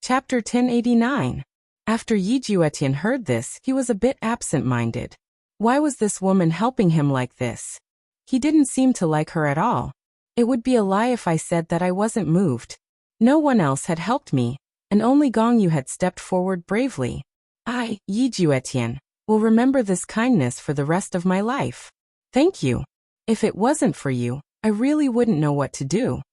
Chapter 1089. After Yi Juetian heard this, he was a bit absent-minded. Why was this woman helping him like this? He didn't seem to like her at all. It would be a lie if I said that I wasn't moved. No one else had helped me, and only Gong Yu had stepped forward bravely. I, Yi Juetian, will remember this kindness for the rest of my life. Thank you. If it wasn't for you, I really wouldn't know what to do.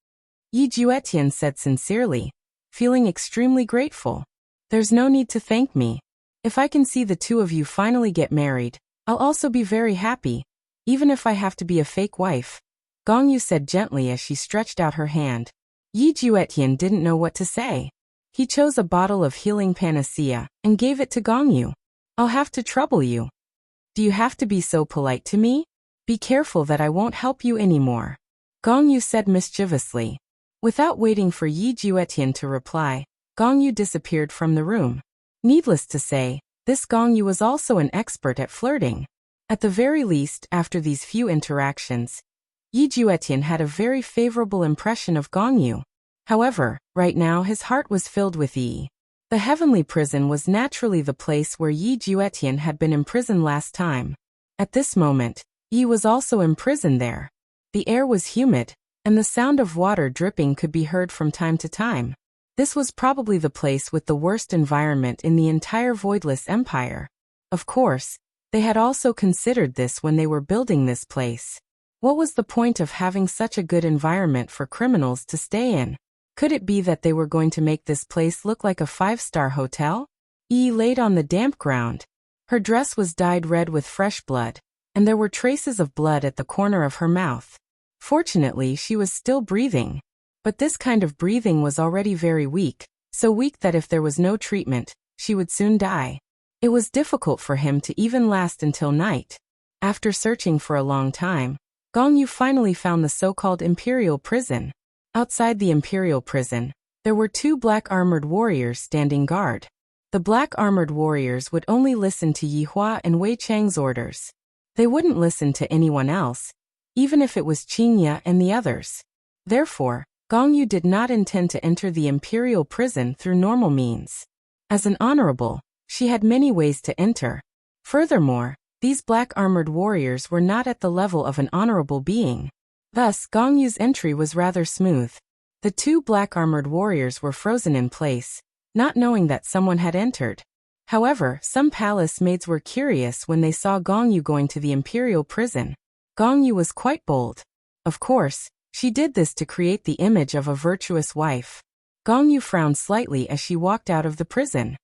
Yi Juetian said sincerely, feeling extremely grateful. There's no need to thank me. If I can see the two of you finally get married, I'll also be very happy, even if I have to be a fake wife. Gong Yu said gently as she stretched out her hand. Yi Juetian didn't know what to say. He chose a bottle of healing panacea and gave it to Gong Yu. I'll have to trouble you. Do you have to be so polite to me? Be careful that I won't help you anymore. Gong Yu said mischievously. Without waiting for Yi Juetian to reply, Gong Yu disappeared from the room. Needless to say, this Gong Yu was also an expert at flirting. At the very least, after these few interactions, Yi Juetian had a very favorable impression of Gong Yu. However, right now his heart was filled with Yi. The heavenly prison was naturally the place where Yi Juetian had been imprisoned last time. At this moment, Yi was also imprisoned there. The air was humid, and the sound of water dripping could be heard from time to time. This was probably the place with the worst environment in the entire Voidless Empire. Of course, they had also considered this when they were building this place. What was the point of having such a good environment for criminals to stay in? Could it be that they were going to make this place look like a 5-star hotel? Yi laid on the damp ground. Her dress was dyed red with fresh blood, and there were traces of blood at the corner of her mouth. Fortunately, she was still breathing. But this kind of breathing was already very weak, so weak that if there was no treatment, she would soon die. It was difficult for him to even last until night. After searching for a long time, Gong Yu finally found the so-called Imperial Prison. Outside the Imperial Prison, there were 2 black armored warriors standing guard. The black armored warriors would only listen to Yi Hua and Wei Chang's orders. They wouldn't listen to anyone else, even if it was Qingya and the others. Therefore, Gong Yu did not intend to enter the Imperial Prison through normal means. As an honorable, she had many ways to enter. Furthermore, these black armored warriors were not at the level of an honorable being. Thus, Gong Yu's entry was rather smooth. The 2 black armored warriors were frozen in place, not knowing that someone had entered. However, some palace maids were curious when they saw Gong Yu going to the Imperial Prison. Gong Yu was quite bold. Of course, she did this to create the image of a virtuous wife. Gong Yu frowned slightly as she walked out of the prison.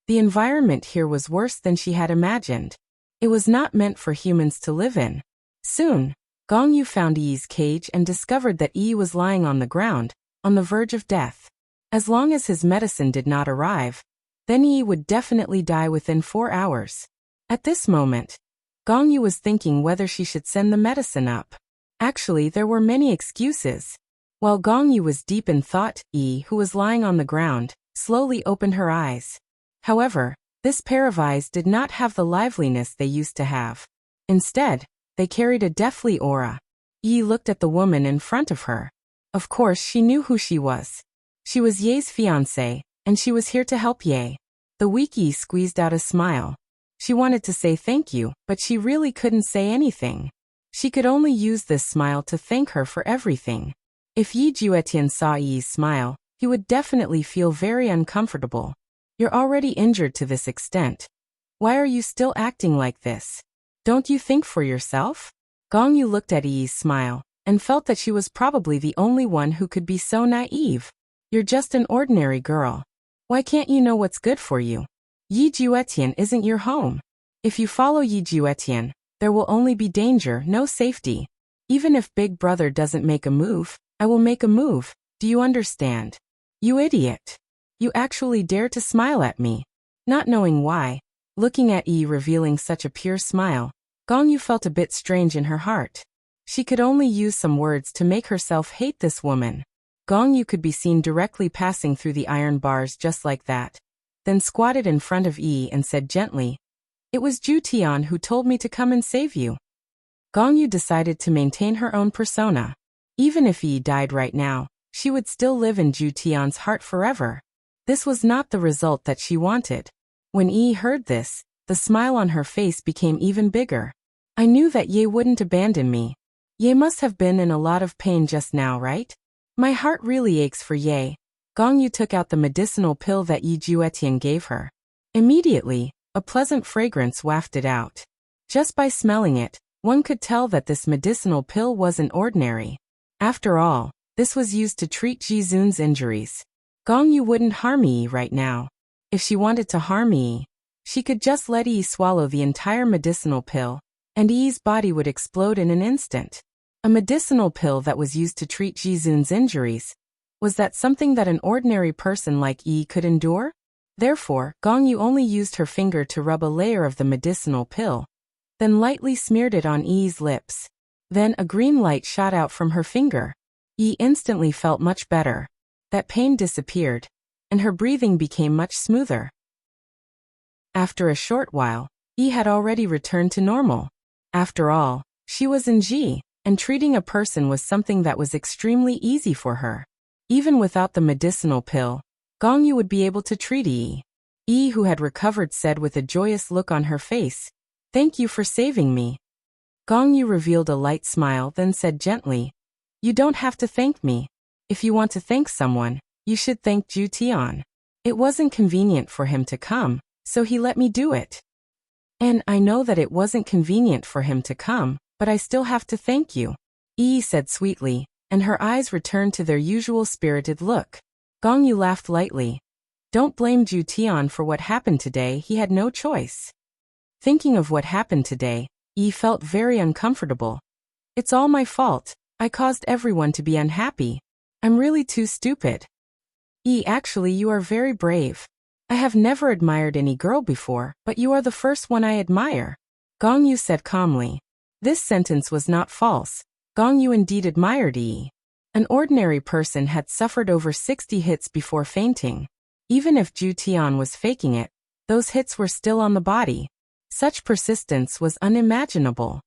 The environment here was worse than she had imagined. It was not meant for humans to live in. Soon, Gong Yu found Yi's cage and discovered that Yi was lying on the ground, on the verge of death. As long as his medicine did not arrive, then Yi would definitely die within 4 hours. At this moment, Gong Yu was thinking whether she should send the medicine up. Actually, there were many excuses. While Gong Yu was deep in thought, Yi, who was lying on the ground, slowly opened her eyes. However, this pair of eyes did not have the liveliness they used to have. Instead, they carried a deathly aura. Yi looked at the woman in front of her. Of course, she knew who she was. She was Ye's fiancée, and she was here to help Ye. The weak Yi squeezed out a smile. She wanted to say thank you, but she really couldn't say anything. She could only use this smile to thank her for everything. If Yi Juetian saw Yi's smile, he would definitely feel very uncomfortable. You're already injured to this extent. Why are you still acting like this? Don't you think for yourself? Gong Yu looked at Yi's smile, and felt that she was probably the only one who could be so naive. You're just an ordinary girl. Why can't you know what's good for you? Yi Juetian isn't your home. If you follow Yi Juetian, there will only be danger, no safety. Even if Big Brother doesn't make a move, I will make a move. Do you understand? You idiot. You actually dare to smile at me. Not knowing why, looking at Yi revealing such a pure smile, Gong Yu felt a bit strange in her heart. She could only use some words to make herself hate this woman. Gong Yu could be seen directly passing through the iron bars just like that, then squatted in front of Yi and said gently, "It was Ju Tian who told me to come and save you." Gong Yu decided to maintain her own persona. Even if Yi died right now, She would still live in Ju Tian's heart forever. This was not the result that she wanted. When Yi heard this, the smile on her face became even bigger. I knew that Ye wouldn't abandon me. Ye must have been in a lot of pain just now, right? My heart really aches for Ye. Gongyu took out the medicinal pill that Yi Juetian gave her. Immediately, a pleasant fragrance wafted out. Just by smelling it, one could tell that this medicinal pill wasn't ordinary. After all, this was used to treat Ji Zun's injuries. Gongyu wouldn't harm Yi right now. If she wanted to harm Yi, she could just let Yi swallow the entire medicinal pill, and Yi's body would explode in an instant. A medicinal pill that was used to treat Ji Zun's injuries. Was that something that an ordinary person like Yi could endure? Therefore, Gongyu only used her finger to rub a layer of the medicinal pill, then lightly smeared it on Yi's lips. Then a green light shot out from her finger. Yi instantly felt much better. That pain disappeared, and her breathing became much smoother. After a short while, Yi had already returned to normal. After all, she was in Ji, and treating a person was something that was extremely easy for her. Even without the medicinal pill, Gongyu would be able to treat Yi. Yi, who had recovered, said with a joyous look on her face, "Thank you for saving me." Gongyu revealed a light smile, then said gently, "You don't have to thank me. If you want to thank someone, you should thank Ju Tian. It wasn't convenient for him to come, so he let me do it. And I know that it wasn't convenient for him to come, but I still have to thank you," Yi said sweetly, and her eyes returned to their usual spirited look. Gongyu laughed lightly. Don't blame Ju Tian for what happened today, he had no choice. Thinking of what happened today, Yi felt very uncomfortable. It's all my fault. I caused everyone to be unhappy. I'm really too stupid. Yi, actually you are very brave. I have never admired any girl before, but you are the first one I admire, Gongyu said calmly. This sentence was not false. Gongyu indeed admired Yi. An ordinary person had suffered over 60 hits before fainting. Even if Ju Tian was faking it, those hits were still on the body. Such persistence was unimaginable.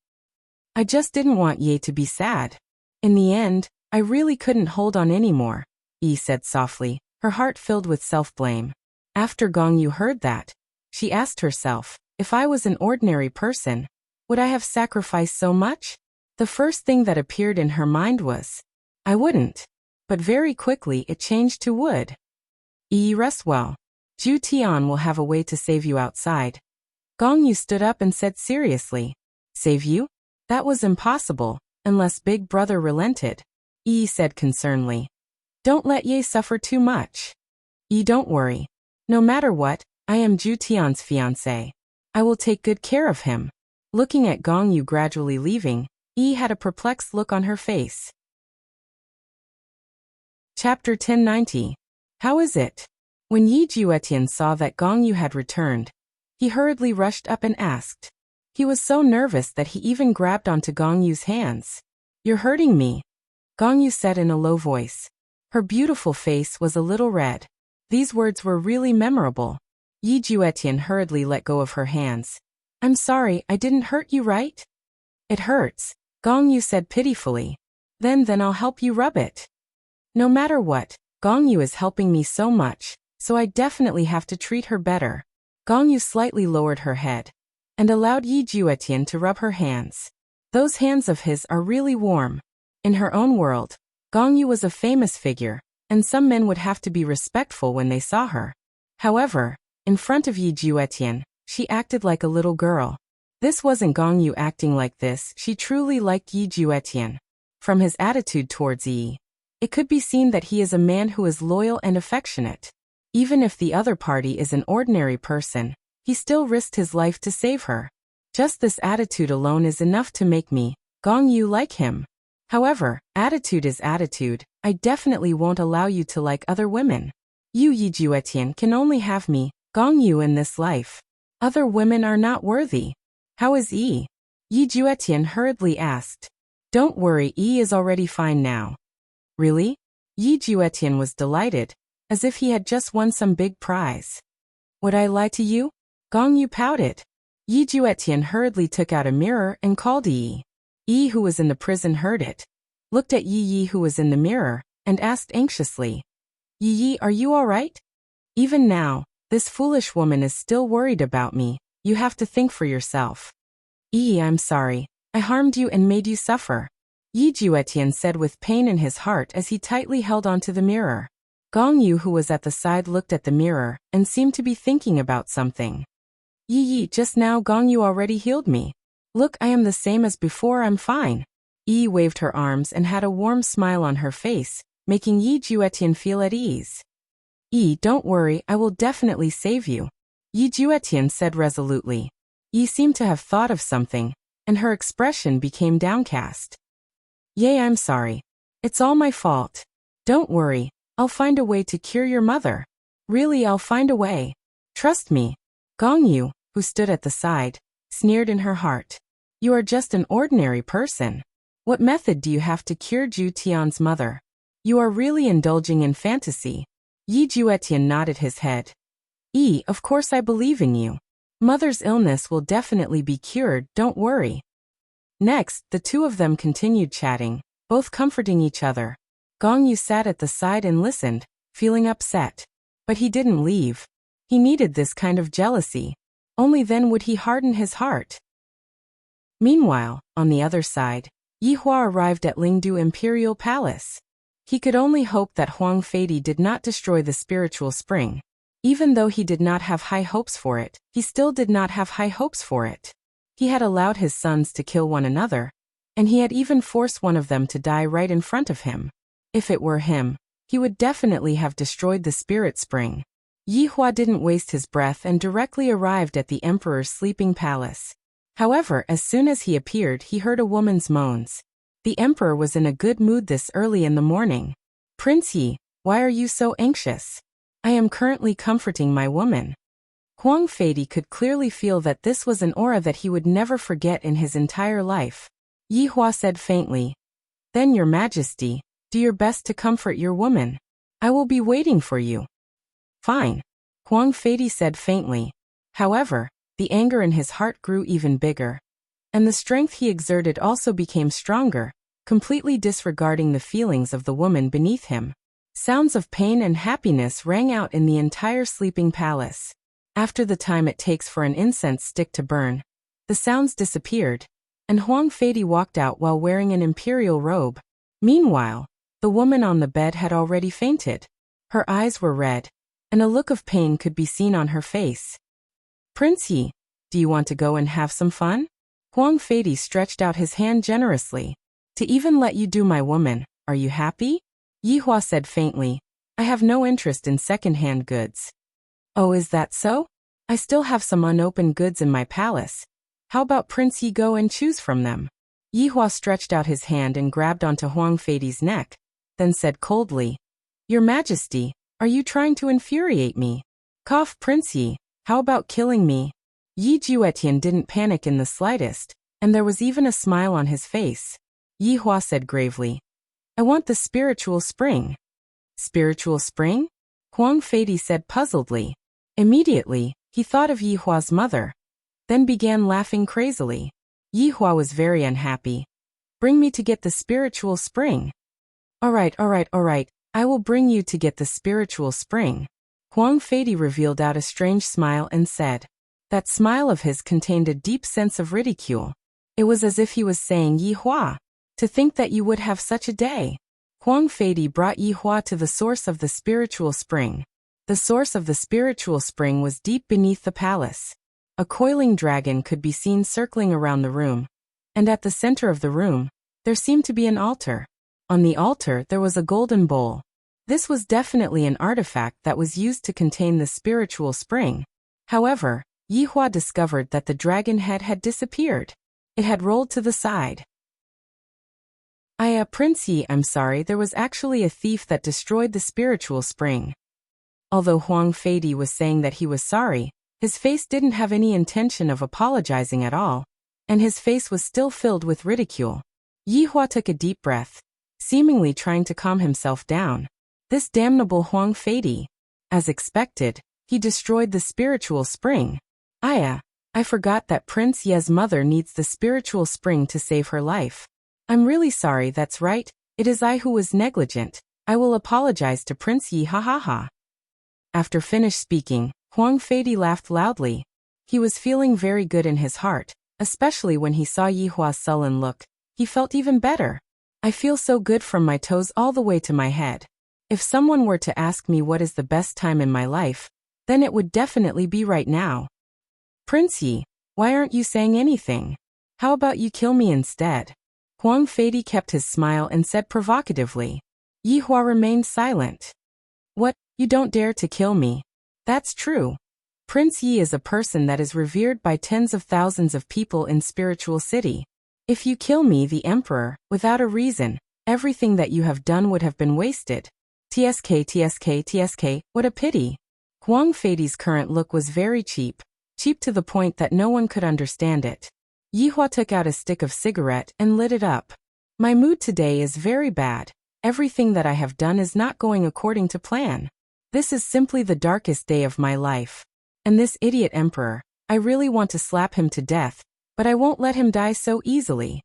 I just didn't want Ye to be sad. In the end, I really couldn't hold on anymore, Yi said softly, her heart filled with self-blame. After Gongyu heard that, she asked herself, if I was an ordinary person, would I have sacrificed so much? The first thing that appeared in her mind was, I wouldn't. But very quickly it changed to would. Yi, rest well. Ju Tian will have a way to save you outside. Gongyu stood up and said seriously, save you? That was impossible, unless Big Brother relented, Yi said concernedly. Don't let Ye suffer too much. Yi, don't worry. No matter what, I am Ju Tian's fiancé. I will take good care of him. Looking at Gongyu gradually leaving, Yi had a perplexed look on her face. Chapter 1090. How is it? When Yi Juetian saw that Gongyu had returned, he hurriedly rushed up and asked. He was so nervous that he even grabbed onto Gongyu's hands. You're hurting me, Gongyu said in a low voice. Her beautiful face was a little red. These words were really memorable. Yi Juetian hurriedly let go of her hands. I'm sorry, I didn't hurt you, right? It hurts, Gongyu said pitifully. Then I'll help you rub it. No matter what, Gongyu is helping me so much, so I definitely have to treat her better. Gongyu slightly lowered her head and allowed Yi Juetian to rub her hands. Those hands of his are really warm. In her own world, Gongyu was a famous figure, and some men would have to be respectful when they saw her. However, in front of Yi Juetian, she acted like a little girl. This wasn't Gongyu acting like this, she truly liked Yi Juetian. From his attitude towards Yi, it could be seen that he is a man who is loyal and affectionate. Even if the other party is an ordinary person, he still risked his life to save her. Just this attitude alone is enough to make me, Gongyu, like him. However, attitude is attitude. I definitely won't allow you to like other women. You, Yi Juetian, can only have me, Gongyu, in this life. Other women are not worthy. How is Yi? Yi Juetian hurriedly asked. Don't worry, Yi is already fine now. Really? Yi Juetian was delighted, as if he had just won some big prize. Would I lie to you? Gongyu pouted. Yi Juetian hurriedly took out a mirror and called Yi. Yi, who was in the prison, heard it, looked at Yi, who was in the mirror, and asked anxiously, Yi, are you all right? Even now, this foolish woman is still worried about me. You have to think for yourself. Yi, I'm sorry. I harmed you and made you suffer. Yi Juetian said with pain in his heart as he tightly held onto the mirror. Gong Yu, who was at the side, looked at the mirror and seemed to be thinking about something. Yi, just now Gong Yu already healed me. Look, I am the same as before, I'm fine. Yi waved her arms and had a warm smile on her face, making Yi Juetian feel at ease. Yi, don't worry, I will definitely save you. Yi Juetian said resolutely. Yi seemed to have thought of something, and her expression became downcast. Yay, I'm sorry. It's all my fault. Don't worry, I'll find a way to cure your mother. Really, I'll find a way. Trust me. Gong Yu, who stood at the side, sneered in her heart. You are just an ordinary person. What method do you have to cure Ju Tian's mother? You are really indulging in fantasy. Yi Juetian nodded his head. Yi, of course I believe in you. Mother's illness will definitely be cured, don't worry. Next, the two of them continued chatting, both comforting each other. Gong Yu sat at the side and listened, feeling upset. But he didn't leave. He needed this kind of jealousy. Only then would he harden his heart. Meanwhile, on the other side, Yi Hua arrived at Lingdu Imperial Palace. He could only hope that Huang Feidi did not destroy the spiritual spring. Even though he did not have high hopes for it, he still did not have high hopes for it. He had allowed his sons to kill one another, and he had even forced one of them to die right in front of him. If it were him, he would definitely have destroyed the spirit spring. Yi Hua didn't waste his breath and directly arrived at the emperor's sleeping palace. However, as soon as he appeared, he heard a woman's moans. The emperor was in a good mood this early in the morning. Prince Yi, why are you so anxious? I am currently comforting my woman. Huang Feidi could clearly feel that this was an aura that he would never forget in his entire life. Yi Hua said faintly, Then, Your Majesty, do your best to comfort your woman. I will be waiting for you. Fine. Huang Feidi said faintly. However, the anger in his heart grew even bigger. And the strength he exerted also became stronger, completely disregarding the feelings of the woman beneath him. Sounds of pain and happiness rang out in the entire sleeping palace. After the time it takes for an incense stick to burn, the sounds disappeared, and Huang Feidi walked out while wearing an imperial robe. Meanwhile, the woman on the bed had already fainted. Her eyes were red, and a look of pain could be seen on her face. Prince Yi, do you want to go and have some fun? Huang Feidi stretched out his hand generously. To even let you do my woman, are you happy? Yi Hua said faintly, I have no interest in second-hand goods. Oh, is that so? I still have some unopened goods in my palace. How about Prince Yi go and choose from them? Yi Hua stretched out his hand and grabbed onto Huang Feidi's neck, then said coldly, Your Majesty, are you trying to infuriate me? Cough, Prince Yi, how about killing me? Yi Juetian didn't panic in the slightest, and there was even a smile on his face. Yi Hua said gravely, I want the spiritual spring. Spiritual spring? Huang Feidi said puzzledly. Immediately, he thought of Yi Hua's mother, then began laughing crazily. Yi Hua was very unhappy. Bring me to get the spiritual spring. All right, I will bring you to get the spiritual spring. Huang Feidi revealed out a strange smile and said. That smile of his contained a deep sense of ridicule. It was as if he was saying, Yi Hua, to think that you would have such a day. Huang Feidi brought Yi Hua to the source of the spiritual spring. The source of the spiritual spring was deep beneath the palace. A coiling dragon could be seen circling around the room, and at the center of the room, there seemed to be an altar. On the altar there was a golden bowl. This was definitely an artifact that was used to contain the spiritual spring. However, Yi Hua discovered that the dragon head had disappeared. It had rolled to the side. Prince Yi, I'm sorry, there was actually a thief that destroyed the spiritual spring. Although Huang Feidi was saying that he was sorry, his face didn't have any intention of apologizing at all, and his face was still filled with ridicule. Yi Hua took a deep breath, seemingly trying to calm himself down. This damnable Huang Feidi. As expected, he destroyed the spiritual spring. I forgot that Prince Ye's mother needs the spiritual spring to save her life. I'm really sorry, that's right, it is I who was negligent. I will apologize to Prince Yi, ha ha ha. After finished speaking, Huang Feidi laughed loudly. He was feeling very good in his heart, especially when he saw Yihua's sullen look. He felt even better. I feel so good from my toes all the way to my head. If someone were to ask me what is the best time in my life, then it would definitely be right now. Prince Yi, why aren't you saying anything? How about you kill me instead? Huang Feidi kept his smile and said provocatively. Yihua remained silent. What, you don't dare to kill me? That's true. Prince Yi is a person that is revered by tens of thousands of people in Spiritual City. If you kill me, the Emperor, without a reason, everything that you have done would have been wasted. TSK, what a pity. Huang Feidi's current look was very cheap to the point that no one could understand it. Yihua took out a stick of cigarette and lit it up. My mood today is very bad. Everything that I have done is not going according to plan. This is simply the darkest day of my life. And this idiot emperor, I really want to slap him to death, but I won't let him die so easily.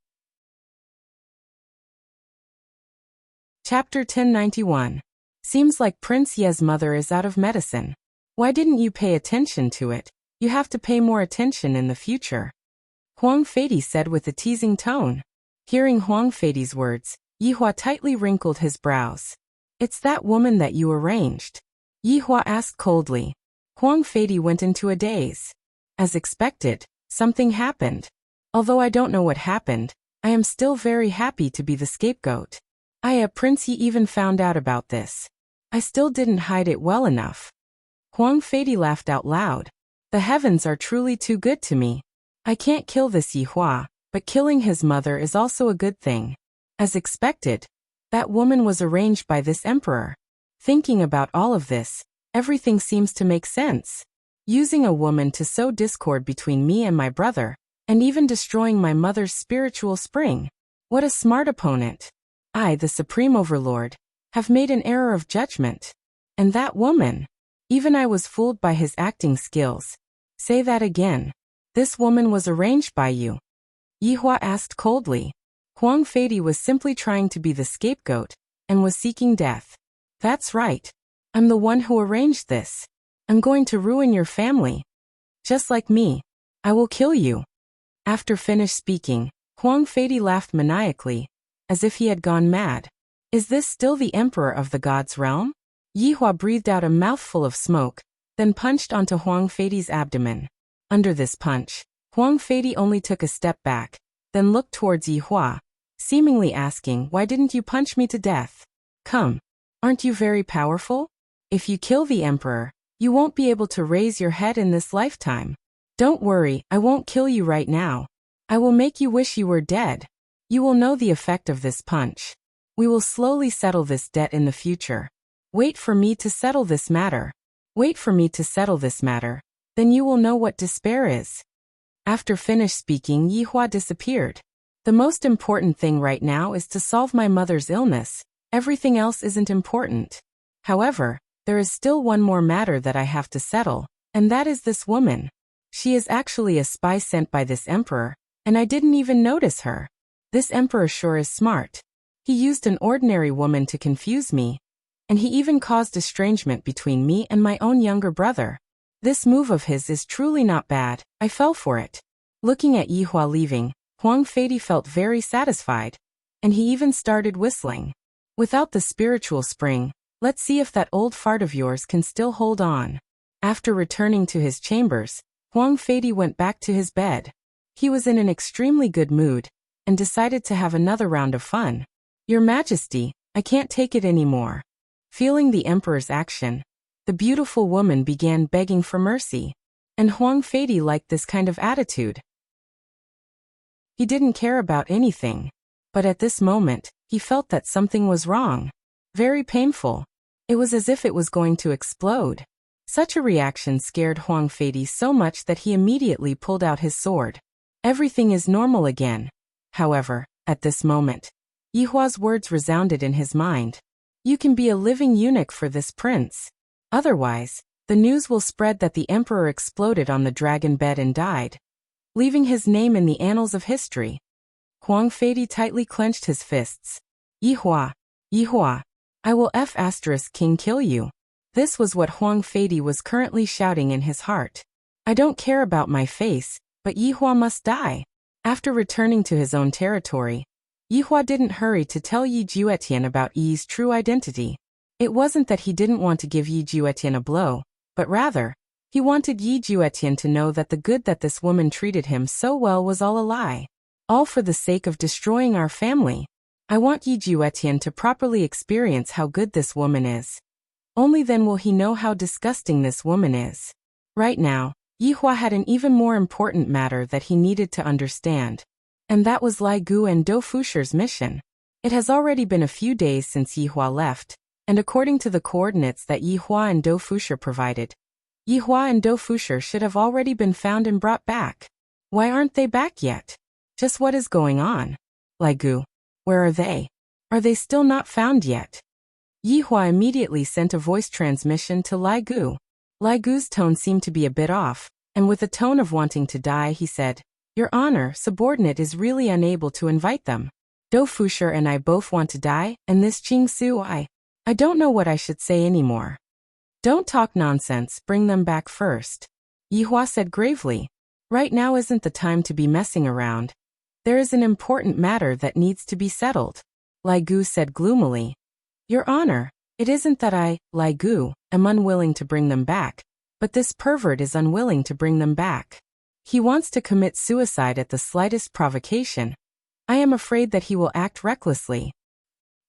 Chapter 1091. Seems like Prince Ye's mother is out of medicine. Why didn't you pay attention to it? You have to pay more attention in the future. Huang Feidi said with a teasing tone. Hearing Huang Feidi's words, Yihua tightly wrinkled his brows. It's that woman that you arranged? Yihua asked coldly. Huang Feidi went into a daze. As expected, something happened. Although I don't know what happened, I am still very happy to be the scapegoat. Prince Yi even found out about this. I still didn't hide it well enough. Huang Feidi laughed out loud. The heavens are truly too good to me. I can't kill this Yihua, but killing his mother is also a good thing. As expected, that woman was arranged by this emperor. Thinking about all of this, everything seems to make sense. Using a woman to sow discord between me and my brother, and even destroying my mother's spiritual spring. What a smart opponent. I, the Supreme Overlord, have made an error of judgment. And that woman. Even I was fooled by his acting skills. Say that again. This woman was arranged by you? Yihua asked coldly. Huang Feidi was simply trying to be the scapegoat, and was seeking death. That's right. I'm the one who arranged this. I'm going to ruin your family. Just like me. I will kill you. After finished speaking, Huang Feidi laughed maniacally, as if he had gone mad. Is this still the emperor of the gods' realm? Yihua breathed out a mouthful of smoke, then punched onto Huang Feidi's abdomen. Under this punch, Huang Feidi only took a step back, then looked towards Yihua, seemingly asking, why didn't you punch me to death? Come. Aren't you very powerful? If you kill the emperor, you won't be able to raise your head in this lifetime. Don't worry, I won't kill you right now. I will make you wish you were dead. You will know the effect of this punch. We will slowly settle this debt in the future. Wait for me to settle this matter. Wait for me to settle this matter. Then you will know what despair is. After finished speaking, Yihua disappeared. The most important thing right now is to solve my mother's illness. Everything else isn't important. However, there is still one more matter that I have to settle, and that is this woman. She is actually a spy sent by this emperor, and I didn't even notice her. This emperor sure is smart. He used an ordinary woman to confuse me, and he even caused estrangement between me and my own younger brother. This move of his is truly not bad. I fell for it. Looking at Yihua leaving, Huang Feidi felt very satisfied, and he even started whistling. Without the spiritual spring, let's see if that old fart of yours can still hold on. After returning to his chambers, Huang Feidi went back to his bed. He was in an extremely good mood, and decided to have another round of fun. Your Majesty, I can't take it anymore. Feeling the emperor's action, the beautiful woman began begging for mercy, and Huang Feidi liked this kind of attitude. He didn't care about anything, but at this moment, he felt that something was wrong. Very painful. It was as if it was going to explode. Such a reaction scared Huang Feidi so much that he immediately pulled out his sword. Everything is normal again. However, at this moment, Yihua's words resounded in his mind. You can be a living eunuch for this prince. Otherwise, the news will spread that the emperor exploded on the dragon bed and died, leaving his name in the annals of history. Huang Feidi tightly clenched his fists. Yihua, I will King kill you. This was what Huang Feiди was currently shouting in his heart. I don't care about my face, but Yihua must die. After returning to his own territory, Yihua didn't hurry to tell Yi Juetian about Yi's true identity. It wasn't that he didn't want to give Yi Juetian a blow, but rather, he wanted Yi Juetian to know that the good that this woman treated him so well was all a lie. All for the sake of destroying our family. I want Yi Juetian to properly experience how good this woman is. Only then will he know how disgusting this woman is. Right now, Yihua had an even more important matter that he needed to understand. And that was Lai Gu and Dou Fusher's mission. It has already been a few days since Yihua left, and according to the coordinates that Yihua and Dou Fusher provided, Yihua and Dou Fusher should have already been found and brought back. Why aren't they back yet? Just what is going on? Lai Gu, where are they? Are they still not found yet? Yihua immediately sent a voice transmission to Lai Gu. Lai Gu's tone seemed to be a bit off, and with a tone of wanting to die he said, Your Honor, subordinate is really unable to invite them. Dou Fusher and I both want to die, and this Qing Su I don't know what I should say anymore. Don't talk nonsense, bring them back first. Yihua said gravely. Right now isn't the time to be messing around. There is an important matter that needs to be settled. Lai Gu said gloomily. Your Honor, it isn't that I, Lai Gu, am unwilling to bring them back, but this pervert is unwilling to bring them back. He wants to commit suicide at the slightest provocation. I am afraid that he will act recklessly.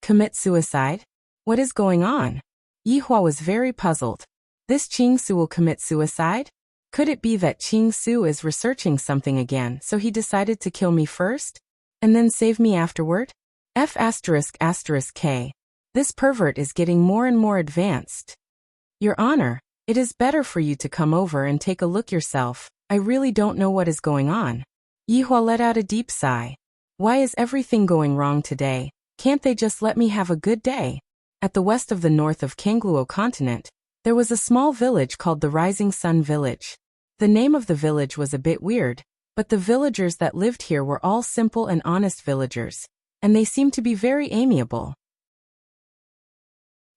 Commit suicide? What is going on? Yihua was very puzzled. This Qing Su will commit suicide? Could it be that Qing Su is researching something again, so he decided to kill me first? And then save me afterward? F***K. This pervert is getting more and more advanced. Your Honor, it is better for you to come over and take a look yourself. I really don't know what is going on. Yihua let out a deep sigh. Why is everything going wrong today? Can't they just let me have a good day? At the west of the north of Kangluo continent, there was a small village called the Rising Sun Village. The name of the village was a bit weird, but the villagers that lived here were all simple and honest villagers, and they seemed to be very amiable.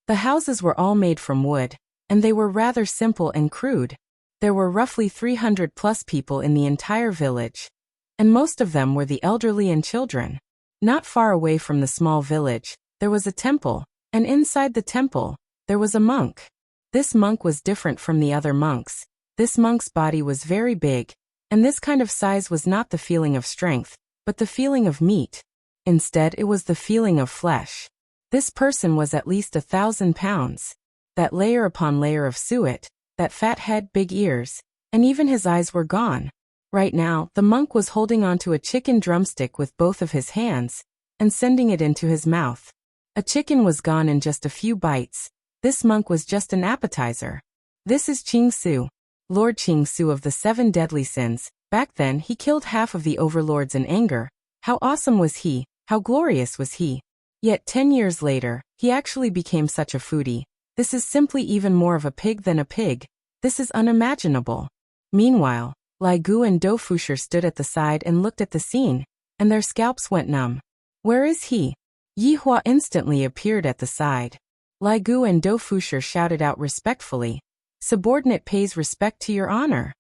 The houses were all made from wood, and they were rather simple and crude. There were roughly 300 plus people in the entire village, and most of them were the elderly and children. Not far away from the small village, there was a temple, and inside the temple, there was a monk. This monk was different from the other monks. This monk's body was very big, and this kind of size was not the feeling of strength, but the feeling of meat. Instead, it was the feeling of flesh. This person was at least 1,000 pounds. That layer upon layer of suet, that fat head, big ears, and even his eyes were gone. Right now, the monk was holding onto a chicken drumstick with both of his hands, and sending it into his mouth. A chicken was gone in just a few bites. This monk was just an appetizer. This is Qing Su, Lord Qing Su of the 7 deadly sins. Back then he killed half of the overlords in anger. How awesome was he, how glorious was he. Yet 10 years later, he actually became such a foodie. This is simply even more of a pig than a pig. This is unimaginable. Meanwhile, Lai Gu and Dou Fusher stood at the side and looked at the scene, and their scalps went numb. Where is he? Yihua instantly appeared at the side. Lai Gu and Dou Fusher shouted out respectfully, Subordinate pays respect to your honor.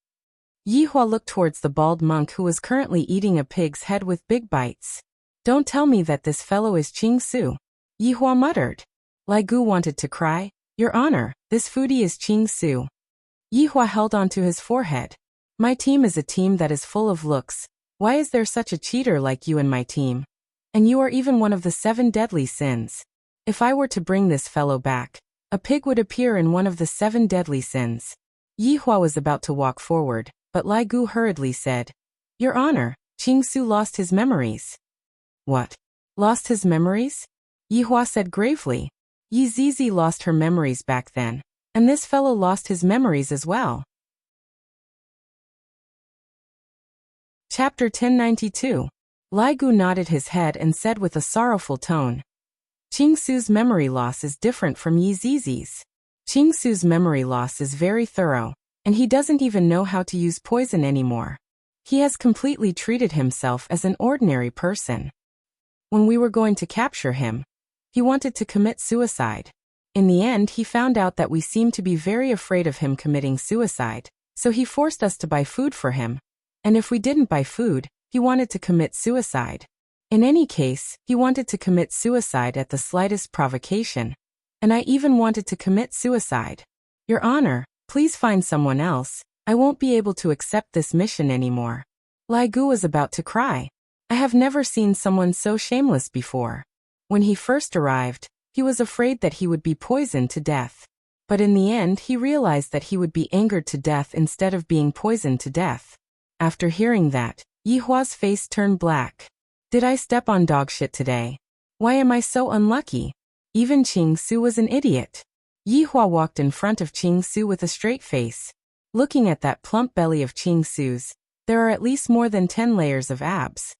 Yihua looked towards the bald monk who was currently eating a pig's head with big bites. Don't tell me that this fellow is Qing Su. Yihua muttered. Lai Gu wanted to cry, Your Honor, this foodie is Qing Su. Yihua held onto his forehead. My team is a team that is full of looks. Why is there such a cheater like you in my team? And you are even one of the 7 deadly sins. If I were to bring this fellow back, a pig would appear in one of the 7 deadly sins. Yihua was about to walk forward, but Lai Gu hurriedly said, Your Honor, Qing Su lost his memories. What? Lost his memories? Yihua said gravely. Yi Zizi lost her memories back then, and this fellow lost his memories as well. Chapter 1092. Lai Gu nodded his head and said with a sorrowful tone, Qing Su's memory loss is different from Yi Zizi's. Qing Su's memory loss is very thorough, and he doesn't even know how to use poison anymore. He has completely treated himself as an ordinary person. When we were going to capture him, He wanted to commit suicide. In the end, he found out that we seemed to be very afraid of him committing suicide, so he forced us to buy food for him. And if we didn't buy food, he wanted to commit suicide. In any case, he wanted to commit suicide at the slightest provocation. And I even wanted to commit suicide. Your Honor, please find someone else. I won't be able to accept this mission anymore. Lai Gu was about to cry. I have never seen someone so shameless before. When he first arrived, he was afraid that he would be poisoned to death. But in the end, he realized that he would be angered to death instead of being poisoned to death. After hearing that, Yihua's face turned black. Did I step on dog shit today? Why am I so unlucky? Even Qing Su was an idiot. Yihua walked in front of Qing Su with a straight face. Looking at that plump belly of Qing Su's, there are at least more than 10 layers of abs.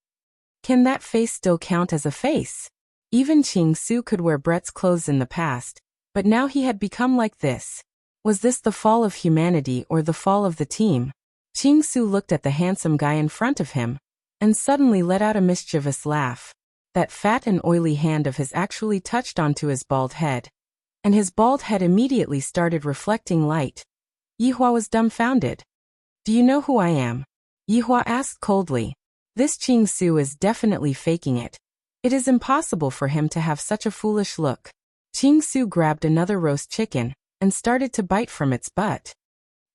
Can that face still count as a face? Even Qing Su could wear Brett's clothes in the past, but now he had become like this. Was this the fall of humanity or the fall of the team? Qing Su looked at the handsome guy in front of him, and suddenly let out a mischievous laugh. That fat and oily hand of his actually touched onto his bald head. And his bald head immediately started reflecting light. Yihua was dumbfounded. Do you know who I am? Yihua asked coldly. This Qing Su is definitely faking it. It is impossible for him to have such a foolish look. Qing Su grabbed another roast chicken, and started to bite from its butt.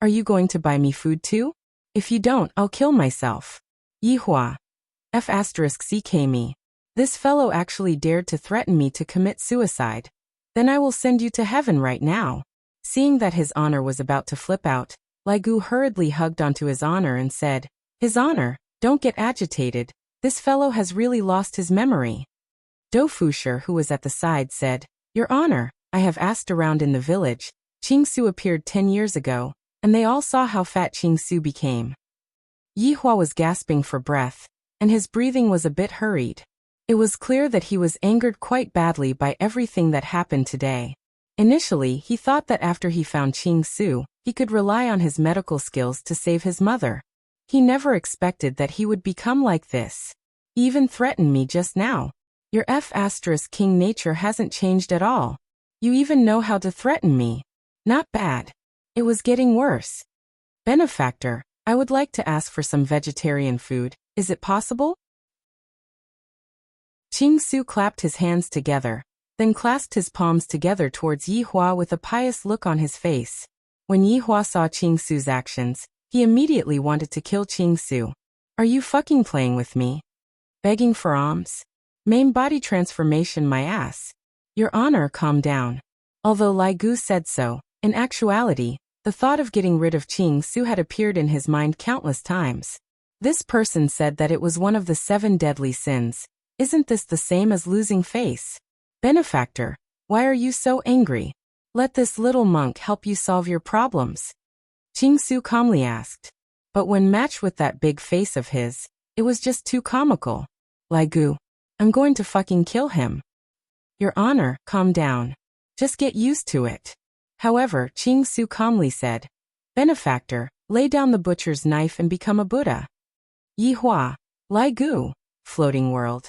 Are you going to buy me food too? If you don't, I'll kill myself. Yihua. F***ck me. This fellow actually dared to threaten me to commit suicide. Then I will send you to heaven right now. Seeing that His Honor was about to flip out, Lai Gu hurriedly hugged onto His Honor and said, His Honor, don't get agitated. This fellow has really lost his memory. Do Fusher, who was at the side, said, Your Honor, I have asked around in the village. Qing Su appeared 10 years ago, and they all saw how fat Qing Su became. Yihua was gasping for breath, and his breathing was a bit hurried. It was clear that he was angered quite badly by everything that happened today. Initially, he thought that after he found Qing Su, he could rely on his medical skills to save his mother. He never expected that he would become like this. He even threatened me just now. Your F***king nature hasn't changed at all. You even know how to threaten me. Not bad. It was getting worse. Benefactor, I would like to ask for some vegetarian food. Is it possible? Qing Su clapped his hands together, then clasped his palms together towards Yihua with a pious look on his face. When Yihua saw Qing Su's actions, he immediately wanted to kill Qing Su. Are you fucking playing with me? Begging for alms? Main body transformation my ass. Your Honor, calm down. Although Lai Gu said so, in actuality, the thought of getting rid of Qing Su had appeared in his mind countless times. This person said that it was one of the 7 deadly sins. Isn't this the same as losing face? Benefactor, why are you so angry? Let this little monk help you solve your problems. Qing Su calmly asked. But when matched with that big face of his, it was just too comical. Lai Gu, I'm going to fucking kill him. Your Honor, calm down. Just get used to it. However, Qing Su calmly said, Benefactor, lay down the butcher's knife and become a Buddha. Yihua, Lai Gu, floating world.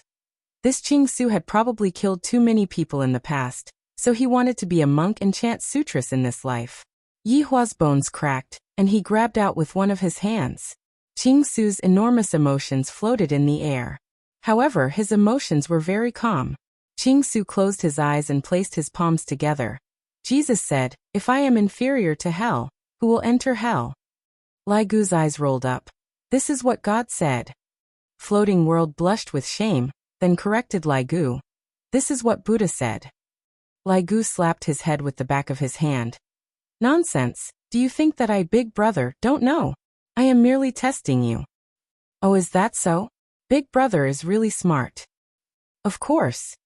This Qing Su had probably killed too many people in the past, so he wanted to be a monk and chant sutras in this life. Yihua's bones cracked, and he grabbed out with one of his hands. Qing Su's enormous emotions floated in the air. However, his emotions were very calm. Qing Su closed his eyes and placed his palms together. Jesus said, If I am inferior to hell, who will enter hell? Lai Gu's eyes rolled up. This is what God said. Floating world blushed with shame, then corrected Lai Gu. This is what Buddha said. Lai Gu slapped his head with the back of his hand. Nonsense, do you think that I, Big Brother, don't know? I am merely testing you. Oh, is that so? Big Brother is really smart. Of course.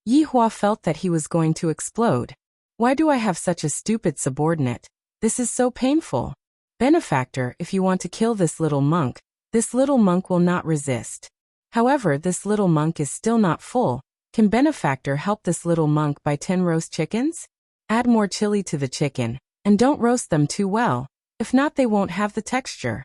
Yihua felt that he was going to explode. Why do I have such a stupid subordinate? This is so painful. Benefactor, if you want to kill this little monk will not resist. However, this little monk is still not full. Can Benefactor help this little monk buy 10 roast chickens? Add more chili to the chicken, and don't roast them too well, if not they won't have the texture.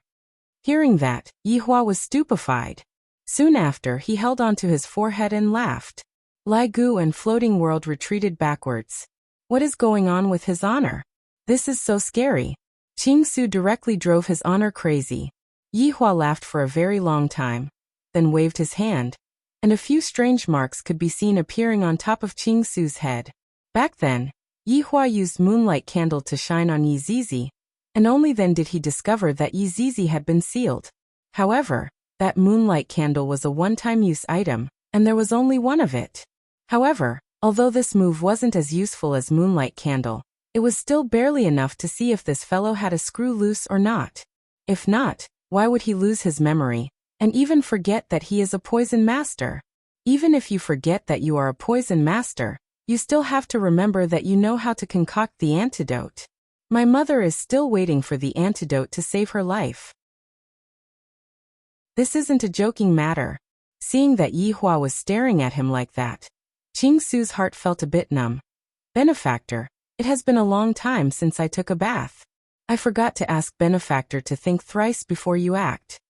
Hearing that, Yihua was stupefied. Soon after, he held onto his forehead and laughed. Lai Gu and Floating World retreated backwards. What is going on with his honor? This is so scary. Qing Su directly drove his honor crazy. Yi Hua laughed for a very long time, then waved his hand, and a few strange marks could be seen appearing on top of Qing Su's head. Back then, Yi Hua used moonlight candle to shine on Yi Zizi, and only then did he discover that Yi Zizi had been sealed. However, that moonlight candle was a one-time use item, and there was only one of it. However, although this move wasn't as useful as moonlight candle, it was still barely enough to see if this fellow had a screw loose or not. If not, why would he lose his memory, and even forget that he is a poison master? Even if you forget that you are a poison master, you still have to remember that you know how to concoct the antidote. My mother is still waiting for the antidote to save her life. This isn't a joking matter. Seeing that Yi Hua was staring at him like that, Qing Su's heart felt a bit numb. Benefactor, it has been a long time since I took a bath. I forgot to ask Benefactor to think thrice before you act.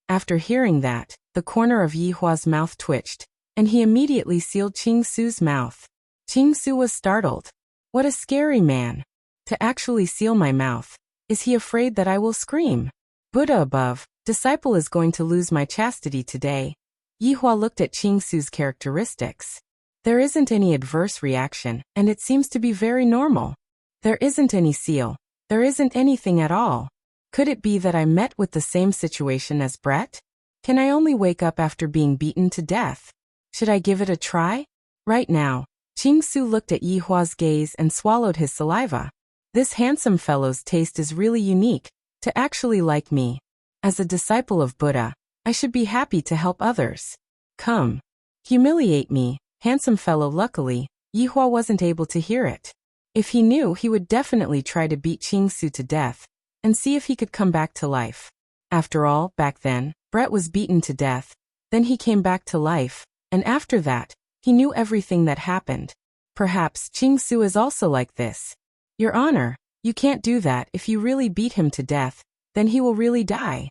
After hearing that, the corner of Yi Hua's mouth twitched, and he immediately sealed Qing Su's mouth. Qing Su was startled. What a scary man. To actually seal my mouth. Is he afraid that I will scream? Buddha above, disciple is going to lose my chastity today. Yi Hua looked at Qing Su's characteristics. There isn't any adverse reaction, and it seems to be very normal. There isn't any seal. There isn't anything at all. Could it be that I met with the same situation as Brett? Can I only wake up after being beaten to death? Should I give it a try? Right now, Qing Su looked at Yi Hua's gaze and swallowed his saliva. This handsome fellow's taste is really unique, to actually like me. As a disciple of Buddha, I should be happy to help others. Come. Humiliate me, handsome fellow. Luckily, Yi Hua wasn't able to hear it. If he knew, he would definitely try to beat Qing Su to death, and see if he could come back to life. After all, back then, Brett was beaten to death, then he came back to life, and after that, he knew everything that happened. Perhaps Qing Su is also like this. Your Honor, you can't do that. If you really beat him to death, then he will really die.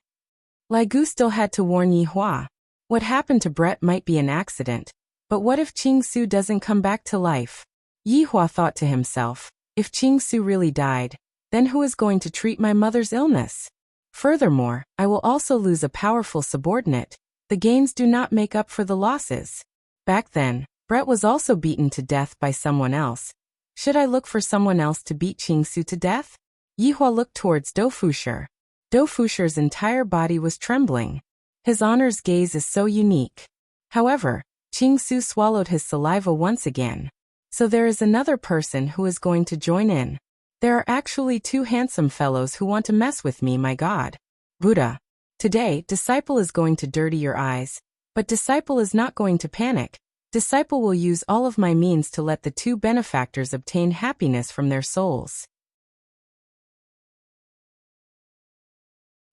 Lai Gu still had to warn Yi Hua. What happened to Brett might be an accident, but what if Qing Su doesn't come back to life? Yi Hua thought to himself, if Qing Su really died, then who is going to treat my mother's illness? Furthermore, I will also lose a powerful subordinate. The gains do not make up for the losses. Back then, Brett was also beaten to death by someone else. Should I look for someone else to beat Qing Su to death? Yi Hua looked towards Dofusher. Dofusher's entire body was trembling. His honor's gaze is so unique. However, Qing Su swallowed his saliva once again. So there is another person who is going to join in. There are actually two handsome fellows who want to mess with me, my God. Buddha. Today, disciple is going to dirty your eyes. But disciple is not going to panic. Disciple will use all of my means to let the two benefactors obtain happiness from their souls.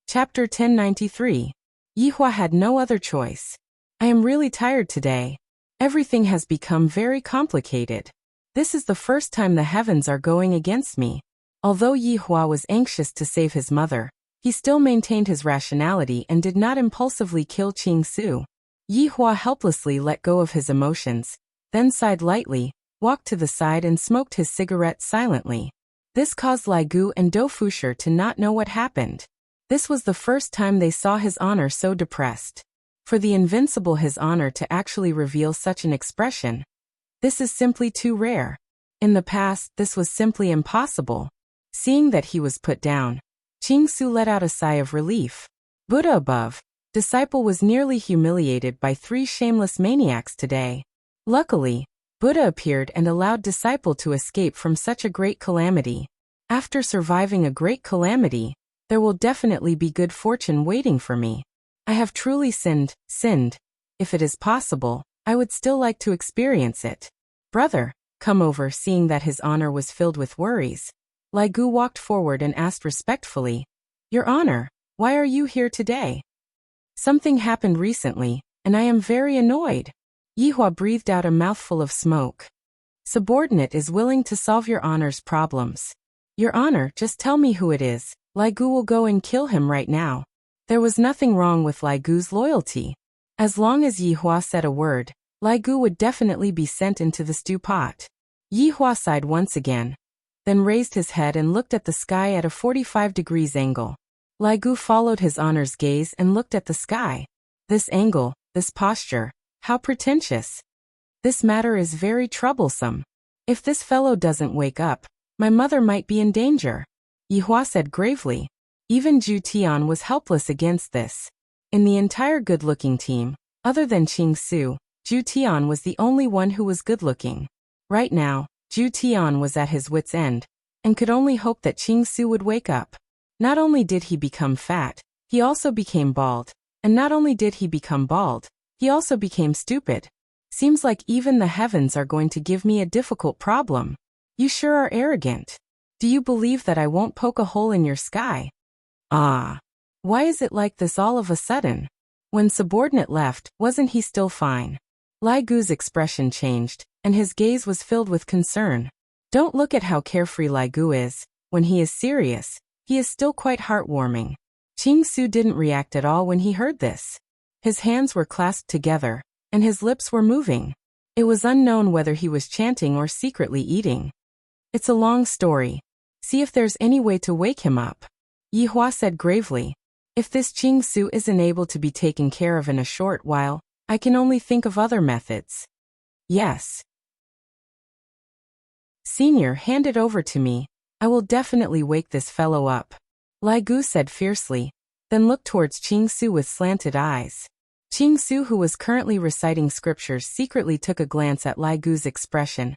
Chapter 1093. Yi Hua had no other choice. I am really tired today. Everything has become very complicated. This is the first time the heavens are going against me. Although Yi Hua was anxious to save his mother, he still maintained his rationality and did not impulsively kill Qing Su. Yi Hua helplessly let go of his emotions, then sighed lightly, walked to the side and smoked his cigarette silently. This caused Lai Gu and Dofusher to not know what happened. This was the first time they saw his honor so depressed. For the invincible His Honor to actually reveal such an expression, this is simply too rare. In the past, this was simply impossible. Seeing that he was put down, Qing Su let out a sigh of relief. Buddha above, disciple was nearly humiliated by 3 shameless maniacs today. Luckily, Buddha appeared and allowed disciple to escape from such a great calamity. After surviving a great calamity, there will definitely be good fortune waiting for me. I have truly sinned. If it is possible, I would still like to experience it. Brother, come over. Seeing that his honor was filled with worries, Lai Gu walked forward and asked respectfully, Your Honor, why are you here today? Something happened recently, and I am very annoyed. Yi Hua breathed out a mouthful of smoke. Subordinate is willing to solve Your Honor's problems. Your Honor, just tell me who it is. Lai Gu will go and kill him right now. There was nothing wrong with Lai Gu's loyalty. As long as Yi Hua said a word, Lai Gu would definitely be sent into the stew pot. Yi Hua sighed once again, then raised his head and looked at the sky at a 45 degrees angle. Lai Gu followed his honor's gaze and looked at the sky. This angle, this posture, how pretentious. This matter is very troublesome. If this fellow doesn't wake up, my mother might be in danger. Yi Hua said gravely. Even Zhu Tian was helpless against this. In the entire good-looking team, other than Qing Su, Zhu Tian was the only one who was good-looking. Right now, Zhu Tian was at his wit's end, and could only hope that Qing Su would wake up. Not only did he become fat, he also became bald. And not only did he become bald, he also became stupid. Seems like even the heavens are going to give me a difficult problem. You sure are arrogant. Do you believe that I won't poke a hole in your sky? Ah. Why is it like this all of a sudden? When subordinate left, wasn't he still fine? Lai Gu's expression changed, and his gaze was filled with concern. Don't look at how carefree Lai Gu is. When he is serious, he is still quite heartwarming. Qing Su didn't react at all when he heard this. His hands were clasped together, and his lips were moving. It was unknown whether he was chanting or secretly eating. It's a long story. See if there's any way to wake him up. Yi Hua said gravely. If this Qing Su isn't able to be taken care of in a short while, I can only think of other methods. Yes. Senior, hand it over to me. I will definitely wake this fellow up. Lai Gu said fiercely, then looked towards Qing Su with slanted eyes. Qing Su, who was currently reciting scriptures, secretly took a glance at Lai Gu's expression,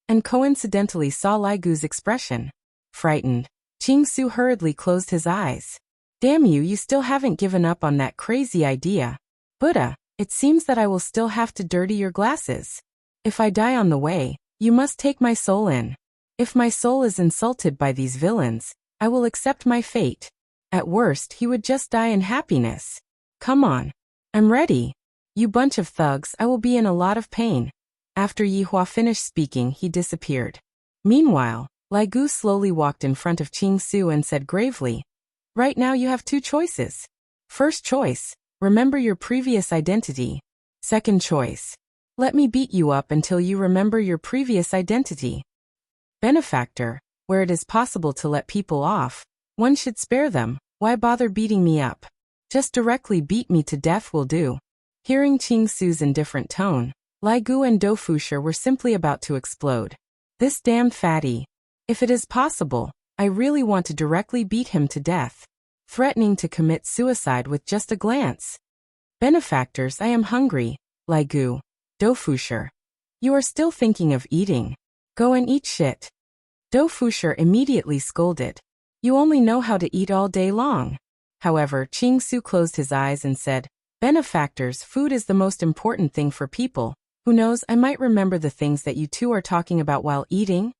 and coincidentally saw Lai Gu's expression. Frightened, Qing Su hurriedly closed his eyes. Damn you, you still haven't given up on that crazy idea. Buddha, it seems that I will still have to dirty your glasses. If I die on the way, you must take my soul in. If my soul is insulted by these villains, I will accept my fate. At worst, he would just die in happiness. Come on. I'm ready. You bunch of thugs, I will be in a lot of pain. After Yi Hua finished speaking, he disappeared. Meanwhile, Lai Gu slowly walked in front of Qing Su and said gravely, right now you have two choices. First choice, remember your previous identity. Second choice, let me beat you up until you remember your previous identity. Benefactor, where it is possible to let people off, one should spare them. Why bother beating me up? Just directly beat me to death will do. Hearing Qing Su's indifferent tone, Lai Gu and Dou Fusher were simply about to explode. This damned fatty. If it is possible, I really want to directly beat him to death, threatening to commit suicide with just a glance. Benefactors, I am hungry. Lai Gu, Dou Fusher. You are still thinking of eating. Go and eat shit. Dou Fusher immediately scolded. You only know how to eat all day long. However, Qing Su closed his eyes and said, Benefactors, food is the most important thing for people. Who knows, I might remember the things that you two are talking about while eating?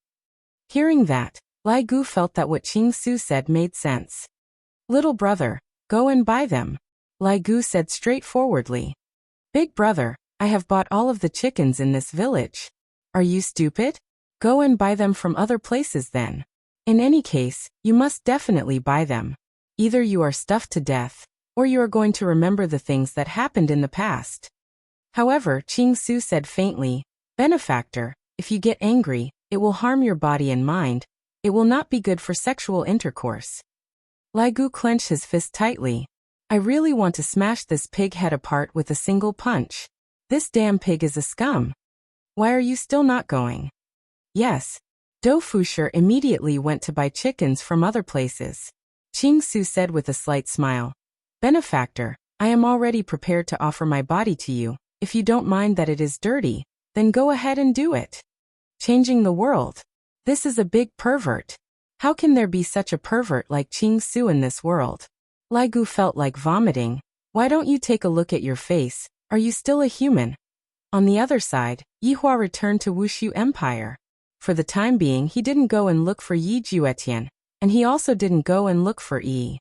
Hearing that, Lai Gu felt that what Qing Su said made sense. Little brother, go and buy them. Lai Gu said straightforwardly. Big brother, I have bought all of the chickens in this village. Are you stupid? Go and buy them from other places then. In any case, you must definitely buy them. Either you are stuffed to death, or you are going to remember the things that happened in the past. However, Qing Su said faintly, Benefactor, if you get angry, it will harm your body and mind. It will not be good for sexual intercourse. Lai Gu clenched his fist tightly. I really want to smash this pig head apart with a single punch. This damn pig is a scum. Why are you still not going? Yes. Dou Fusher immediately went to buy chickens from other places. Qing Su said with a slight smile. Benefactor, I am already prepared to offer my body to you. If you don't mind that it is dirty, then go ahead and do it. Changing the world. This is a big pervert. How can there be such a pervert like Qing Su in this world? Lai Gu felt like vomiting. Why don't you take a look at your face? Are you still a human? On the other side, Yi Hua returned to Wushu Empire. For the time being, he didn't go and look for Yi Juetian, and he also didn't go and look for Yi.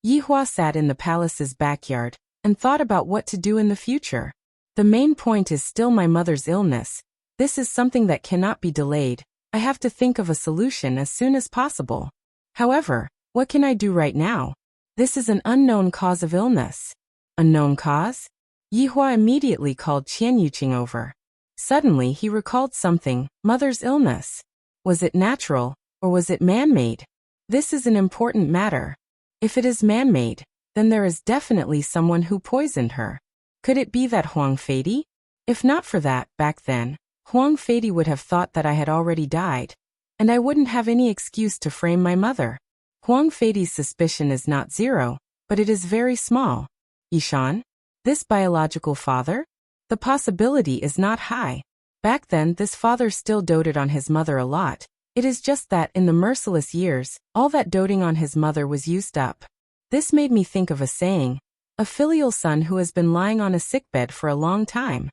Yi Hua sat in the palace's backyard and thought about what to do in the future. The main point is still my mother's illness. This is something that cannot be delayed. I have to think of a solution as soon as possible. However, what can I do right now? This is an unknown cause of illness. Unknown cause? Yihua immediately called Qian Yuqing over. Suddenly he recalled something, mother's illness. Was it natural, or was it man-made? This is an important matter. If it is man-made, then there is definitely someone who poisoned her. Could it be that Huang Feidi? If not for that, back then, Huang Feidi would have thought that I had already died, and I wouldn't have any excuse to frame my mother. Huang Feidi's suspicion is not zero, but it is very small. Yishan? This biological father? The possibility is not high. Back then, this father still doted on his mother a lot. It is just that in the merciless years, all that doting on his mother was used up. This made me think of a saying, a filial son who has been lying on a sickbed for a long time.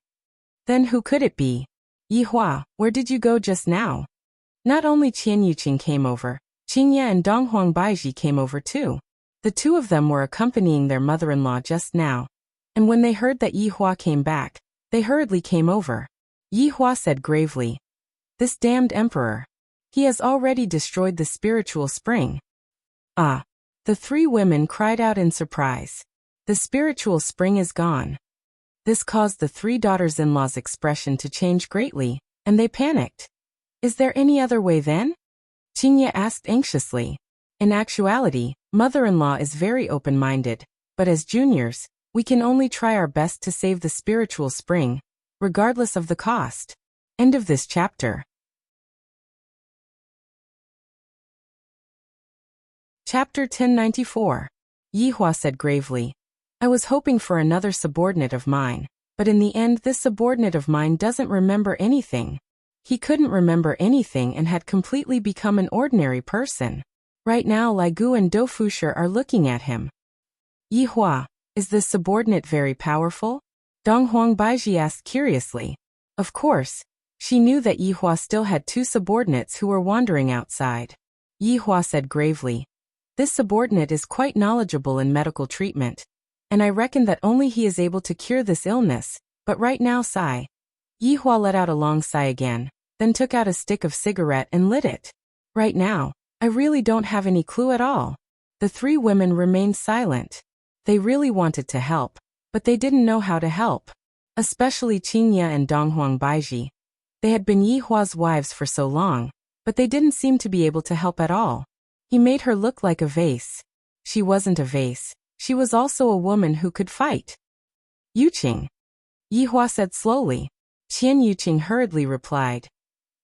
Then who could it be? Yihua, where did you go just now? Not only Qian Yuqing came over, Qingye and Donghuang Baiji came over too. The two of them were accompanying their mother-in-law just now. And when they heard that Yihua came back, they hurriedly came over. Yihua said gravely, "This damned emperor. He has already destroyed the spiritual spring." Ah! The three women cried out in surprise. The spiritual spring is gone. This caused the three daughters-in-law's expression to change greatly, and they panicked. Is there any other way then? Qingye asked anxiously. In actuality, mother-in-law is very open-minded, but as juniors, we can only try our best to save the spiritual spring, regardless of the cost. End of this chapter. Chapter 1094. Yihua said gravely, "I was hoping for another subordinate of mine, but in the end this subordinate of mine doesn't remember anything. He couldn't remember anything and had completely become an ordinary person. Right now Lai Gu and Dou Fushi are looking at him." Yihua, is this subordinate very powerful? Donghuang Baiji asked curiously. Of course, she knew that Yihua still had two subordinates who were wandering outside. Yihua said gravely, "This subordinate is quite knowledgeable in medical treatment, and I reckon that only he is able to cure this illness, but right now sigh." Yihua let out a long sigh again, then took out a stick of cigarette and lit it. "Right now, I really don't have any clue at all." The three women remained silent. They really wanted to help, but they didn't know how to help. Especially Qingye and Donghuang Baiji. They had been Yihua's wives for so long, but they didn't seem to be able to help at all. He made her look like a vase. She wasn't a vase. She was also a woman who could fight. "Yuqing," Yihua said slowly. Qian Yuqing hurriedly replied,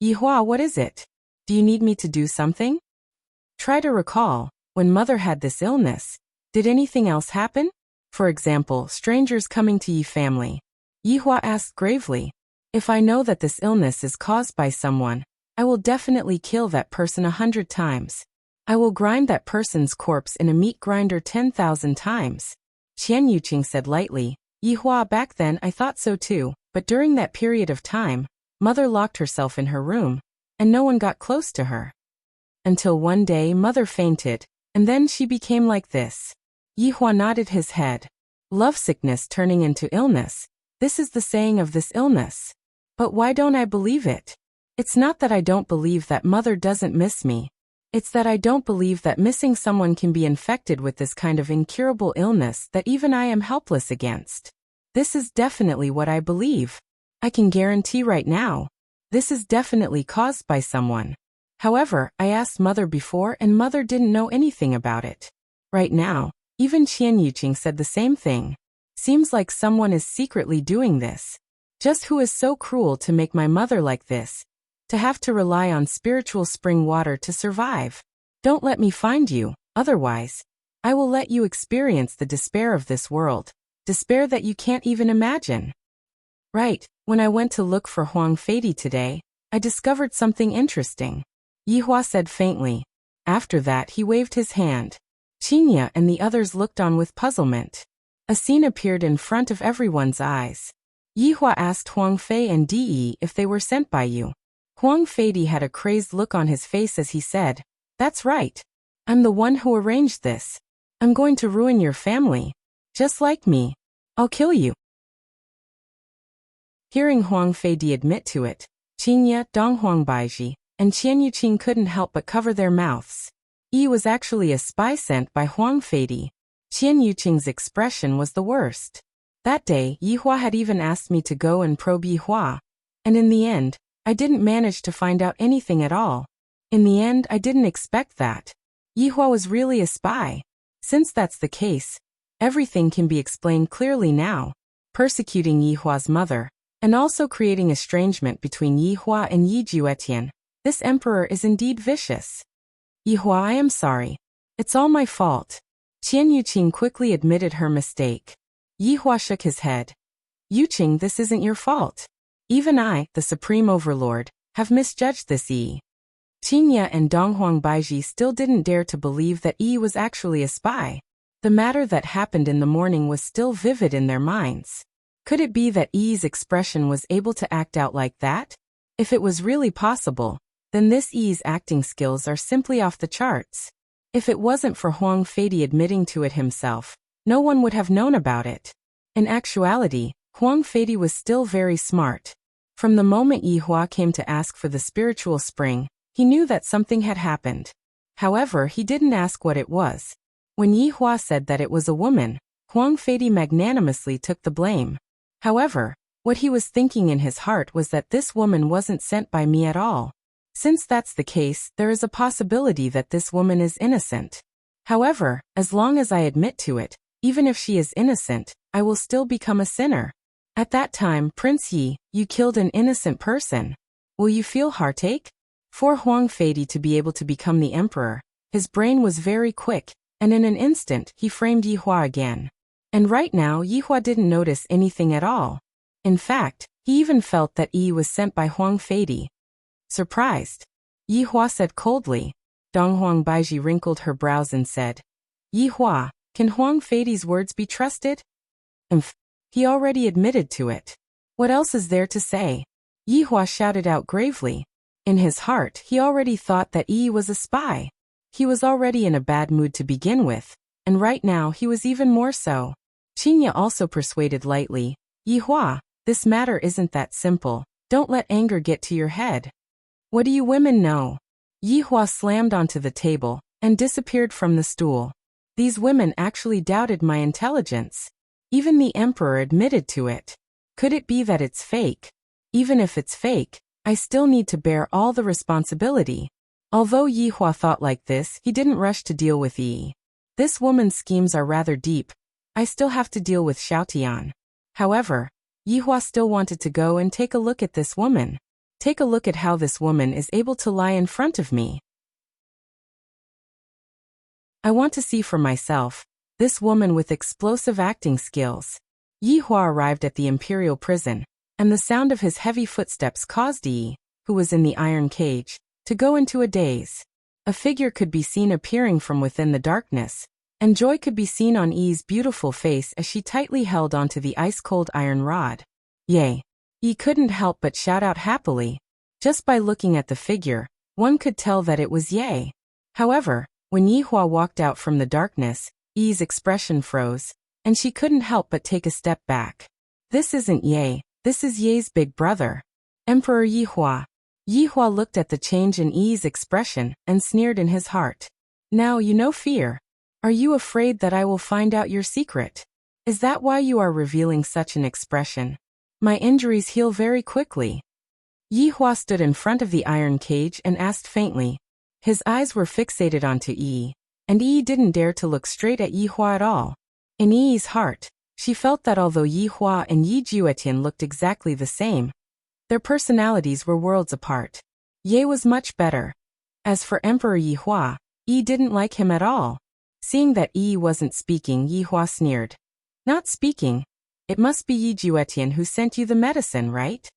"Yihua, what is it? Do you need me to do something?" Try to recall, when mother had this illness, did anything else happen? For example, strangers coming to Yi family. Yihua asked gravely, "If I know that this illness is caused by someone, I will definitely kill that person 100 times. I will grind that person's corpse in a meat grinder 10,000 times." Qian Yuqing said lightly, "Yihua, back then I thought so too, but during that period of time, mother locked herself in her room, and no one got close to her. Until one day mother fainted, and then she became like this." Yihua nodded his head. "Lovesickness turning into illness. This is the saying of this illness. But why don't I believe it? It's not that I don't believe that mother doesn't miss me. It's that I don't believe that missing someone can be infected with this kind of incurable illness that even I am helpless against. This is definitely what I believe. I can guarantee right now. This is definitely caused by someone. However, I asked mother before and mother didn't know anything about it. Right now, even Qian Yuqing said the same thing. Seems like someone is secretly doing this. Just who is so cruel to make my mother like this? To have to rely on spiritual spring water to survive. Don't let me find you, otherwise, I will let you experience the despair of this world. Despair that you can't even imagine." Right, when I went to look for Huang Feidi today, I discovered something interesting. Yihua said faintly. After that he waved his hand. Qingye and the others looked on with puzzlement. A scene appeared in front of everyone's eyes. Yihua asked Huang Fei and De if they were sent by you. Huang Feidi had a crazed look on his face as he said, "That's right. I'm the one who arranged this. I'm going to ruin your family. Just like me. I'll kill you." Hearing Huang Feidi admit to it, Qingye, Donghuang Baiji, and Qian Yuqing couldn't help but cover their mouths. He was actually a spy sent by Huang Feidi. Qian Yuqing's expression was the worst. That day, Yihua had even asked me to go and probe Yihua. And in the end, I didn't manage to find out anything at all. In the end, I didn't expect that. Yihua was really a spy. Since that's the case, everything can be explained clearly now. Persecuting Yihua's mother, and also creating estrangement between Yihua and Yi Juetian. This emperor is indeed vicious. Yihua, I am sorry. It's all my fault. Qian Yuqing quickly admitted her mistake. Yihua shook his head. Yuqing, this isn't your fault. Even I, the supreme overlord, have misjudged this Yi. Qingya and Donghuang Baiji still didn't dare to believe that Yi was actually a spy. The matter that happened in the morning was still vivid in their minds. Could it be that Yi's expression was able to act out like that? If it was really possible, then this Yi's acting skills are simply off the charts. If it wasn't for Huang Feidi admitting to it himself, no one would have known about it. In actuality, Huang Feidi was still very smart. From the moment Yihua came to ask for the spiritual spring, he knew that something had happened. However, he didn't ask what it was. When Yihua said that it was a woman, Huang Feidi magnanimously took the blame. However, what he was thinking in his heart was that this woman wasn't sent by me at all. Since that's the case, there is a possibility that this woman is innocent. However, as long as I admit to it, even if she is innocent, I will still become a sinner. At that time, Prince Yi, you killed an innocent person. Will you feel heartache? For Huang Feidi to be able to become the emperor, his brain was very quick, and in an instant, he framed Yihua again. And right now, Yihua didn't notice anything at all. In fact, he even felt that Yi was sent by Huang Feidi. Surprised, Yihua said coldly. Donghuang Baiji wrinkled her brows and said, Yihua, can Huang Feidi's words be trusted? He already admitted to it. What else is there to say? Yihua shouted out gravely. In his heart, he already thought that Yi was a spy. He was already in a bad mood to begin with, and right now he was even more so. Qingya also persuaded lightly, Yihua, this matter isn't that simple. Don't let anger get to your head. What do you women know? Yihua slammed onto the table and disappeared from the stool. These women actually doubted my intelligence. Even the emperor admitted to it. Could it be that it's fake? Even if it's fake, I still need to bear all the responsibility. Although Yihua thought like this, he didn't rush to deal with Yi. This woman's schemes are rather deep. I still have to deal with Xiaotian. However, Yihua still wanted to go and take a look at this woman. Take a look at how this woman is able to lie in front of me. I want to see for myself. This woman with explosive acting skills. Yihua arrived at the imperial prison, and the sound of his heavy footsteps caused Yi, who was in the iron cage, to go into a daze. A figure could be seen appearing from within the darkness, and joy could be seen on Yi's beautiful face as she tightly held onto the ice-cold iron rod. Yay! Yi couldn't help but shout out happily. Just by looking at the figure, one could tell that it was Ye. However, when Yihua walked out from the darkness, Yi's expression froze, and she couldn't help but take a step back. This isn't Ye, this is Ye's big brother. Emperor Yihua. Yihua looked at the change in Yi's expression and sneered in his heart. Now you know fear. Are you afraid that I will find out your secret? Is that why you are revealing such an expression? My injuries heal very quickly. Yihua stood in front of the iron cage and asked faintly. His eyes were fixated onto Yi, and Yi didn't dare to look straight at Yihua at all. In Yi's heart, she felt that although Yihua and Yi Juetian looked exactly the same, their personalities were worlds apart. Ye was much better. As for Emperor Yihua, Yi didn't like him at all. Seeing that Yi wasn't speaking, Yihua sneered. Not speaking? It must be Yi Juetian who sent you the medicine, right?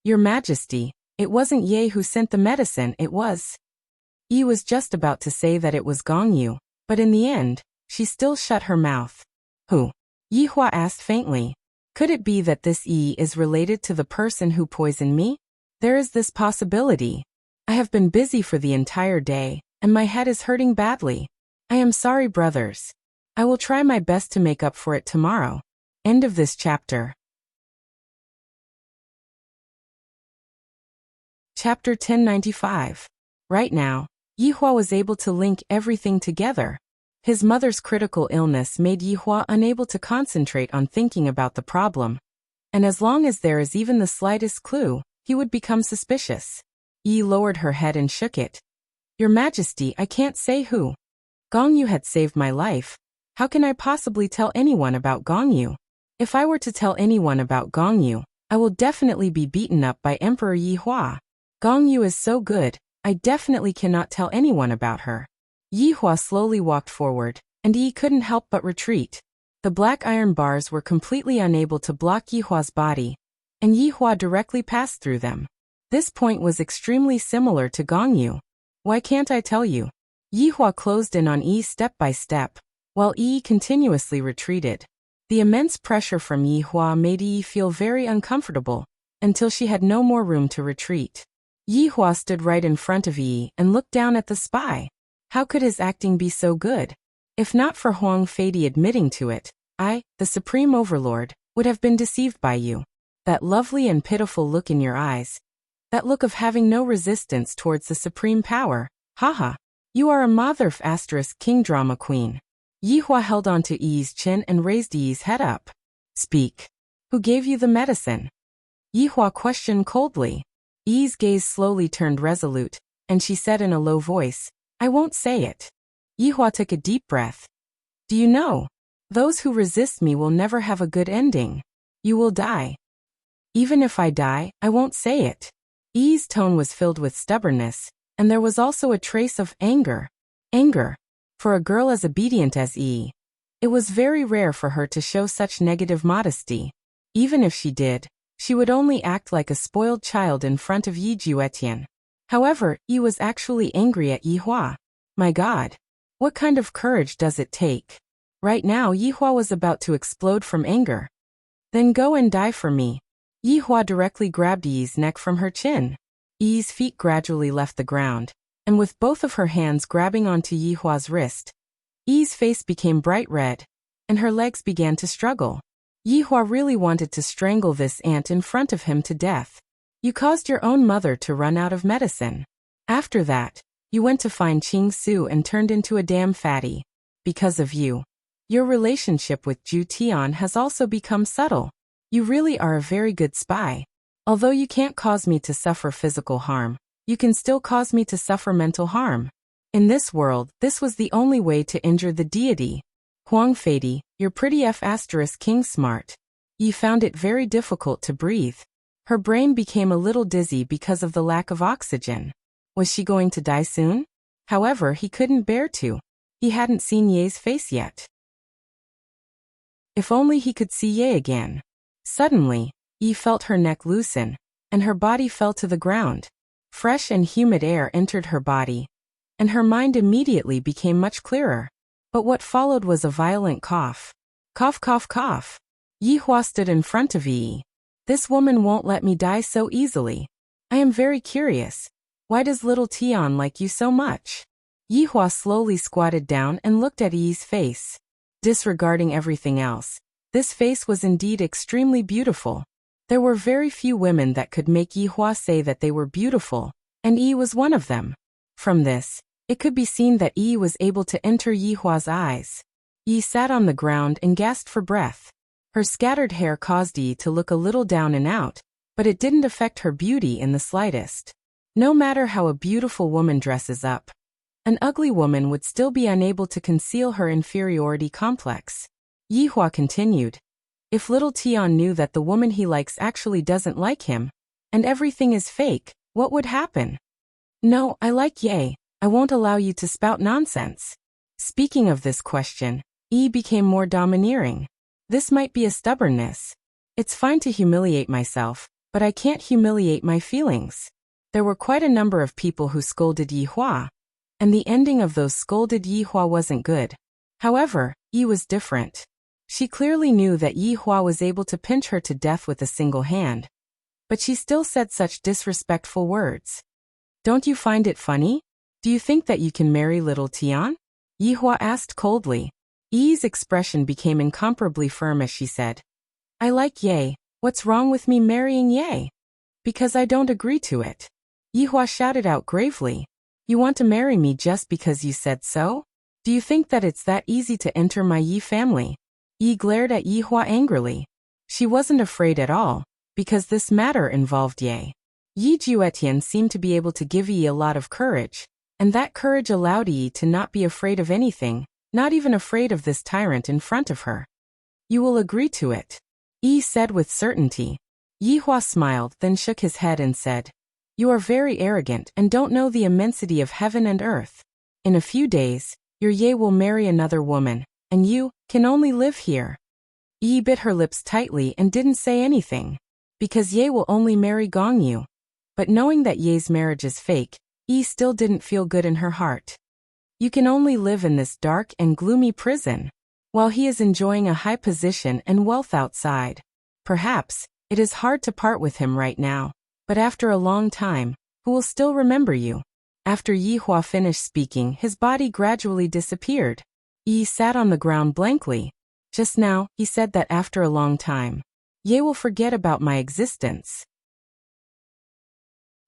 Your Majesty, it wasn't Ye who sent the medicine, it was. Yi was just about to say that it was Gong Yu, but in the end, she still shut her mouth. Who? Yihua asked faintly. Could it be that this Yi is related to the person who poisoned me? There is this possibility. I have been busy for the entire day, and my head is hurting badly. I am sorry, brothers. I will try my best to make up for it tomorrow. End of this chapter. Chapter 1095. Right now, Yihua was able to link everything together. His mother's critical illness made Yihua unable to concentrate on thinking about the problem, and as long as there is even the slightest clue, he would become suspicious. Yi lowered her head and shook it. Your Majesty, I can't say who. Gongyu had saved my life. How can I possibly tell anyone about Gongyu? If I were to tell anyone about Gongyu, I will definitely be beaten up by Emperor Yihua. Gongyu is so good, I definitely cannot tell anyone about her. Yihua slowly walked forward, and Yi couldn't help but retreat. The black iron bars were completely unable to block Yihua's body, and Yihua directly passed through them. This point was extremely similar to Gongyu. Why can't I tell you? Yihua closed in on Yi step by step, while Yi continuously retreated. The immense pressure from Yihua made Yi feel very uncomfortable, until she had no more room to retreat. Yihua stood right in front of Yi and looked down at the spy. How could his acting be so good? If not for Huang Feidy admitting to it, I, the Supreme Overlord, would have been deceived by you. That lovely and pitiful look in your eyes. That look of having no resistance towards the supreme power. Haha. You are a mother ** king drama queen. Yihua held on to Yi's chin and raised Yi's head up. Speak. Who gave you the medicine? Yihua questioned coldly. Yi's gaze slowly turned resolute, and she said in a low voice, I won't say it. Yihua took a deep breath. Do you know? Those who resist me will never have a good ending. You will die. Even if I die, I won't say it. Yi's tone was filled with stubbornness, and there was also a trace of anger. Anger. For a girl as obedient as Yi, it was very rare for her to show such negative modesty. Even if she did, she would only act like a spoiled child in front of Yi Juetian. However, Yi was actually angry at Yihua. My God. What kind of courage does it take? Right now Yihua was about to explode from anger. Then go and die for me. Yihua directly grabbed Yi's neck from her chin. Yi's feet gradually left the ground, and with both of her hands grabbing onto Yihua's wrist, Yi's face became bright red, and her legs began to struggle. Yihua really wanted to strangle this ant in front of him to death. You caused your own mother to run out of medicine. After that, you went to find Qing Su and turned into a damn fatty. Because of you. Your relationship with Zhu Tian has also become subtle. You really are a very good spy. Although you can't cause me to suffer physical harm, you can still cause me to suffer mental harm. In this world, this was the only way to injure the deity. Huang Feidy, you're pretty * king smart. Yi found it very difficult to breathe. Her brain became a little dizzy because of the lack of oxygen. Was she going to die soon? However, he couldn't bear to. He hadn't seen Ye's face yet. If only he could see Ye again. Suddenly, Yi felt her neck loosen, and her body fell to the ground. Fresh and humid air entered her body, and her mind immediately became much clearer. But what followed was a violent cough. Cough, cough, cough. Yihua stood in front of Yi. This woman won't let me die so easily. I am very curious. Why does little Tian like you so much? Yihua slowly squatted down and looked at Yi's face. Disregarding everything else, this face was indeed extremely beautiful. There were very few women that could make Yihua say that they were beautiful, and Yi was one of them. From this, it could be seen that Yi was able to enter Yihua's eyes. Yi sat on the ground and gasped for breath. Her scattered hair caused Yi to look a little down and out, but it didn't affect her beauty in the slightest. No matter how a beautiful woman dresses up, an ugly woman would still be unable to conceal her inferiority complex. Yihua continued. If little Tian knew that the woman he likes actually doesn't like him, and everything is fake, what would happen? No, I like Ye. I won't allow you to spout nonsense. Speaking of this question, Yi became more domineering. This might be a stubbornness. It's fine to humiliate myself, but I can't humiliate my feelings. There were quite a number of people who scolded Yihua, and the ending of those scolded Yihua wasn't good. However, Yi was different. She clearly knew that Yihua was able to pinch her to death with a single hand, but she still said such disrespectful words. Don't you find it funny? Do you think that you can marry little Tian? Yihua asked coldly. Yi's expression became incomparably firm as she said, I like Ye. What's wrong with me marrying Ye? Because I don't agree to it. Yihua shouted out gravely. You want to marry me just because you said so? Do you think that it's that easy to enter my Yi family? Yi glared at Yi Hua angrily. She wasn't afraid at all, because this matter involved Ye. Yi Juetian seemed to be able to give Yi a lot of courage, and that courage allowed Yi to not be afraid of anything, not even afraid of this tyrant in front of her. You will agree to it, Yi said with certainty. Yi Hua smiled, then shook his head and said, You are very arrogant and don't know the immensity of heaven and earth. In a few days, your Ye will marry another woman, and you can only live here. Yi bit her lips tightly and didn't say anything, because Ye will only marry Gong Yu. But knowing that Ye's marriage is fake, Yi still didn't feel good in her heart. You can only live in this dark and gloomy prison, while he is enjoying a high position and wealth outside. Perhaps, it is hard to part with him right now, but after a long time, who will still remember you? After Yi Hua finished speaking, his body gradually disappeared. Yi sat on the ground blankly. Just now, he said that after a long time, Ye will forget about my existence.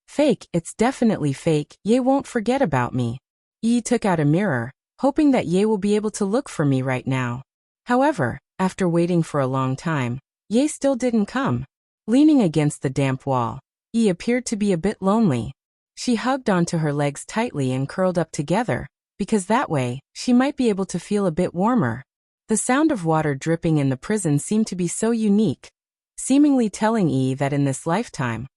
Fake, it's definitely fake. Ye won't forget about me. Yi took out a mirror, hoping that Ye will be able to look for me right now. However, after waiting for a long time, Ye still didn't come. Leaning against the damp wall, Yi appeared to be a bit lonely. She hugged onto her legs tightly and curled up together, because that way, she might be able to feel a bit warmer. The sound of water dripping in the prison seemed to be so unique, seemingly telling Yi that in this lifetime,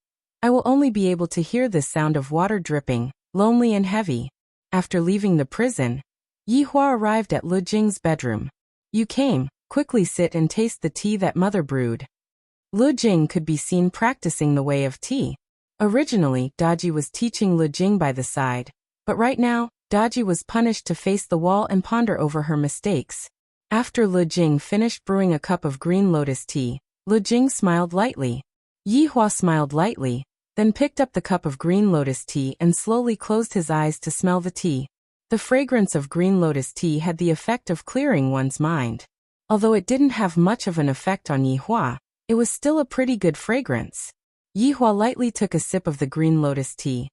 I will only be able to hear this sound of water dripping, lonely and heavy. After leaving the prison, Yi Hua arrived at Lu Jing's bedroom. You came, quickly sit and taste the tea that mother brewed. Lu Jing could be seen practicing the way of tea. Originally, Daji was teaching Lu Jing by the side, but right now, Daji was punished to face the wall and ponder over her mistakes. After Lu Jing finished brewing a cup of green lotus tea, Lu Jing smiled lightly. Yi Hua smiled lightly, then picked up the cup of green lotus tea and slowly closed his eyes to smell the tea. The fragrance of green lotus tea had the effect of clearing one's mind. Although it didn't have much of an effect on Yi Hua, it was still a pretty good fragrance. Yi Hua lightly took a sip of the green lotus tea,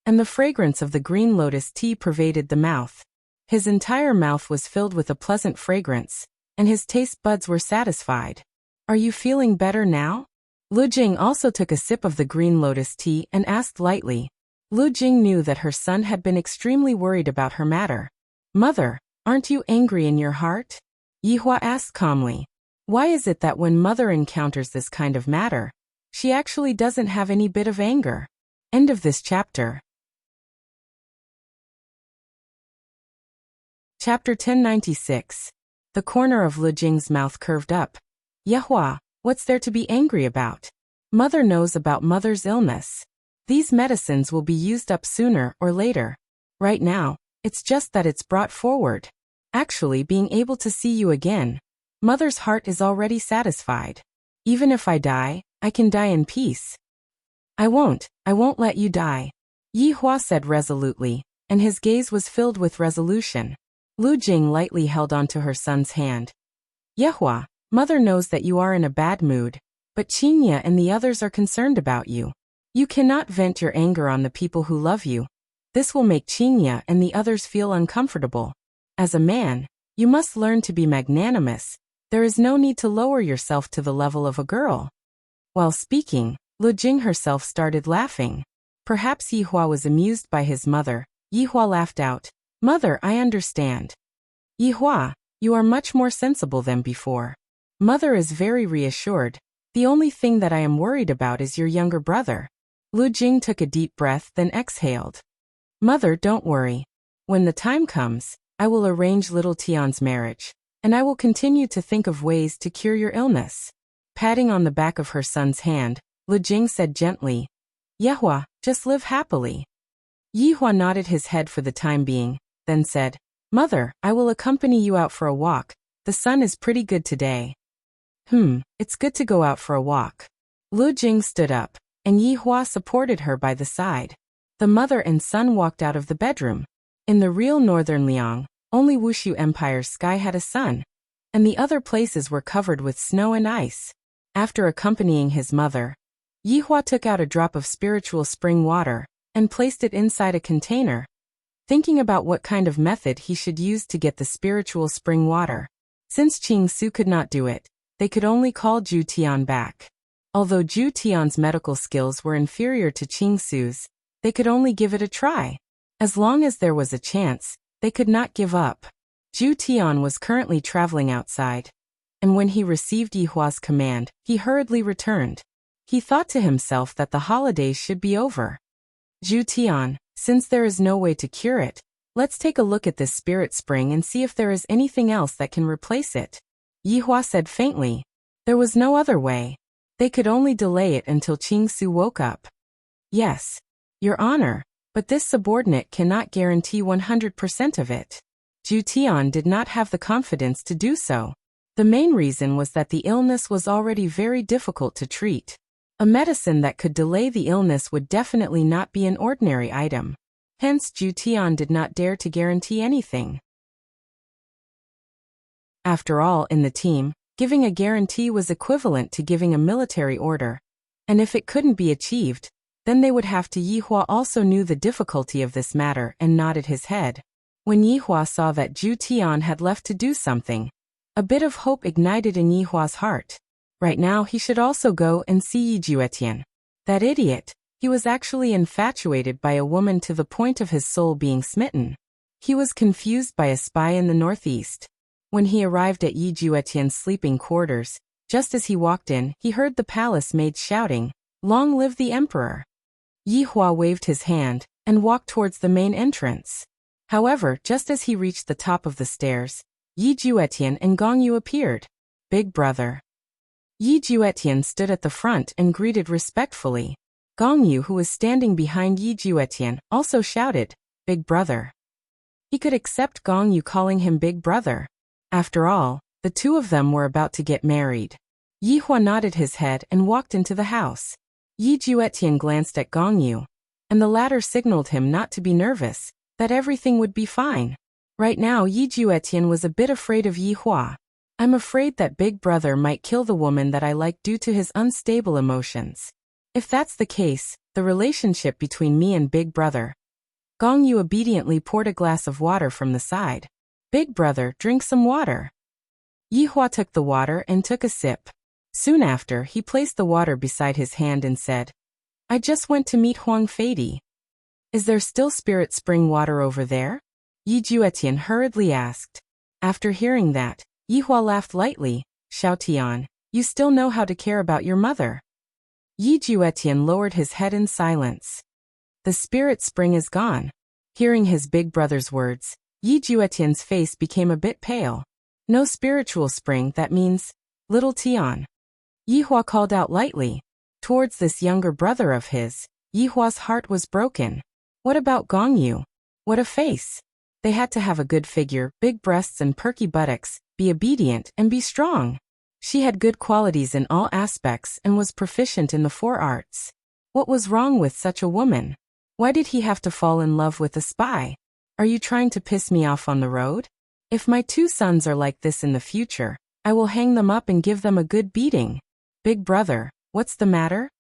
and the fragrance of the green lotus tea pervaded the mouth. His entire mouth was filled with a pleasant fragrance, and his taste buds were satisfied. Are you feeling better now? Lu Jing also took a sip of the green lotus tea and asked lightly. Lu Jing knew that her son had been extremely worried about her matter. Mother, aren't you angry in your heart? Yi Hua asked calmly. Why is it that when mother encounters this kind of matter, she actually doesn't have any bit of anger? End of this chapter. Chapter 1096. The corner of Lu Jing's mouth curved up. Yehua, what's there to be angry about? Mother knows about mother's illness. These medicines will be used up sooner or later. Right now, it's just that it's brought forward. Actually, being able to see you again, mother's heart is already satisfied. Even if I die, I can die in peace. I won't let you die, Yi Hua said resolutely, and his gaze was filled with resolution. Lu Jing lightly held onto her son's hand. Yehua, mother knows that you are in a bad mood, but Qinya and the others are concerned about you. You cannot vent your anger on the people who love you. This will make Qinya and the others feel uncomfortable. As a man, you must learn to be magnanimous. There is no need to lower yourself to the level of a girl. While speaking, Lu Jing herself started laughing. Perhaps Yi Hua was amused by his mother. Yi Hua laughed out. Mother, I understand. Yi Hua, you are much more sensible than before. Mother is very reassured. The only thing that I am worried about is your younger brother. Lu Jing took a deep breath, then exhaled. Mother, don't worry. When the time comes, I will arrange little Tian's marriage, and I will continue to think of ways to cure your illness. Patting on the back of her son's hand, Lu Jing said gently, Yehua, just live happily. Yi Hua nodded his head for the time being, then said, Mother, I will accompany you out for a walk. The sun is pretty good today. It's good to go out for a walk. Lu Jing stood up, and Yi Hua supported her by the side. The mother and son walked out of the bedroom. In the real northern Liang, only Wushu Empire's sky had a sun, and the other places were covered with snow and ice. After accompanying his mother, Yi Hua took out a drop of spiritual spring water and placed it inside a container. thinking about what kind of method he should use to get the spiritual spring water. Since Qing Su could not do it, they could only call Zhu Tian back. Although Zhu Tian's medical skills were inferior to Qing Su's, they could only give it a try. As long as there was a chance, they could not give up. Zhu Tian was currently traveling outside, and when he received Yihua's command, he hurriedly returned. He thought to himself that the holidays should be over. Zhu Tian, since there is no way to cure it, let's take a look at this spirit spring and see if there is anything else that can replace it. Yihua said faintly. There was no other way. They could only delay it until Qing Su woke up. Yes, Your Honor, but this subordinate cannot guarantee 100% of it. Zhu Tian did not have the confidence to do so. The main reason was that the illness was already very difficult to treat. A medicine that could delay the illness would definitely not be an ordinary item. Hence, Zhu Tian did not dare to guarantee anything. After all, in the team, giving a guarantee was equivalent to giving a military order. And if it couldn't be achieved, then they would have to. Yihua also knew the difficulty of this matter and nodded his head. When Yihua saw that Zhu Tian had left to do something, a bit of hope ignited in Yihua's heart. Right now he should also go and see Yi Juetian. That idiot, he was actually infatuated by a woman to the point of his soul being smitten. He was confused by a spy in the northeast. When he arrived at Yi Juetian's sleeping quarters, just as he walked in, he heard the palace maids shouting, "Long live the emperor!" Yihua waved his hand and walked towards the main entrance. However, just as he reached the top of the stairs, Yi Juetian and Gong Yu appeared. Big brother. Yi Juetian stood at the front and greeted respectfully. Gong Yu, who was standing behind Yi Juetian, also shouted, "Big brother." He could accept Gong Yu calling him big brother. After all, the two of them were about to get married. Yihua nodded his head and walked into the house. Yi Juetian glanced at Gong Yu, and the latter signaled him not to be nervous, that everything would be fine. Right now Yi Juetian was a bit afraid of Yihua. "I'm afraid that big brother might kill the woman that I like due to his unstable emotions. If that's the case, the relationship between me and big brother." Gong Yu obediently poured a glass of water from the side. "Big brother, drink some water." Yihua took the water and took a sip. Soon after, he placed the water beside his hand and said, "I just went to meet Huang Feidi. Is there still spirit spring water over there?" Yi Juetian hurriedly asked. After hearing that, Yihua laughed lightly. "Xiao Tian, you still know how to care about your mother." Yi Juetian lowered his head in silence. "The spirit spring is gone." Hearing his big brother's words, Yi Juetian's face became a bit pale. "No spiritual spring, that means, little Tian." Yihua called out lightly. Towards this younger brother of his, Yihua's heart was broken. What about Gong Yu? What a face! They had to have a good figure, big breasts and perky buttocks, be obedient and be strong. She had good qualities in all aspects and was proficient in the 4 arts. What was wrong with such a woman? Why did he have to fall in love with a spy? Are you trying to piss me off on the road? If my 2 sons are like this in the future, I will hang them up and give them a good beating. Big brother, what's the matter?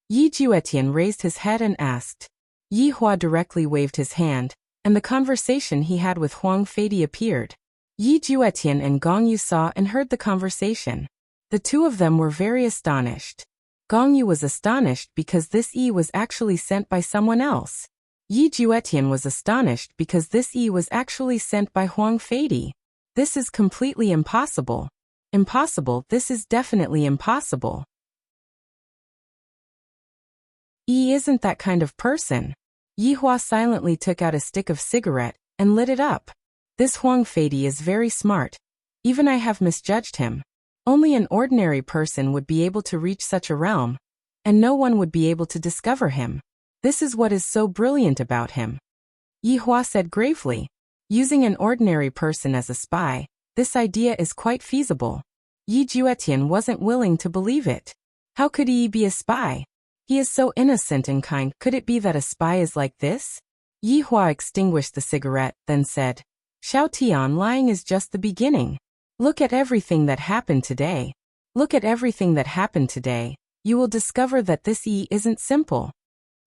Yi Juetian raised his head and asked. Yihua directly waved his hand, and the conversation he had with Huang Feidi appeared. Yi Juetian and Gong Yu saw and heard the conversation. The two of them were very astonished. Gong Yu was astonished because this E was actually sent by someone else. Yi Juetian was astonished because this E was actually sent by Huang Feidi. This is completely impossible. Impossible, this is definitely impossible. E isn't that kind of person. Yihua silently took out a stick of cigarette and lit it up. This Huang Feidi is very smart. Even I have misjudged him. Only an ordinary person would be able to reach such a realm, and no one would be able to discover him. This is what is so brilliant about him. Yihua said gravely. Using an ordinary person as a spy, this idea is quite feasible. Yi Juetian wasn't willing to believe it. How could he be a spy? He is so innocent and kind. Could it be that a spy is like this? Yihua extinguished the cigarette, then said, Xiao Tian, lying is just the beginning. Look at everything that happened today. Look at everything that happened today. You will discover that this E isn't simple.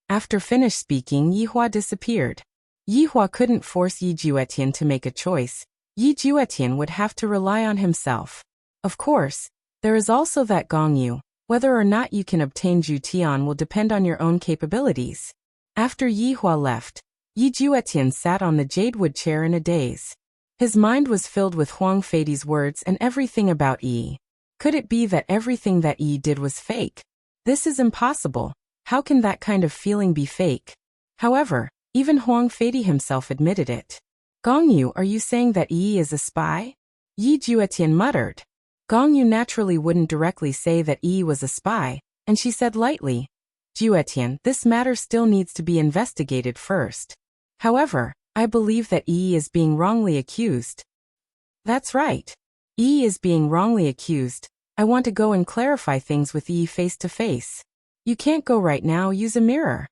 After finished speaking, Yihua disappeared. Yi Hua couldn't force Yi Juetian to make a choice. Yi Juetian would have to rely on himself. Of course, there is also that Gong Yu. Whether or not you can obtain Ju Tian will depend on your own capabilities. After Yi Hua left, Yi Juetian sat on the jadewood chair in a daze. His mind was filled with Huang Feidi's words and everything about Yi. Could it be that everything that Yi did was fake? This is impossible. How can that kind of feeling be fake? However, even Huang Feidi himself admitted it. Gong Yu, are you saying that Yi is a spy? Yi Juetian muttered. Gong Yu naturally wouldn't directly say that Yi was a spy, and she said lightly, Juetian, this matter still needs to be investigated first. However, I believe that Yi is being wrongly accused. That's right. Yi is being wrongly accused. I want to go and clarify things with Yi face to face. You can't go right now, use a mirror.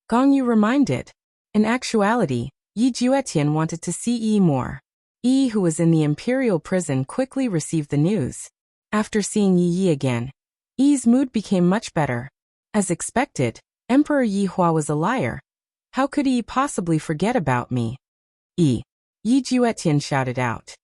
Gong Yu reminded. In actuality, Yi Juetian wanted to see Yi more. Yi, who was in the imperial prison, quickly received the news. After seeing Yi again, Yi's mood became much better. As expected, Emperor Yi Hua was a liar. How could Yi possibly forget about me? Yi Juetian shouted out.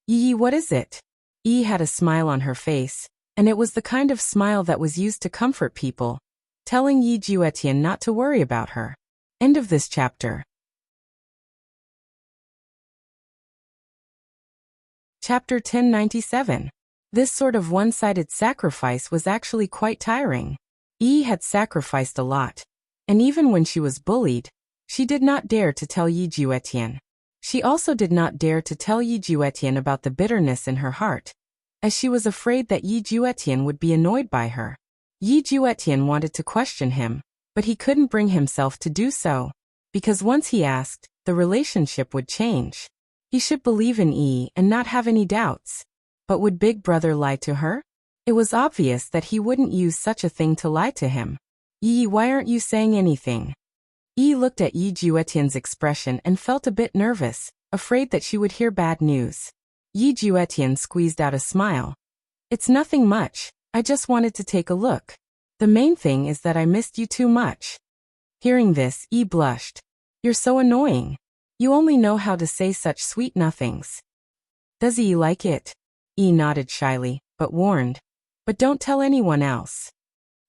Yi, what is it? Yi had a smile on her face, and it was the kind of smile that was used to comfort people, telling Yi Juetian not to worry about her. End of this chapter. Chapter 1097. This sort of one-sided sacrifice was actually quite tiring. Yi had sacrificed a lot, and even when she was bullied, she did not dare to tell Yi Juetian. She also did not dare to tell Yi Juetian about the bitterness in her heart, as she was afraid that Yi Juetian would be annoyed by her. Yi Juetian wanted to question him, but he couldn't bring himself to do so, because once he asked, the relationship would change. He should believe in Yi and not have any doubts. But would Big Brother lie to her? It was obvious that he wouldn't use such a thing to lie to him. Yi, why aren't you saying anything? Yi looked at Yi Juetian's expression and felt a bit nervous, afraid that she would hear bad news. Yi Juetian squeezed out a smile. It's nothing much, I just wanted to take a look. The main thing is that I missed you too much. Hearing this, Yi blushed. You're so annoying. You only know how to say such sweet nothings. Does Yi like it? Yi nodded shyly, but warned. But don't tell anyone else.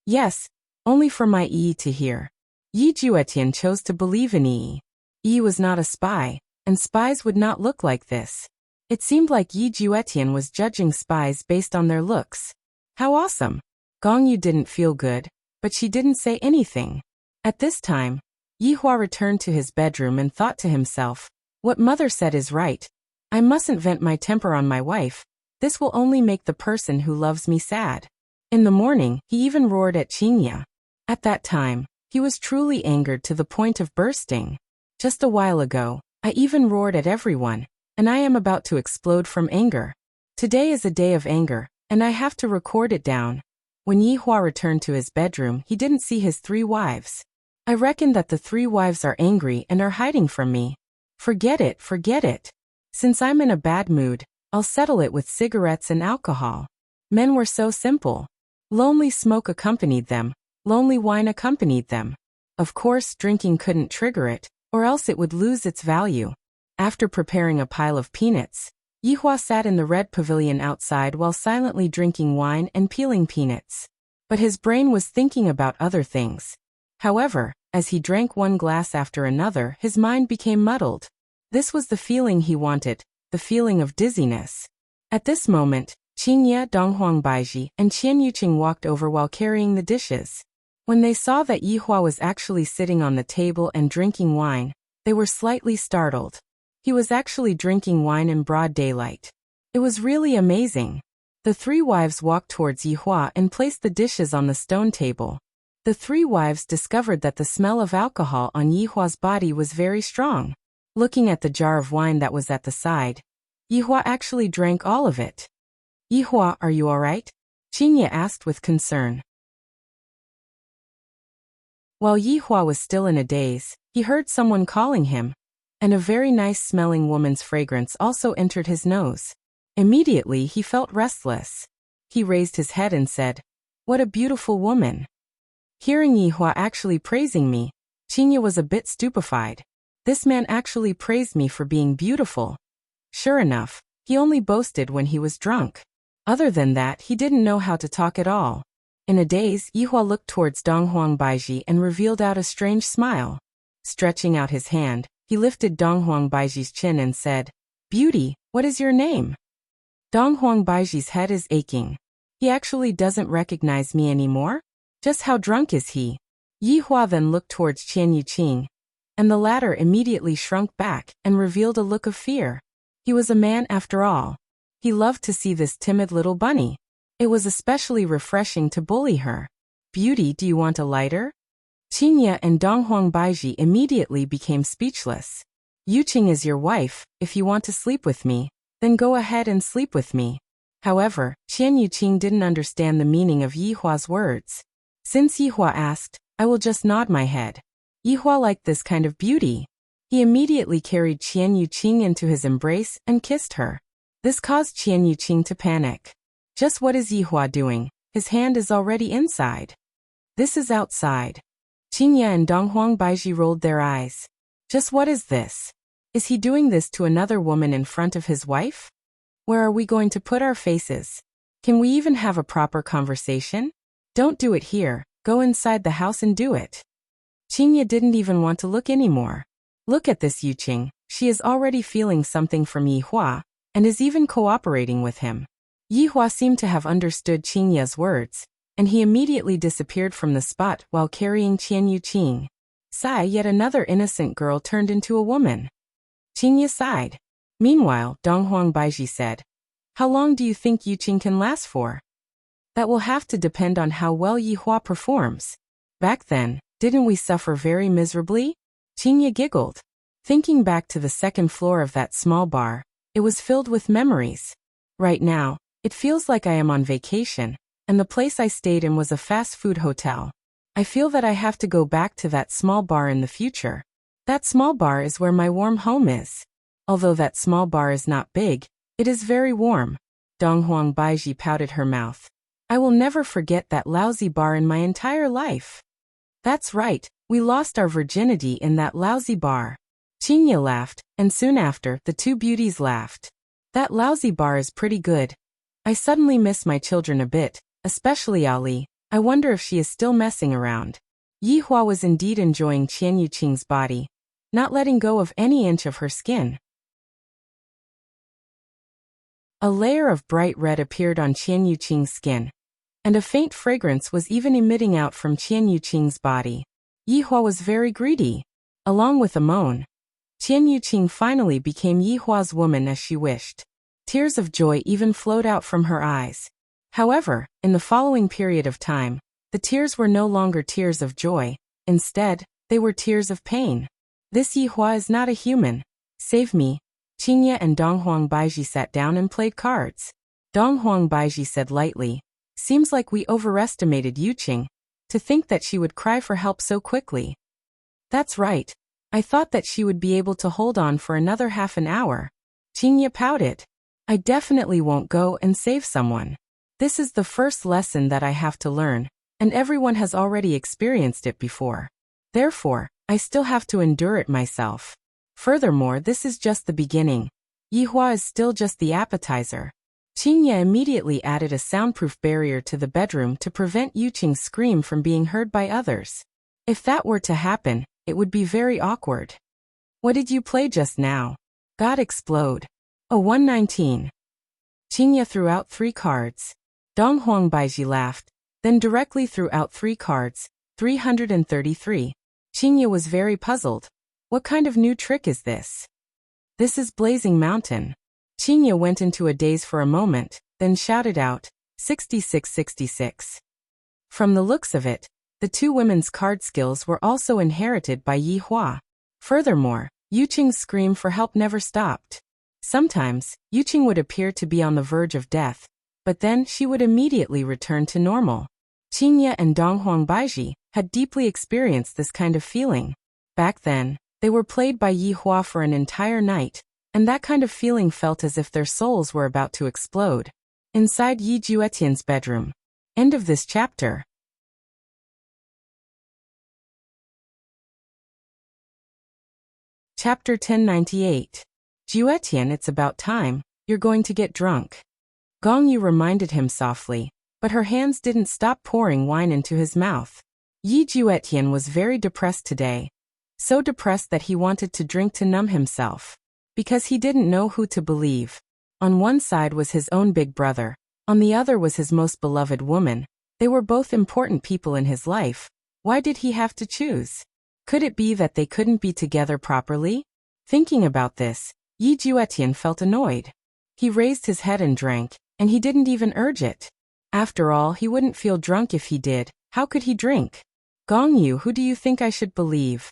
Yes, only for my Yi to hear. Yi Juetian chose to believe in Yi. Yi was not a spy, and spies would not look like this. It seemed like Yi Juetian was judging spies based on their looks. How awesome! Gong Yu didn't feel good, but she didn't say anything. At this time, Yi Hua returned to his bedroom and thought to himself, what mother said is right. I mustn't vent my temper on my wife. This will only make the person who loves me sad. In the morning, he even roared at Qingya. At that time, he was truly angered to the point of bursting. Just a while ago, I even roared at everyone, and I am about to explode from anger. Today is a day of anger, and I have to record it down. When Yi Hua returned to his bedroom, he didn't see his 3 wives. I reckon that the 3 wives are angry and are hiding from me. Forget it, forget it. Since I'm in a bad mood, I'll settle it with cigarettes and alcohol. Men were so simple. Lonely smoke accompanied them, lonely wine accompanied them. Of course, drinking couldn't trigger it, or else it would lose its value. After preparing a pile of peanuts, Yi Hua sat in the red pavilion outside while silently drinking wine and peeling peanuts. But his brain was thinking about other things. However, as he drank one glass after another, his mind became muddled. This was the feeling he wanted, the feeling of dizziness. At this moment, Qingye, Donghuang Baiji, and Qian Yuqing walked over while carrying the dishes. When they saw that Yi Hua was actually sitting on the table and drinking wine, they were slightly startled. He was actually drinking wine in broad daylight. It was really amazing. The 3 wives walked towards Yi Hua and placed the dishes on the stone table. The 3 wives discovered that the smell of alcohol on Yi Hua's body was very strong. Looking at the jar of wine that was at the side, Yi Hua actually drank all of it. Yi Hua, are you alright? Qingye asked with concern. While Yi Hua was still in a daze, he heard someone calling him, and a very nice-smelling woman's fragrance also entered his nose. Immediately he felt restless. He raised his head and said, "What a beautiful woman." Hearing Yi Hua actually praising me, Qingye was a bit stupefied. This man actually praised me for being beautiful. Sure enough, he only boasted when he was drunk. Other than that, he didn't know how to talk at all. In a daze, Yihua looked towards Dong Huangbaiji and revealed out a strange smile. Stretching out his hand, he lifted Dong Huangbaiji's chin and said, "Beauty, what is your name?" Dong Huangbaiji's head is aching. He actually doesn't recognize me anymore? Just how drunk is he? Yihua then looked towards Qian Yuqing, and the latter immediately shrunk back and revealed a look of fear. He was a man after all. He loved to see this timid little bunny. It was especially refreshing to bully her. "Beauty, do you want a lighter?" Qingye and Dong Huangbaiji immediately became speechless. "Yuqing is your wife. If you want to sleep with me, then go ahead and sleep with me." However, Qian Yuqing didn't understand the meaning of Yihua's words. Since Yihua asked, I will just nod my head. Yihua liked this kind of beauty. He immediately carried Qian Yuqing into his embrace and kissed her. This caused Qian Yuqing to panic. Just what is Yihua doing? His hand is already inside. This is outside. Qingye and Dong Huangbaiji rolled their eyes. Just what is this? Is he doing this to another woman in front of his wife? Where are we going to put our faces? Can we even have a proper conversation? Don't do it here. Go inside the house and do it. Qingye didn't even want to look anymore. Look at this Yuqing. She is already feeling something from Yihua, and is even cooperating with him. Yihua seemed to have understood Qingye's words, and he immediately disappeared from the spot while carrying Qian Yuqing. Sigh, yet another innocent girl turned into a woman. Qingye sighed. Meanwhile, Dong Huangbaiji said, "How long do you think Yuqing can last for?" "That will have to depend on how well Yihua performs. Back then, didn't we suffer very miserably?" Qingye giggled. Thinking back to the second floor of that small bar, it was filled with memories. Right now, it feels like I am on vacation, and the place I stayed in was a fast food hotel. I feel that I have to go back to that small bar in the future. That small bar is where my warm home is. Although that small bar is not big, it is very warm. Dong Huangbaiji pouted her mouth. I will never forget that lousy bar in my entire life. That's right, we lost our virginity in that lousy bar. Qingye laughed, and soon after, the two beauties laughed. That lousy bar is pretty good. I suddenly miss my children a bit, especially Ali. I wonder if she is still messing around. Yihua was indeed enjoying Qian Yuqing's body, not letting go of any inch of her skin. A layer of bright red appeared on Qian Yuqing's skin, and a faint fragrance was even emitting out from Qian Yuqing's body. Yihua was very greedy. Along with a moan, Qian Yuqing finally became Yihua's woman as she wished. Tears of joy even flowed out from her eyes. However, in the following period of time, the tears were no longer tears of joy. Instead, they were tears of pain. This Yihua is not a human. Save me. Qingye and Dong Huangbaiji sat down and played cards. Dong Huangbaiji said lightly, "Seems like we overestimated Yuqing. To think that she would cry for help so quickly." "That's right. I thought that she would be able to hold on for another half an hour." Qingye pouted. "I definitely won't go and save someone. This is the first lesson that I have to learn, and everyone has already experienced it before. Therefore, I still have to endure it myself. Furthermore, this is just the beginning. Yihua is still just the appetizer." Qingye immediately added a soundproof barrier to the bedroom to prevent Yuqing's scream from being heard by others. If that were to happen, it would be very awkward. "What did you play just now?" "God explode." "Oh, 119. Qingye threw out 3 cards. Dong Huangbaiji laughed, then directly threw out 3 cards, 333. Qingye was very puzzled. What kind of new trick is this? "This is Blazing Mountain." Qingye went into a daze for a moment, then shouted out, 6666. From the looks of it, the two women's card skills were also inherited by Yihua. Furthermore, Yuqing's scream for help never stopped. Sometimes, Yuqing would appear to be on the verge of death, but then she would immediately return to normal. Qingye and Dong Huangbaiji had deeply experienced this kind of feeling. Back then, they were played by Yihua for an entire night, and that kind of feeling felt as if their souls were about to explode. Inside Yi Juetian's bedroom. End of this chapter. Chapter 1098. Juetian, it's about time, you're going to get drunk. Gong Yu reminded him softly, but her hands didn't stop pouring wine into his mouth. Yi Juetian was very depressed today. So depressed that he wanted to drink to numb himself. Because he didn't know who to believe. On one side was his own big brother. On the other was his most beloved woman. They were both important people in his life. Why did he have to choose? Could it be that they couldn't be together properly? Thinking about this, Yi Juetian felt annoyed. He raised his head and drank, and he didn't even urge it. After all, he wouldn't feel drunk if he did. How could he drink? Gong Yu, who do you think I should believe?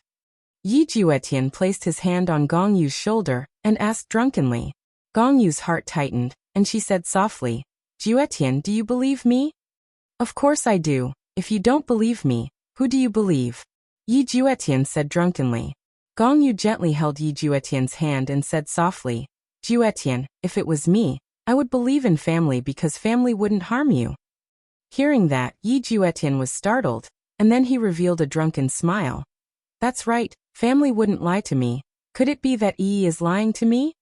Yi Juetian placed his hand on Gong Yu's shoulder and asked drunkenly. Gong Yu's heart tightened, and she said softly, Juetian, do you believe me? Of course I do. If you don't believe me, who do you believe? Yi Juetian said drunkenly. Gong Yu gently held Yi Juetian's hand and said softly, Juetian, if it was me, I would believe in family because family wouldn't harm you. Hearing that, Yi Juetian was startled, and then he revealed a drunken smile. That's right, family wouldn't lie to me. Could it be that Yi is lying to me?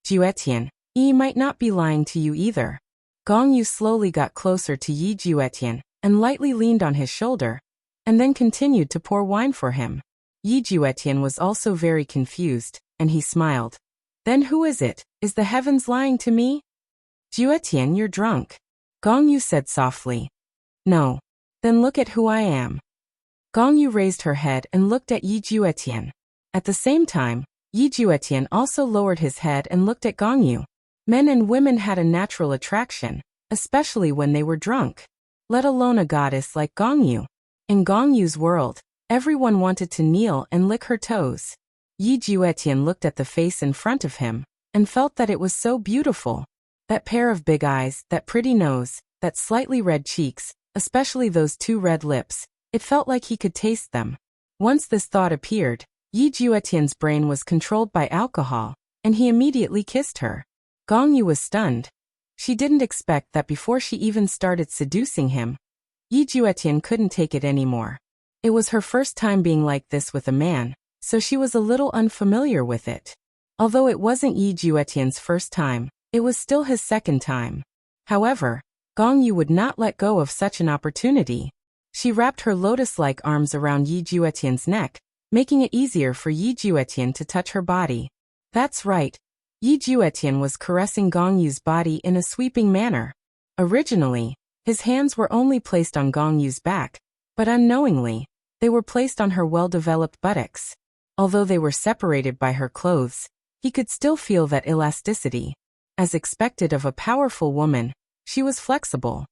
Juetian, Yi might not be lying to you either. Gong Yu slowly got closer to Yi Juetian and lightly leaned on his shoulder, and then continued to pour wine for him. Yi Juetian was also very confused, and he smiled. Then who is it? Is the heavens lying to me? Juetian, you're drunk. Gong Yu said softly. No. Then look at who I am. Gong Yu raised her head and looked at Yi Juetian. At the same time, Yi Juetian also lowered his head and looked at Gong Yu. Men and women had a natural attraction, especially when they were drunk. Let alone a goddess like Gong Yu. In Gong Yu's world, everyone wanted to kneel and lick her toes. Yi Juetian looked at the face in front of him, and felt that it was so beautiful. That pair of big eyes, that pretty nose, that slightly red cheeks, especially those two red lips, it felt like he could taste them. Once this thought appeared, Yi Juetian's brain was controlled by alcohol, and he immediately kissed her. Gong Yu was stunned. She didn't expect that before she even started seducing him. Yi Juetian couldn't take it anymore. It was her first time being like this with a man, so she was a little unfamiliar with it. Although it wasn't Yi Juetian's first time, it was still his second time. However, Gong Yu would not let go of such an opportunity. She wrapped her lotus-like arms around Yi Juetian's neck, making it easier for Yi Juetian to touch her body. That's right. Yi Juetian was caressing Gong Yu's body in a sweeping manner. Originally, his hands were only placed on Gong Yu's back, but unknowingly, they were placed on her well-developed buttocks. Although they were separated by her clothes, he could still feel that elasticity. As expected of a powerful woman, she was flexible.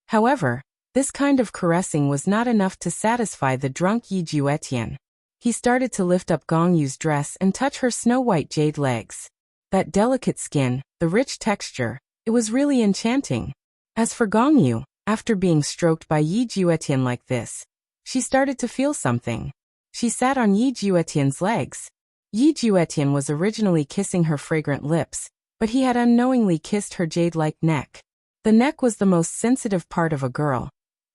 However, this kind of caressing was not enough to satisfy the drunk Yi Juetian. He started to lift up Gong Yu's dress and touch her snow-white jade legs. That delicate skin, the rich texture, it was really enchanting. As for Gong Yu, after being stroked by Yi Juetian like this, she started to feel something. She sat on Yi Juetian's legs. Yi Juetian was originally kissing her fragrant lips, but he had unknowingly kissed her jade-like neck. The neck was the most sensitive part of a girl,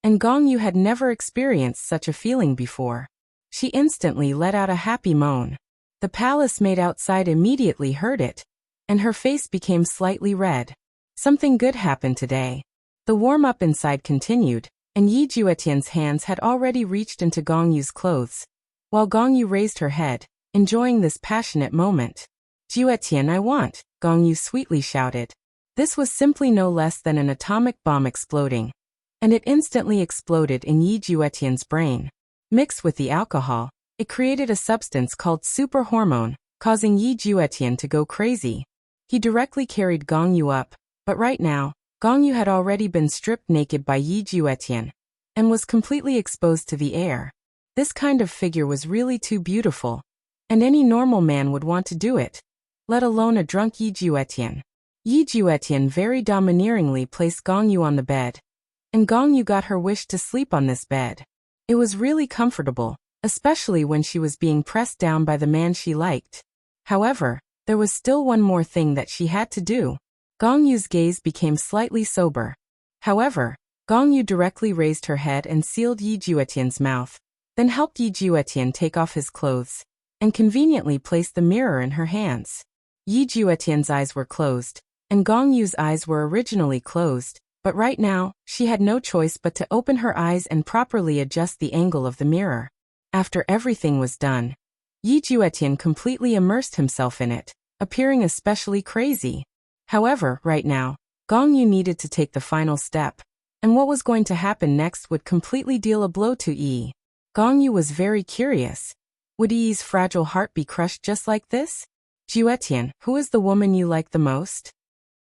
and Gong Yu had never experienced such a feeling before. She instantly let out a happy moan. The palace maid outside immediately heard it, and her face became slightly red. Something good happened today. The warm-up inside continued, and Yi Juetian's hands had already reached into Gong Yu's clothes, while Gong Yu raised her head, enjoying this passionate moment. Juetian, I want, Gong Yu sweetly shouted. This was simply no less than an atomic bomb exploding, and it instantly exploded in Yi Juetian's brain. Mixed with the alcohol, it created a substance called super hormone, causing Yi Juetian to go crazy. He directly carried Gong Yu up, but right now, Gong Yu had already been stripped naked by Yi Juetian, and was completely exposed to the air. This kind of figure was really too beautiful, and any normal man would want to do it, let alone a drunk Yi Juetian. Yi Juetian very domineeringly placed Gong Yu on the bed, and Gong Yu got her wish to sleep on this bed. It was really comfortable, especially when she was being pressed down by the man she liked. However, there was still one more thing that she had to do. Gong Yu's gaze became slightly sober. However, Gong Yu directly raised her head and sealed Yi Juetian's mouth. then helped Yi Juetian take off his clothes, and conveniently placed the mirror in her hands. Yi Juetian's eyes were closed, and Gong Yu's eyes were originally closed, but right now, she had no choice but to open her eyes and properly adjust the angle of the mirror. After everything was done, Yi Juetian completely immersed himself in it, appearing especially crazy. However, right now, Gong Yu needed to take the final step, and what was going to happen next would completely deal a blow to Yi. Gong Yu was very curious. Would Yi's fragile heart be crushed just like this? Juetian, who is the woman you like the most?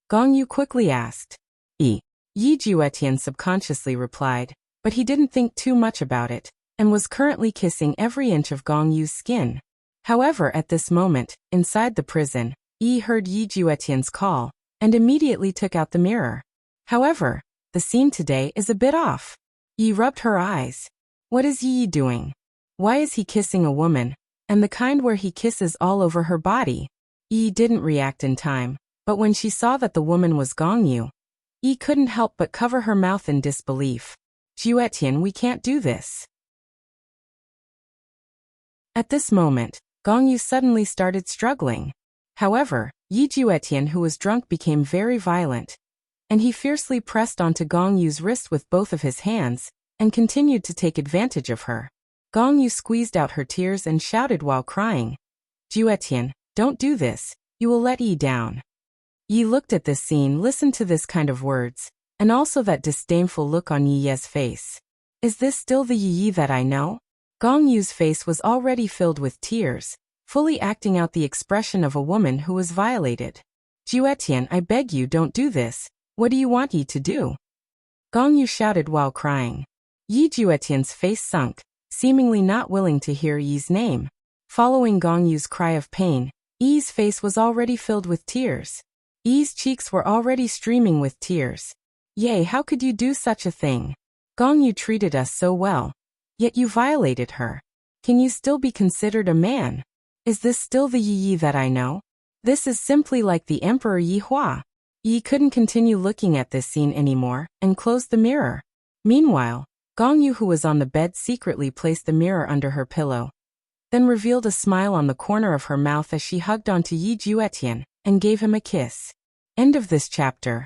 Gong Yu quickly asked. Yi Juetian subconsciously replied, but he didn't think too much about it, and was currently kissing every inch of Gong Yu's skin. However, at this moment, inside the prison, Yi heard Yi Juetian's call, and immediately took out the mirror. However, the scene today is a bit off. Yi rubbed her eyes. What is Yi doing? Why is he kissing a woman, and the kind where he kisses all over her body? Yi didn't react in time, but when she saw that the woman was Gong Yu, Yi couldn't help but cover her mouth in disbelief. Juetian, we can't do this. At this moment, Gong Yu suddenly started struggling. However, Yi Juetian, who was drunk, became very violent, and he fiercely pressed onto Gong Yu's wrist with both of his hands, and continued to take advantage of her. Gong Yu squeezed out her tears and shouted while crying, Juetian, don't do this, you will let Yi down. Yi looked at this scene, listened to this kind of words, and also that disdainful look on Yi's face. Is this still the Yi that I know? Gong Yu's face was already filled with tears, fully acting out the expression of a woman who was violated. Juetian, I beg you, don't do this. What do you want Yi to do? Gong Yu shouted while crying. Yi Juetian's face sunk, seemingly not willing to hear Yi's name. Following Gong Yu's cry of pain, Yi's face was already filled with tears. Yi's cheeks were already streaming with tears. Yay, how could you do such a thing? Gong Yu treated us so well. Yet you violated her. Can you still be considered a man? Is this still the Yi that I know? This is simply like the Emperor Yi Hua. Yi couldn't continue looking at this scene anymore, and closed the mirror. Meanwhile, Gong Yu, who was on the bed, secretly placed the mirror under her pillow, then revealed a smile on the corner of her mouth as she hugged onto Yi Juetian, and gave him a kiss. End of this chapter.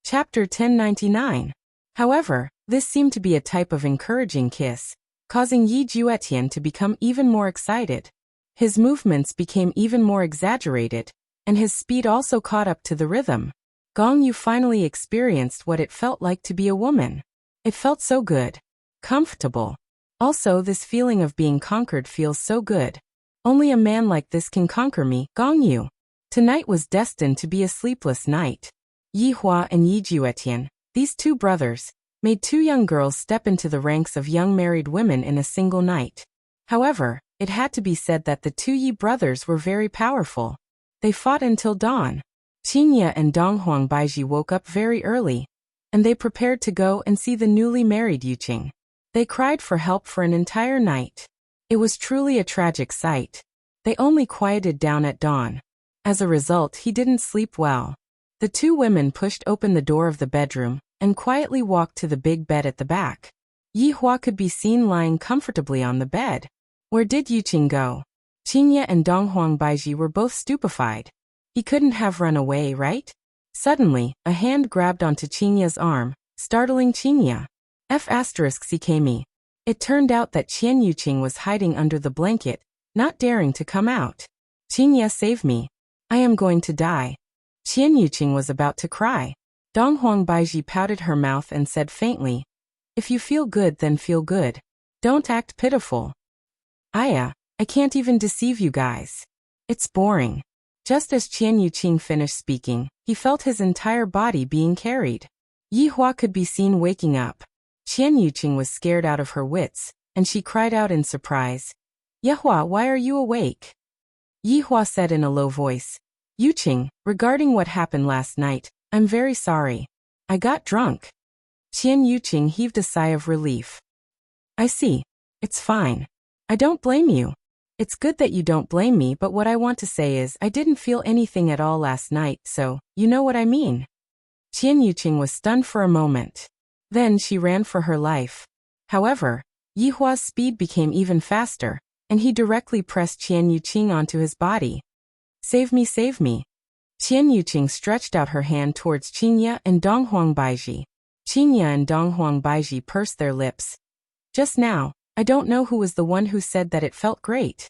Chapter 1099. However, this seemed to be a type of encouraging kiss, causing Yi Juetian to become even more excited. His movements became even more exaggerated, and his speed also caught up to the rhythm. Gong Yu finally experienced what it felt like to be a woman. It felt so good. Comfortable. Also, this feeling of being conquered feels so good. Only a man like this can conquer me, Gong Yu. Tonight was destined to be a sleepless night. Yi Hua and Yi Juetian, these two brothers, made two young girls step into the ranks of young married women in a single night. However, it had to be said that the two Yi brothers were very powerful. They fought until dawn. Qingye and Donghuang Baiji woke up very early, and they prepared to go and see the newly married Yuqing. They cried for help for an entire night. It was truly a tragic sight. They only quieted down at dawn. As a result, he didn't sleep well. The two women pushed open the door of the bedroom, and quietly walked to the big bed at the back. Yi Hua could be seen lying comfortably on the bed. Where did Yuqing go? Qingye and Donghuang Baiji were both stupefied. He couldn't have run away, right? Suddenly, a hand grabbed onto Qingye's arm, startling Qingye. F***CKME. It turned out that Qian Yuqing was hiding under the blanket, not daring to come out. Qingye, save me. I am going to die. Qian Yuqing was about to cry. Donghuang Baiji pouted her mouth and said faintly, if you feel good, then feel good. Don't act pitiful. I can't even deceive you guys. It's boring. Just as Qian Yuqing finished speaking, he felt his entire body being carried. Yi Hua could be seen waking up. Qian Yuqing was scared out of her wits, and she cried out in surprise. Yi Hua, why are you awake? Yi Hua said in a low voice, Yuqing, regarding what happened last night, I'm very sorry. I got drunk. Qian Yuqing heaved a sigh of relief. I see. It's fine. I don't blame you. It's good that you don't blame me, but what I want to say is I didn't feel anything at all last night, so, you know what I mean. Qian Yuqing was stunned for a moment. Then she ran for her life. However, Yihua's speed became even faster, and he directly pressed Qian Yuqing onto his body. Save me, save me. Qian Yuqing stretched out her hand towards Qingya and Donghuang Baiji. Qingya and Donghuang Baiji pursed their lips. Just now, I don't know who was the one who said that it felt great.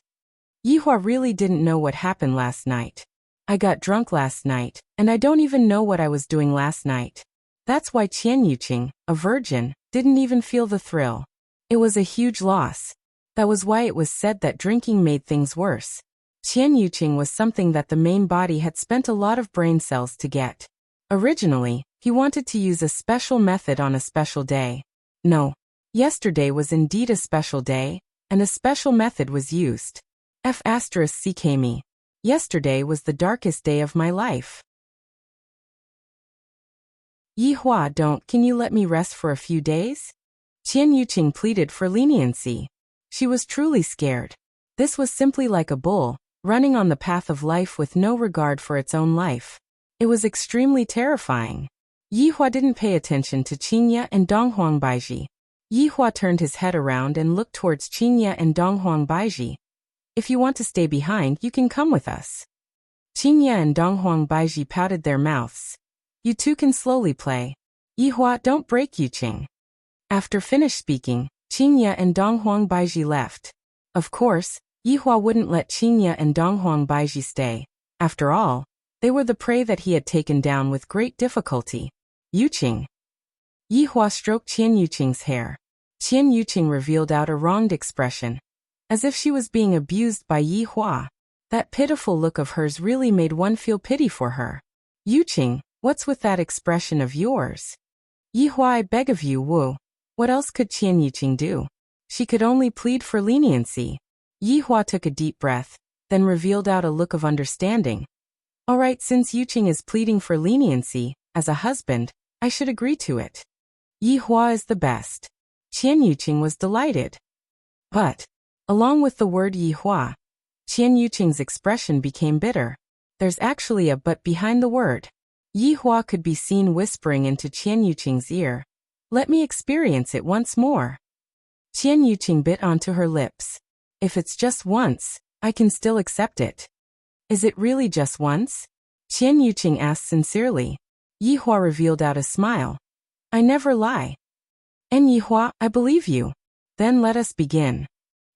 Yihua really didn't know what happened last night. I got drunk last night, and I don't even know what I was doing last night. That's why Qian Yuqing, a virgin, didn't even feel the thrill. It was a huge loss. That was why it was said that drinking made things worse. Qian Yuqing was something that the main body had spent a lot of brain cells to get. Originally, he wanted to use a special method on a special day. No. Yesterday was indeed a special day, and a special method was used. F***CK. Yesterday was the darkest day of my life. Yihua, can you let me rest for a few days? Qian Yuqing pleaded for leniency. She was truly scared. This was simply like a bull, running on the path of life with no regard for its own life. It was extremely terrifying. Yihua didn't pay attention to Qingya and Donghuang Baiji. Yihua turned his head around and looked towards Qingya and Donghuang Baiji. If you want to stay behind, you can come with us. Qingya and Donghuang Baiji pouted their mouths. You two can slowly play. Yihua, don't break Yuqing. After finished speaking, Qingya and Donghuang Baiji left. Of course, Yihua wouldn't let Qingya and Donghuang Baiji stay. After all, they were the prey that he had taken down with great difficulty. Yuqing. Yihua stroked Qian Yuqing's hair. Qian Yuqing revealed out a wronged expression, as if she was being abused by Yihua. That pitiful look of hers really made one feel pity for her. Yuqing, what's with that expression of yours? Yihua, I beg of you, Wu. What else could Qian Yuqing do? She could only plead for leniency. Yihua took a deep breath, then revealed out a look of understanding. All right, since Yuqing is pleading for leniency, as a husband, I should agree to it. Yihua is the best. Qian Yuqing was delighted. But, along with the word Yihua, Qian Yuqing's expression became bitter. There's actually a but behind the word. Yihua could be seen whispering into Qian Yuqing's ear. Let me experience it once more. Qian Yuqing bit onto her lips. If it's just once, I can still accept it. Is it really just once? Qian Yuqing asked sincerely. Yihua revealed out a smile. I never lie. And Yihua, I believe you. Then let us begin.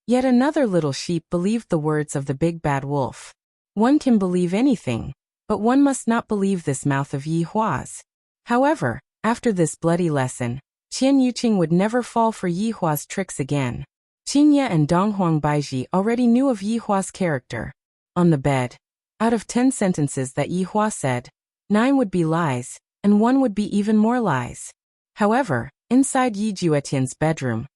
Yet another little sheep believed the words of the big bad wolf. One can believe anything, but one must not believe this mouth of Yihua's. However, after this bloody lesson, Qian Yuqing would never fall for Yihua's tricks again. Qingya and Donghuang Baiji already knew of Yihua's character. On the bed, out of 10 sentences that Yihua said, 9 would be lies, and 1 would be even more lies. However, inside Yi Juetian's bedroom,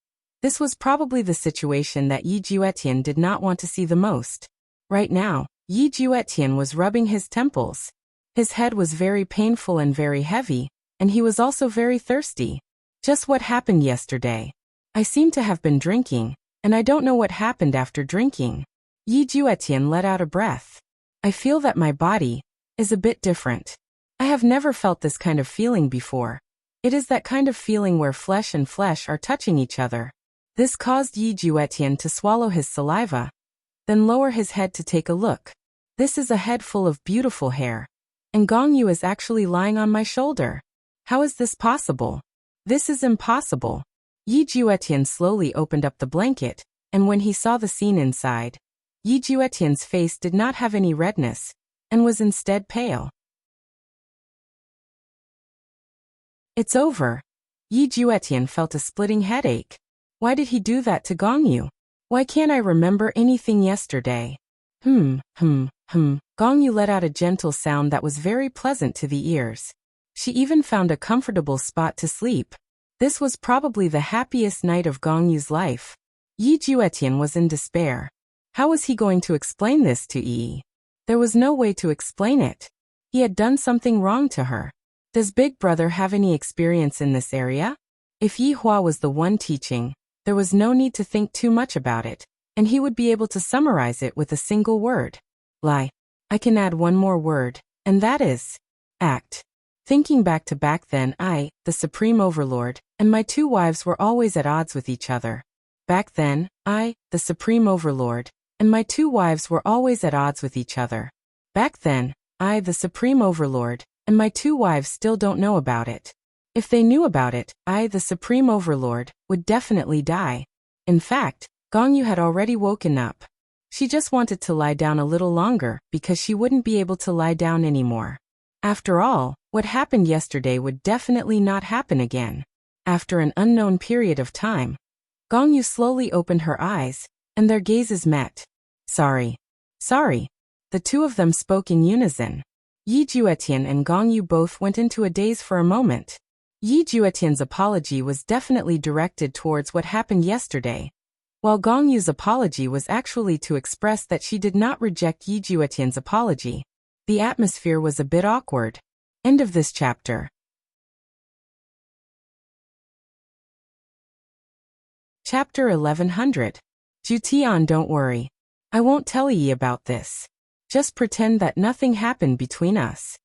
this was probably the situation that Yi Juetian did not want to see the most. Right now, Yi Juetian was rubbing his temples. His head was very painful and very heavy, and he was also very thirsty. Just what happened yesterday. I seem to have been drinking, and I don't know what happened after drinking. Yi Juetian let out a breath. I feel that my body is a bit different. I have never felt this kind of feeling before. It is that kind of feeling where flesh and flesh are touching each other. This caused Yi Juetian to swallow his saliva, then lower his head to take a look. This is a head full of beautiful hair. And Gongyu is actually lying on my shoulder. How is this possible? This is impossible. Yi Juetian slowly opened up the blanket, and when he saw the scene inside, Yi Juetian's face did not have any redness, and was instead pale. It's over. Yi Juetian felt a splitting headache. Why did he do that to Gongyu? Why can't I remember anything yesterday? Gongyu let out a gentle sound that was very pleasant to the ears. She even found a comfortable spot to sleep. This was probably the happiest night of Gongyu's life. Yi Juetian was in despair. How was he going to explain this to Yi? There was no way to explain it. He had done something wrong to her. Does Big Brother have any experience in this area? If Yihua was the one teaching, there was no need to think too much about it, and he would be able to summarize it with a single word. Lie. I can add one more word, and that is act. Thinking back then, I, the Supreme Overlord, and my two wives were always at odds with each other. Back then, I, the Supreme Overlord, and my two wives were always at odds with each other. Back then, I, the Supreme Overlord, and my two wives still don't know about it. If they knew about it, I, the Supreme Overlord, would definitely die. In fact, Gongyu had already woken up. She just wanted to lie down a little longer because she wouldn't be able to lie down anymore. After all, what happened yesterday would definitely not happen again. After an unknown period of time, Gongyu slowly opened her eyes, and their gazes met. Sorry. The two of them spoke in unison. Yi Juetian and Gongyu both went into a daze for a moment. Yi Juetian's apology was definitely directed towards what happened yesterday, while Gongyu's apology was actually to express that she did not reject Yi Juetian's apology. The atmosphere was a bit awkward. End of this chapter. Chapter 1100. Jutian, don't worry. I won't tell Yi about this. Just pretend that nothing happened between us.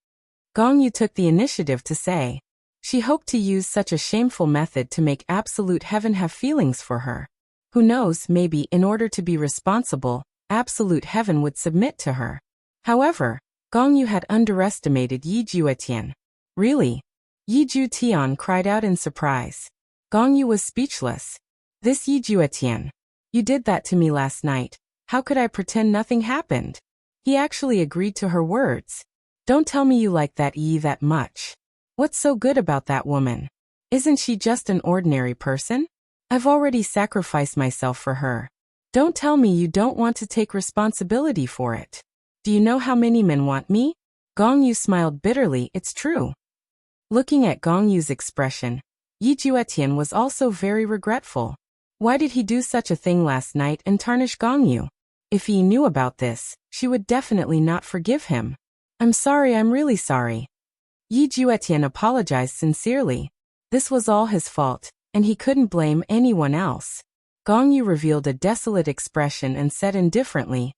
Gongyu took the initiative to say. She hoped to use such a shameful method to make absolute heaven have feelings for her. Who knows, maybe in order to be responsible, absolute heaven would submit to her. However, Gongyu had underestimated Yi Juetian. Really? Yi Jutian cried out in surprise. Gongyu was speechless. This Yi Juetian. You did that to me last night. How could I pretend nothing happened? He actually agreed to her words. Don't tell me you like that Yi that much. What's so good about that woman? Isn't she just an ordinary person? I've already sacrificed myself for her. Don't tell me you don't want to take responsibility for it. Do you know how many men want me? Gongyu smiled bitterly. It's true. Looking at Gongyu's expression, Yi Juetian was also very regretful. Why did he do such a thing last night and tarnish Gongyu? If he knew about this, she would definitely not forgive him. I'm sorry, I'm really sorry. Yi Juetian apologized sincerely. This was all his fault, and he couldn't blame anyone else. Gongyu revealed a desolate expression and said indifferently,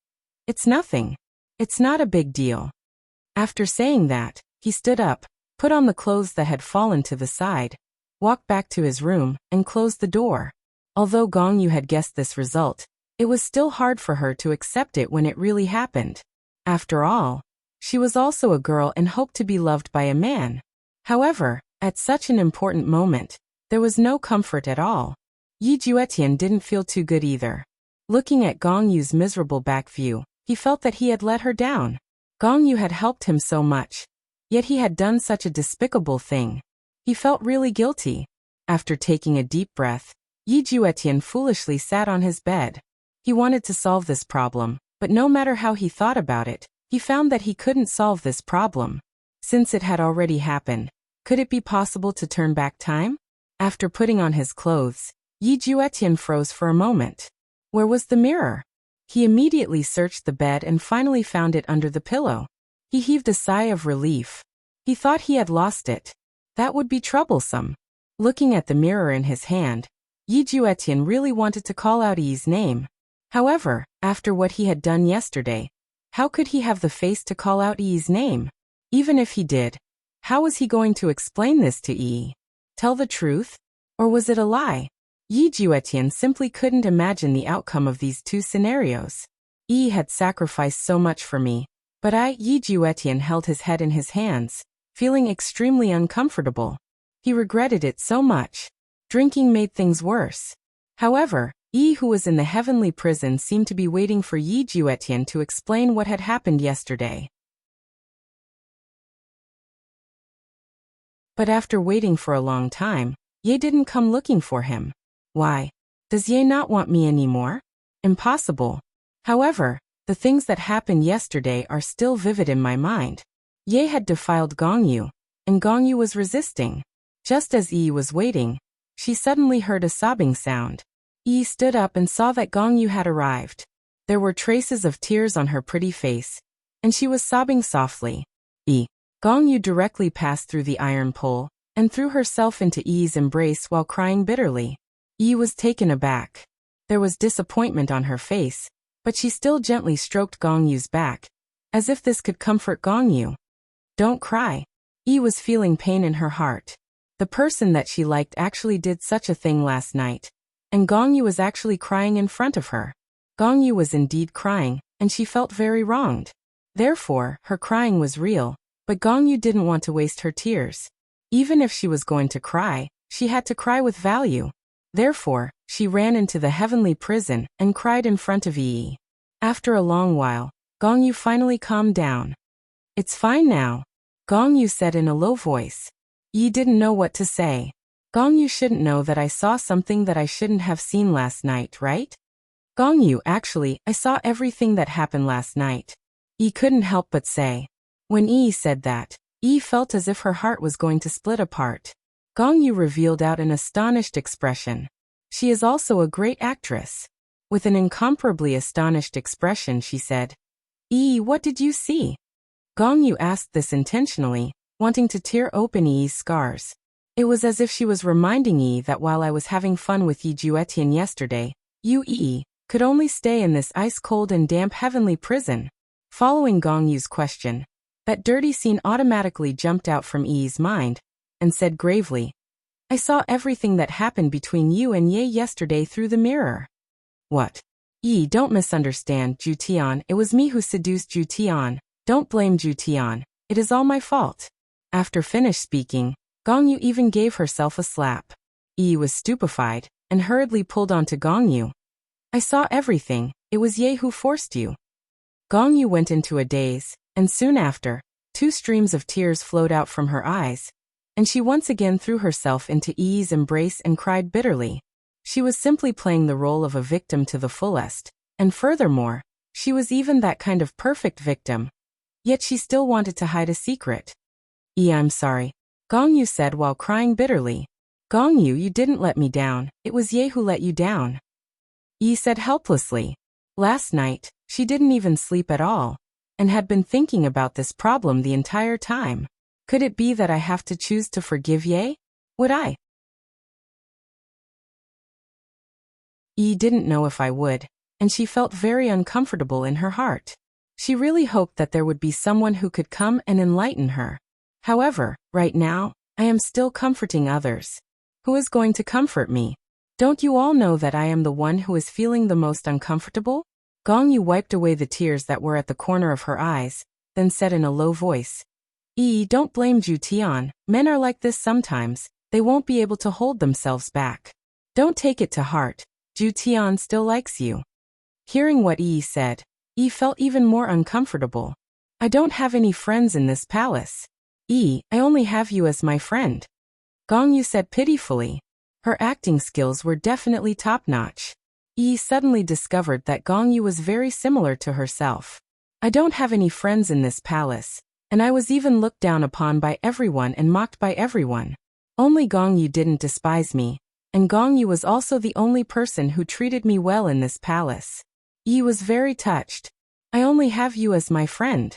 It's nothing. It's not a big deal. After saying that, he stood up, put on the clothes that had fallen to the side, walked back to his room, and closed the door. Although Gongyu had guessed this result, it was still hard for her to accept it when it really happened. After all, she was also a girl and hoped to be loved by a man. However, at such an important moment, there was no comfort at all. Yi Juetian didn't feel too good either. Looking at Gongyu's miserable back view, he felt that he had let her down. Gongyu had helped him so much, yet he had done such a despicable thing. He felt really guilty. After taking a deep breath, Yi Juetian foolishly sat on his bed. He wanted to solve this problem, but no matter how he thought about it, he found that he couldn't solve this problem. Since it had already happened, could it be possible to turn back time? After putting on his clothes, Yi Juetian froze for a moment. Where was the mirror? He immediately searched the bed and finally found it under the pillow. He heaved a sigh of relief. He thought he had lost it. That would be troublesome. Looking at the mirror in his hand, Yi Juetian really wanted to call out Yi's name. However, after what he had done yesterday, how could he have the face to call out Yi's name? Even if he did, how was he going to explain this to Yi? Tell the truth? Or was it a lie? Yi Juetian simply couldn't imagine the outcome of these two scenarios. Yi had sacrificed so much for me, but Yi Juetian held his head in his hands, feeling extremely uncomfortable. He regretted it so much. Drinking made things worse. However, Yi, who was in the heavenly prison, seemed to be waiting for Yi Juetian to explain what had happened yesterday. But after waiting for a long time, Ye didn't come looking for him. Why? Does Ye not want me anymore? Impossible. However, the things that happened yesterday are still vivid in my mind. Ye had defiled Gongyu, and Gongyu was resisting. Just as Yi was waiting, she suddenly heard a sobbing sound. Yi stood up and saw that Gongyu had arrived. There were traces of tears on her pretty face, and she was sobbing softly. Gongyu directly passed through the iron pole, and threw herself into Yi's embrace while crying bitterly. Yi was taken aback. There was disappointment on her face, but she still gently stroked Gongyu's back, as if this could comfort Gongyu. Don't cry. Yi was feeling pain in her heart. The person that she liked actually did such a thing last night. And Gongyu was actually crying in front of her. Gongyu was indeed crying, and she felt very wronged. Therefore, her crying was real, but Gongyu didn't want to waste her tears. Even if she was going to cry, she had to cry with value. Therefore, she ran into the heavenly prison and cried in front of Yi. After a long while, Gongyu finally calmed down. "It's fine now," Gongyu said in a low voice. Yi didn't know what to say. "Gongyu shouldn't know that I saw something that I shouldn't have seen last night, right?" "Gongyu, actually, I saw everything that happened last night," Yi couldn't help but say. When Yi said that, Yi felt as if her heart was going to split apart. Gongyu revealed out an astonished expression. She is also a great actress. With an incomparably astonished expression, she said, "Yi, what did you see?" Gongyu asked this intentionally, wanting to tear open Yi's scars. It was as if she was reminding Yi that while I was having fun with Yi Juetian yesterday, you, Yi, could only stay in this ice-cold and damp heavenly prison. Following Gongyu's question, that dirty scene automatically jumped out from Yi's mind, and said gravely, "I saw everything that happened between you and Ye yesterday through the mirror." "What?" "Yi, don't misunderstand, Jutian. It was me who seduced Jutian. Don't blame Jutian. It is all my fault." After finished speaking, Gongyu even gave herself a slap. Yi was stupefied, and hurriedly pulled onto Gongyu. "I saw everything. It was Ye who forced you." Gongyu went into a daze, and soon after, 2 streams of tears flowed out from her eyes, and she once again threw herself into Yi's embrace and cried bitterly. She was simply playing the role of a victim to the fullest, and furthermore, she was even that kind of perfect victim. Yet she still wanted to hide a secret. "Yi, I'm sorry," Gongyu said while crying bitterly. "Gongyu, you didn't let me down. It was Ye who let you down." Yi said helplessly. Last night, she didn't even sleep at all, and had been thinking about this problem the entire time. Could it be that I have to choose to forgive Ye? Would I? Yi didn't know if I would, and she felt very uncomfortable in her heart. She really hoped that there would be someone who could come and enlighten her. However, right now, I am still comforting others. Who is going to comfort me? Don't you all know that I am the one who is feeling the most uncomfortable? Gongyu wiped away the tears that were at the corner of her eyes, then said in a low voice, "Yi, don't blame Jutian. Men are like this sometimes. They won't be able to hold themselves back. Don't take it to heart. Jutian still likes you." Hearing what Yi said, Yi felt even more uncomfortable. "I don't have any friends in this palace. Yi, I only have you as my friend," Gongyu said pitifully. Her acting skills were definitely top-notch. Yi suddenly discovered that Gongyu was very similar to herself. "I don't have any friends in this palace, and I was even looked down upon by everyone and mocked by everyone. Only Gongyu didn't despise me, and Gongyu was also the only person who treated me well in this palace." Yi was very touched. "I only have you as my friend,"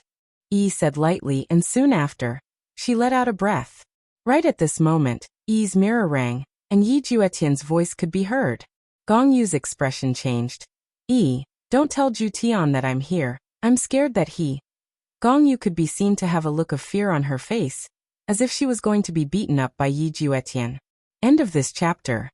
Yi said lightly, and soon after, she let out a breath. Right at this moment, Yi's mirror rang, and Yi Juetian's voice could be heard. Gongyu's expression changed. "Yi, don't tell Jutian that I'm here. I'm scared that he..." Gongyu could be seen to have a look of fear on her face, as if she was going to be beaten up by Yi Juetian. End of this chapter.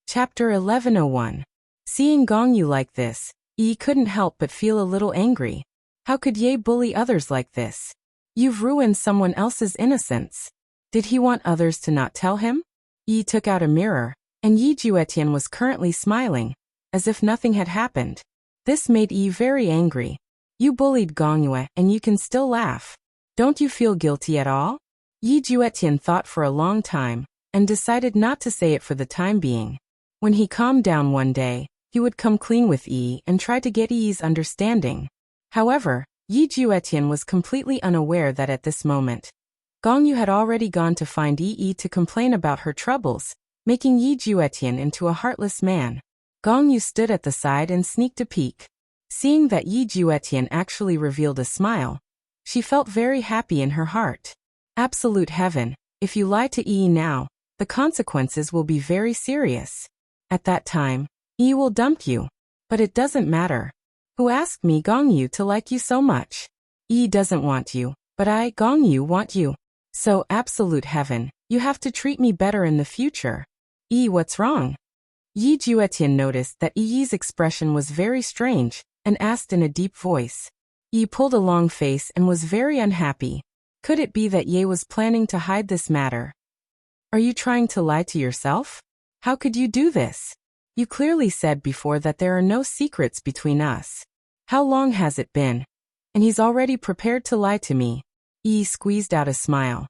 Chapter 1101. Seeing Gongyu like this, Yi couldn't help but feel a little angry. How could Ye bully others like this? You've ruined someone else's innocence. Did he want others to not tell him? Yi took out a mirror, and Yi Juetian was currently smiling, as if nothing had happened. This made Yi very angry. You bullied Gongyu and you can still laugh. Don't you feel guilty at all? Yi Juetian thought for a long time, and decided not to say it for the time being. When he calmed down one day, he would come clean with Yi and try to get Yi's understanding. However, Yi Juetian was completely unaware that at this moment, Gongyu had already gone to find Yi to complain about her troubles, making Yi Juetian into a heartless man. Gongyu stood at the side and sneaked a peek. Seeing that Yi Juetian actually revealed a smile, she felt very happy in her heart. Absolute heaven, if you lie to Yi now, the consequences will be very serious. At that time, Yi will dump you. But it doesn't matter. Who asked me Gong Yu to like you so much? Yi doesn't want you, but I, Gong Yu, want you. So, absolute heaven, you have to treat me better in the future. Yi, what's wrong? Yi Juetian noticed that Yi's expression was very strange, and asked in a deep voice. Yi pulled a long face and was very unhappy. Could it be that Ye was planning to hide this matter? Are you trying to lie to yourself? How could you do this? You clearly said before that there are no secrets between us. How long has it been? And he's already prepared to lie to me. Yi squeezed out a smile.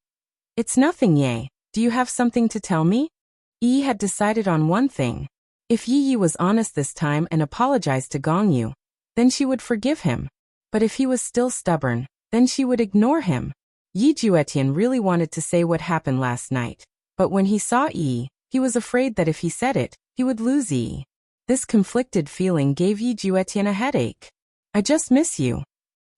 It's nothing, Ye. Do you have something to tell me? Yi had decided on one thing. If Yi was honest this time and apologized to Gong Yu, then she would forgive him. But if he was still stubborn, then she would ignore him. Yi Juetian really wanted to say what happened last night. But when he saw Yi, he was afraid that if he said it, he would lose Yi. This conflicted feeling gave Yi Juetian a headache. I just miss you.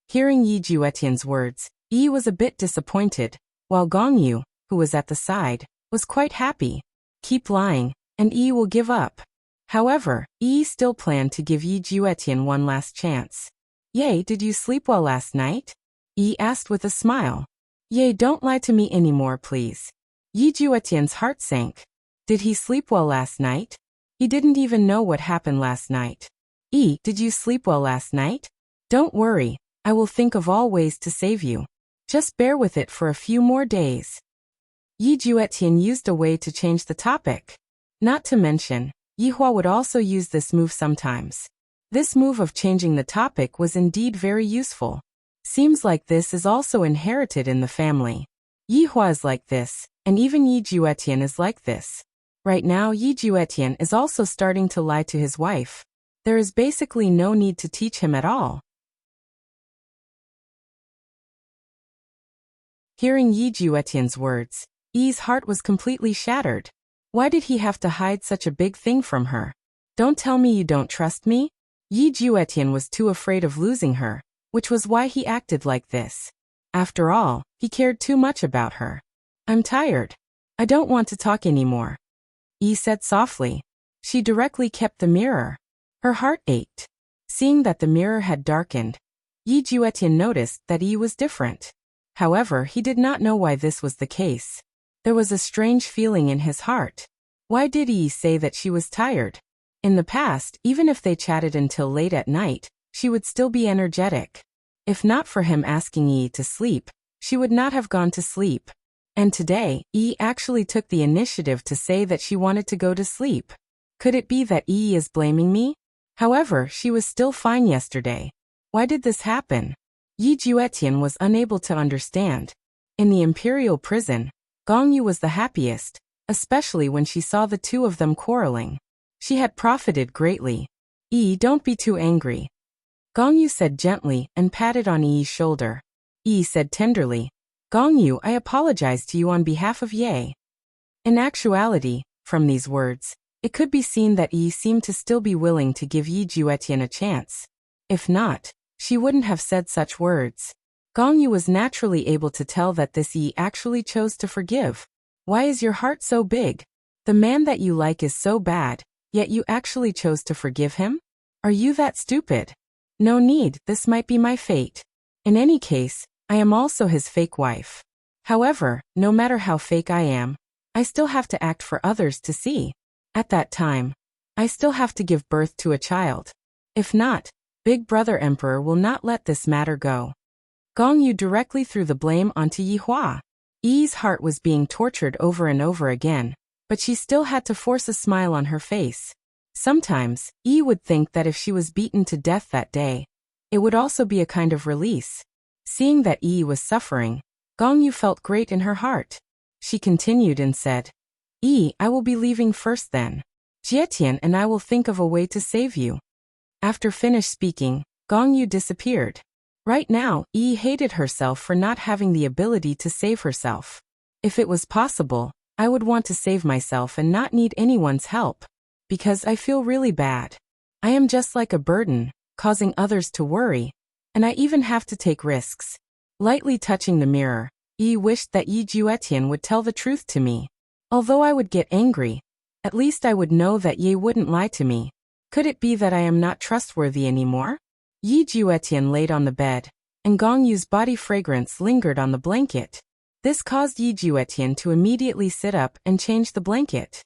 Hearing Yi Juetian's words, Yi was a bit disappointed, while Gong Yu, who was at the side, was quite happy. Keep lying, and Yi will give up. However, Yi still planned to give Yi Juetian one last chance. Ye, did you sleep well last night? Yi asked with a smile. Ye, don't lie to me anymore, please. Yi Juetian's heart sank. Did he sleep well last night? He didn't even know what happened last night. Yi, did you sleep well last night? Don't worry, I will think of all ways to save you. Just bear with it for a few more days. Yi Juetian used a way to change the topic. Not to mention, Yi Hua would also use this move sometimes. This move of changing the topic was indeed very useful. Seems like this is also inherited in the family. Yi Hua is like this, and even Yi Juetian is like this. Right now Yi Juetian is also starting to lie to his wife. There is basically no need to teach him at all. Hearing Yi Juetian's words, Yi's heart was completely shattered. Why did he have to hide such a big thing from her? Don't tell me you don't trust me? Yi Juetian was too afraid of losing her, which was why he acted like this. After all, he cared too much about her. I'm tired. I don't want to talk anymore. Yi said softly. She directly kept the mirror. Her heart ached. Seeing that the mirror had darkened, Yi Juetian noticed that Yi was different. However, he did not know why this was the case. There was a strange feeling in his heart. Why did Yi say that she was tired? In the past, even if they chatted until late at night, she would still be energetic. If not for him asking Yi to sleep, she would not have gone to sleep. And today, Yi actually took the initiative to say that she wanted to go to sleep. Could it be that Yi is blaming me? However, she was still fine yesterday. Why did this happen? Yi Juetian was unable to understand. In the imperial prison, Gong Yu was the happiest, especially when she saw the two of them quarreling. She had profited greatly. Yi, don't be too angry. Gong Yu said gently and patted on Yi's shoulder. Yi said tenderly, Gong Yu, I apologize to you on behalf of Ye. In actuality, from these words, it could be seen that Yi seemed to still be willing to give Yi Juetian a chance. If not, she wouldn't have said such words. Gong Yu was naturally able to tell that this Yi actually chose to forgive. Why is your heart so big? The man that you like is so bad, yet you actually chose to forgive him? Are you that stupid? No need, this might be my fate. In any case, I am also his fake wife. However, no matter how fake I am, I still have to act for others to see. At that time, I still have to give birth to a child. If not, Big Brother Emperor will not let this matter go. Gong Yu directly threw the blame onto Yi Hua. Yi's heart was being tortured over and over again, but she still had to force a smile on her face. Sometimes, Yi would think that if she was beaten to death that day, it would also be a kind of release. Seeing that Yi was suffering, Gong Yu felt great in her heart. She continued and said, Yi, I will be leaving first then. Jietian and I will think of a way to save you. After finished speaking, Gong Yu disappeared. Right now, Yi hated herself for not having the ability to save herself. If it was possible, I would want to save myself and not need anyone's help. Because I feel really bad. I am just like a burden, causing others to worry, and I even have to take risks. Lightly touching the mirror, Yi wished that Yi Juetian would tell the truth to me. Although I would get angry, at least I would know that Ye wouldn't lie to me. Could it be that I am not trustworthy anymore? Yi Juetian laid on the bed, and Gong Yu's body fragrance lingered on the blanket. This caused Yi Juetian to immediately sit up and change the blanket.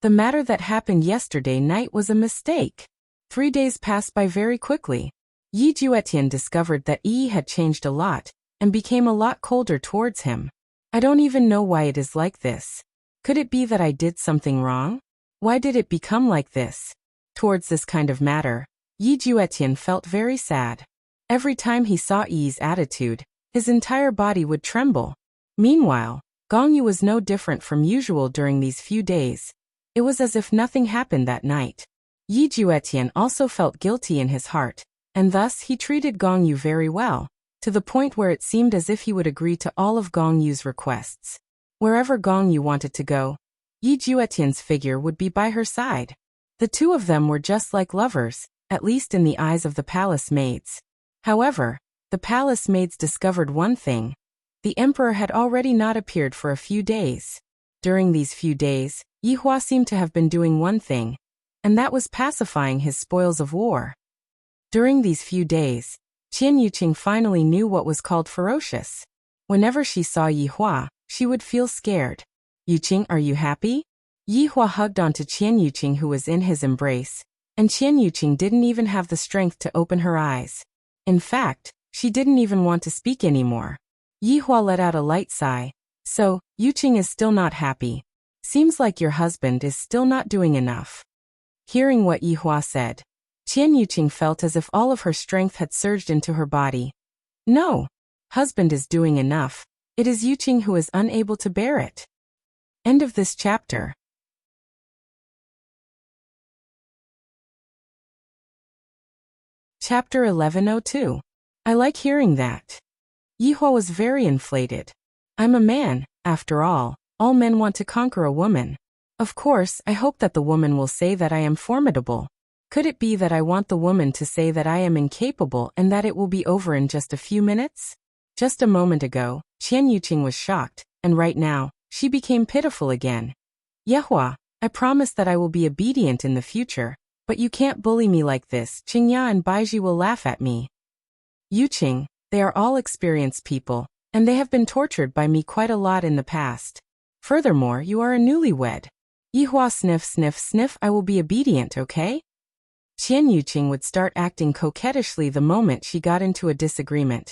The matter that happened yesterday night was a mistake. 3 days passed by very quickly. Yi Juetian discovered that Yi had changed a lot, and became a lot colder towards him. I don't even know why it is like this. Could it be that I did something wrong? Why did it become like this? Towards this kind of matter, Yi Juetian felt very sad. Every time he saw Yi's attitude, his entire body would tremble. Meanwhile, Gong Yu was no different from usual during these few days. It was as if nothing happened that night. Yi Juetian also felt guilty in his heart, and thus he treated Gong Yu very well, to the point where it seemed as if he would agree to all of Gong Yu's requests. Wherever Gong Yu wanted to go, Yi Juetian's figure would be by her side. The two of them were just like lovers, at least in the eyes of the palace maids. However, the palace maids discovered one thing. The emperor had already not appeared for a few days. During these few days, Yi Hua seemed to have been doing one thing, and that was pacifying his spoils of war. During these few days, Qian Yuqing finally knew what was called ferocious. Whenever she saw Yi Hua, she would feel scared. Yuqing, are you happy? Yi Hua hugged onto Qian Yuqing, who was in his embrace, and Qian Yuqing didn't even have the strength to open her eyes. In fact, she didn't even want to speak anymore. Yi Hua let out a light sigh. So, Yuqing is still not happy. Seems like your husband is still not doing enough. Hearing what Yi Hua said, Qian Yuqing felt as if all of her strength had surged into her body. No, husband is doing enough. It is Yuqing who is unable to bear it. End of this chapter. Chapter 1102. I like hearing that. Yi Hua was very inflated. I'm a man, after all men want to conquer a woman. Of course, I hope that the woman will say that I am formidable. Could it be that I want the woman to say that I am incapable and that it will be over in just a few minutes? Just a moment ago, Qian Yuqing was shocked, and right now, she became pitiful again. Yehua, I promise that I will be obedient in the future, but you can't bully me like this. Qingya and Baiji will laugh at me. Yuqing, they are all experienced people, and they have been tortured by me quite a lot in the past. Furthermore, you are a newlywed. Yihua sniff sniff sniff, I will be obedient, okay? Qian Yuqing would start acting coquettishly the moment she got into a disagreement.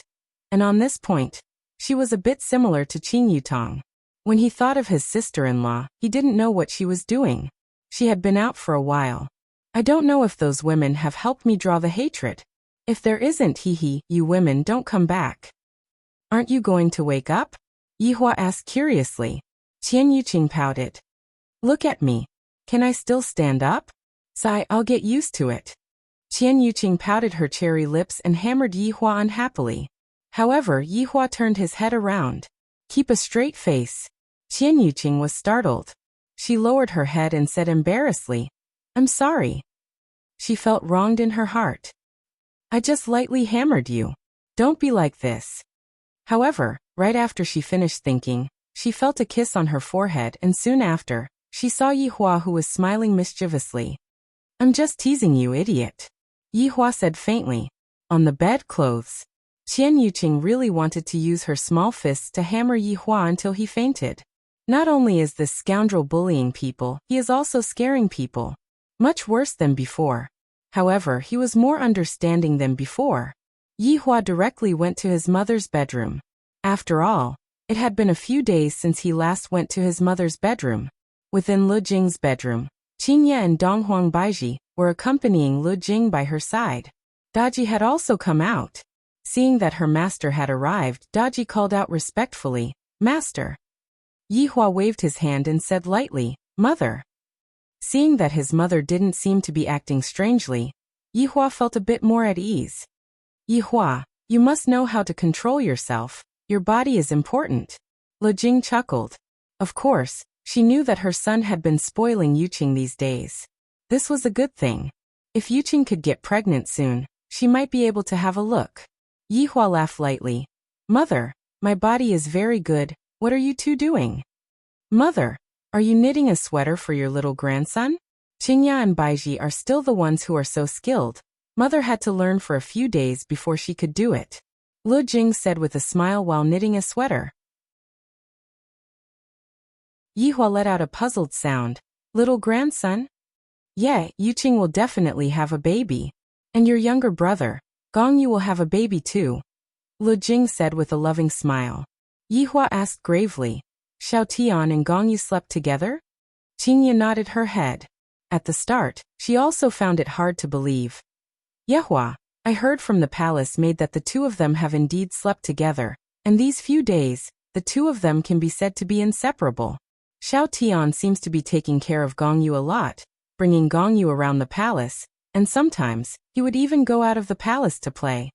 And on this point, she was a bit similar to Qing Yutong. When he thought of his sister-in-law, he didn't know what she was doing. She had been out for a while. I don't know if those women have helped me draw the hatred. If there isn't, you women don't come back. Aren't you going to wake up? Yihua asked curiously. Qian Yuqing pouted. Look at me. Can I still stand up? Sigh, I'll get used to it. Qian Yuqing pouted her cherry lips and hammered Yihua unhappily. However, Yihua turned his head around. Keep a straight face. Qian Yuqing was startled. She lowered her head and said embarrassedly, I'm sorry. She felt wronged in her heart. I just lightly hammered you. Don't be like this. However, right after she finished thinking, she felt a kiss on her forehead, and soon after, she saw Yihua, who was smiling mischievously. I'm just teasing you, idiot. Yihua said faintly. On the bedclothes. Qian Yuqing really wanted to use her small fists to hammer Yihua until he fainted. Not only is this scoundrel bullying people, he is also scaring people. Much worse than before. However, he was more understanding than before. Yihua directly went to his mother's bedroom. After all, it had been a few days since he last went to his mother's bedroom. Within Lu Jing's bedroom, Qingye and Donghuang Baiji were accompanying Lu Jing by her side. Daji had also come out. Seeing that her master had arrived, Daji called out respectfully, Master. Yihua waved his hand and said lightly, Mother. Seeing that his mother didn't seem to be acting strangely, Yihua felt a bit more at ease. Yihua, you must know how to control yourself. Your body is important. Lu Jing chuckled. Of course, she knew that her son had been spoiling Yuqing these days. This was a good thing. If Yuqing could get pregnant soon, she might be able to have a look. Yihua laughed lightly. Mother, my body is very good. What are you two doing? Mother, are you knitting a sweater for your little grandson? Qingya and Baiji are still the ones who are so skilled. Mother had to learn for a few days before she could do it. Lu Jing said with a smile while knitting a sweater. Yihua let out a puzzled sound. Little grandson? Yeah, Yuqing will definitely have a baby. And your younger brother, Gongyu, will have a baby too. Lu Jing said with a loving smile. Yihua asked gravely. Xiao Tian and Gongyu slept together? Qingya nodded her head. At the start, she also found it hard to believe. Yehua, I heard from the palace maid that the two of them have indeed slept together, and these few days, the two of them can be said to be inseparable. Xiao Tian seems to be taking care of Gongyu a lot, bringing Gongyu around the palace, and sometimes, he would even go out of the palace to play.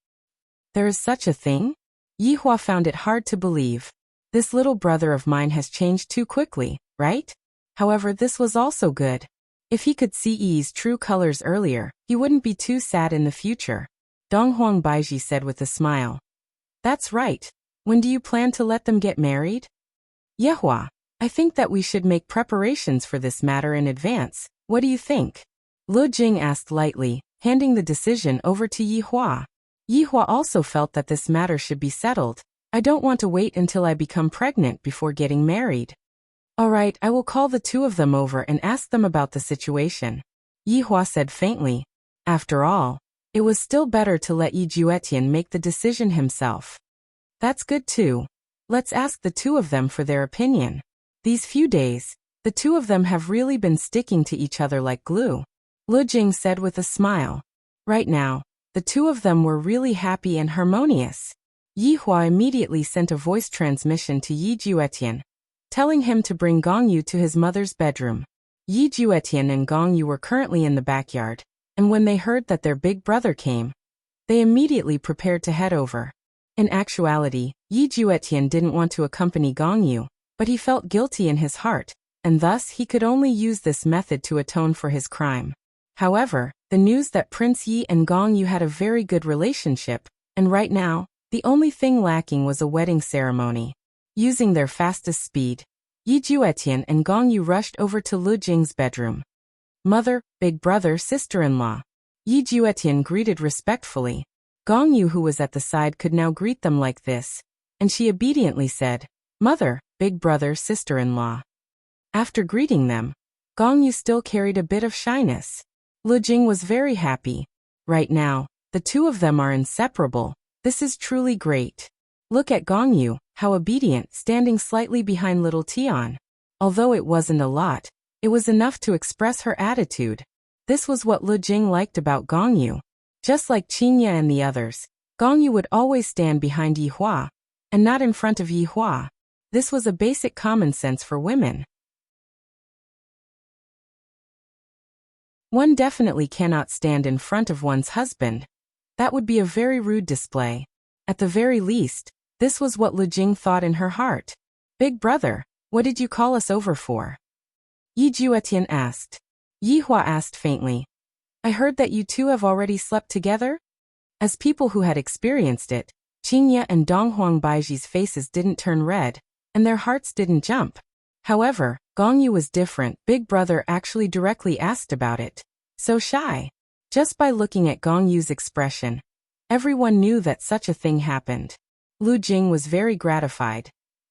There is such a thing? Yihua found it hard to believe. This little brother of mine has changed too quickly, right? However, this was also good. If he could see Yi's true colors earlier, he wouldn't be too sad in the future. Donghuang Baiji said with a smile. That's right. When do you plan to let them get married? Yehua, I think that we should make preparations for this matter in advance. What do you think? Lu Jing asked lightly, handing the decision over to Yihua. Yihua also felt that this matter should be settled. I don't want to wait until I become pregnant before getting married. All right, I will call the two of them over and ask them about the situation. Yihua said faintly. After all, it was still better to let Yi Juetian make the decision himself. That's good too. Let's ask the two of them for their opinion. These few days, the two of them have really been sticking to each other like glue. Lu Jing said with a smile. Right now, the two of them were really happy and harmonious. Yihua immediately sent a voice transmission to Yi Juetian, telling him to bring Gongyu to his mother's bedroom. Yi Juetian and Gongyu were currently in the backyard, and when they heard that their big brother came, they immediately prepared to head over. In actuality, Yi Juetian didn't want to accompany Gongyu, but he felt guilty in his heart, and thus he could only use this method to atone for his crime. However, the news that Prince Yi and Gongyu had a very good relationship, and right now, the only thing lacking was a wedding ceremony. Using their fastest speed, Yi Juetian and Gongyu rushed over to Lu Jing's bedroom. Mother, big brother, sister-in-law. Yi Juetian greeted respectfully. Gongyu, who was at the side, could now greet them like this, and she obediently said, Mother, big brother, sister-in-law. After greeting them, Gongyu still carried a bit of shyness. Lu Jing was very happy. Right now, the two of them are inseparable. This is truly great. Look at Gongyu, how obedient, standing slightly behind little Tian. Although it wasn't a lot, it was enough to express her attitude. This was what Lu Jing liked about Gongyu. Just like Qingya and the others, Gongyu would always stand behind Yihua, and not in front of Yihua. This was a basic common sense for women. One definitely cannot stand in front of one's husband. That would be a very rude display. At the very least, this was what Lu Jing thought in her heart. Big brother, what did you call us over for? Yi Juetian asked. Yihua asked faintly. I heard that you two have already slept together? As people who had experienced it, Qingya and Donghuang Baiji's faces didn't turn red, and their hearts didn't jump. However, Gongyu was different. Big brother actually directly asked about it. So shy. Just by looking at Gongyu's expression, everyone knew that such a thing happened. Lu Jing was very gratified.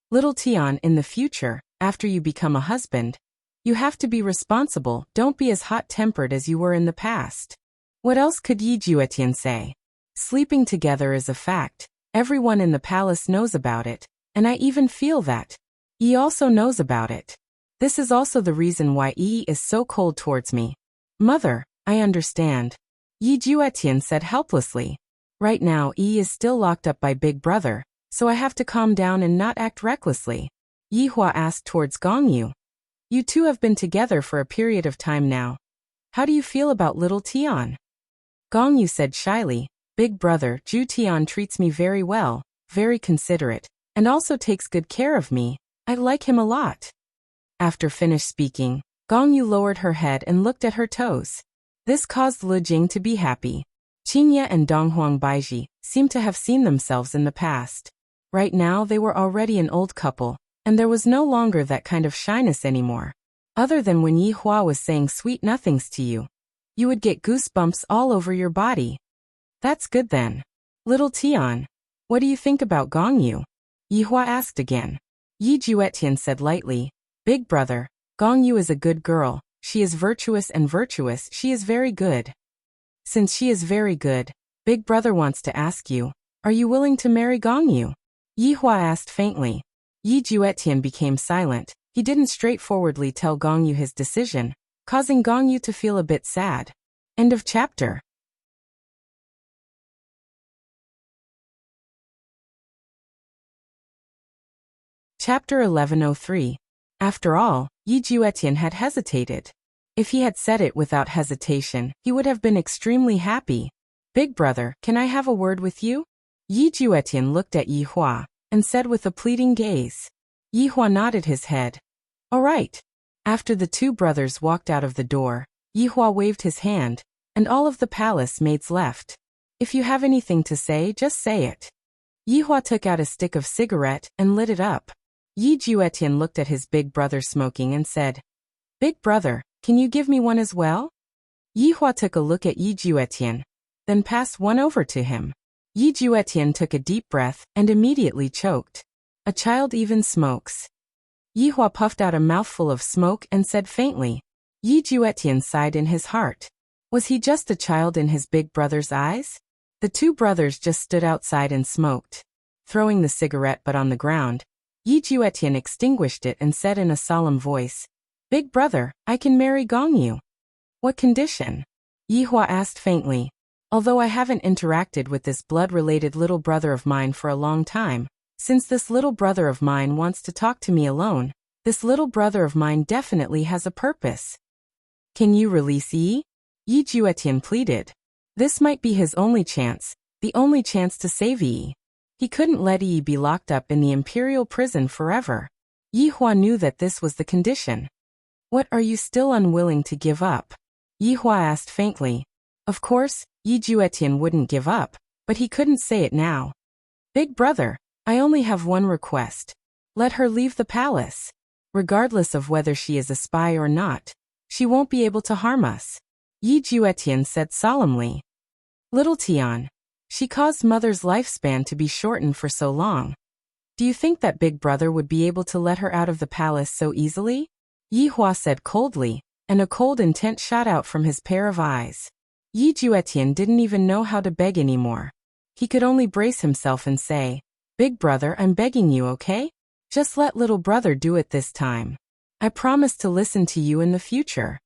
Little Tian, in the future, after you become a husband, you have to be responsible. Don't be as hot-tempered as you were in the past. What else could Yi Juetian say? Sleeping together is a fact. Everyone in the palace knows about it, and I even feel that Yi also knows about it. This is also the reason why Yi is so cold towards me. Mother, I understand. Yi Juetian said helplessly. Right now Yi is still locked up by Big Brother, so I have to calm down and not act recklessly. Yihua asked towards Gongyu. You two have been together for a period of time now. How do you feel about little Tian? Gongyu said shyly, Big brother, Ju Tian treats me very well, very considerate, and also takes good care of me. I like him a lot. After finished speaking, Gongyu lowered her head and looked at her toes. This caused Lu Jing to be happy. Qingya and Donghuang Baiji seemed to have seen themselves in the past. Right now they were already an old couple, and there was no longer that kind of shyness anymore. Other than when Yi Hua was saying sweet nothings to you. You would get goosebumps all over your body. That's good then. Little Tian, what do you think about Gong Yu? Yi Hua asked again. Yi Juetian said lightly, Big brother, Gong Yu is a good girl. She is virtuous and virtuous. She is very good. Since she is very good, Big brother wants to ask you, are you willing to marry Gong Yu? Yi Hua asked faintly. Yi Juetian became silent. He didn't straightforwardly tell Gong Yu his decision, causing Gong Yu to feel a bit sad. End of chapter. Chapter 1103. After all, Yi Juetian had hesitated. If he had said it without hesitation, he would have been extremely happy. Big brother, can I have a word with you? Yi Juetian looked at Yi Hua and said with a pleading gaze. Yi Hua nodded his head. All right. After the two brothers walked out of the door, Yi Hua waved his hand, and all of the palace maids left. If you have anything to say, just say it. Yi Hua took out a stick of cigarette and lit it up. Yi Juetian looked at his big brother smoking and said, Big brother, can you give me one as well? Yi Hua took a look at Yi Juetian, then passed one over to him. Yi Juetian took a deep breath and immediately choked. A child even smokes. Yi Hua puffed out a mouthful of smoke and said faintly. Yi Juetian sighed in his heart. Was he just a child in his big brother's eyes? The two brothers just stood outside and smoked. Throwing the cigarette butt on the ground, Yi Juetian extinguished it and said in a solemn voice, Big brother, I can marry Gong Yu. What condition? Yi Hua asked faintly. Although I haven't interacted with this blood-related little brother of mine for a long time, since this little brother of mine wants to talk to me alone, this little brother of mine definitely has a purpose. Can you release Yi? Yi Juetian pleaded. This might be his only chance, the only chance to save Yi. He couldn't let Yi be locked up in the imperial prison forever. Yi Hua knew that this was the condition. What are you still unwilling to give up? Yi Hua asked faintly. Of course, Yi Juetian wouldn't give up, but he couldn't say it now. Big brother, I only have one request. Let her leave the palace. Regardless of whether she is a spy or not, she won't be able to harm us. Yi Juetian said solemnly. Little Tian, she caused mother's lifespan to be shortened for so long. Do you think that big brother would be able to let her out of the palace so easily? Yi Hua said coldly, and a cold intent shot out from his pair of eyes. Yi Juetian didn't even know how to beg anymore. He could only brace himself and say, Big brother, I'm begging you, okay? Just let little brother do it this time. I promise to listen to you in the future.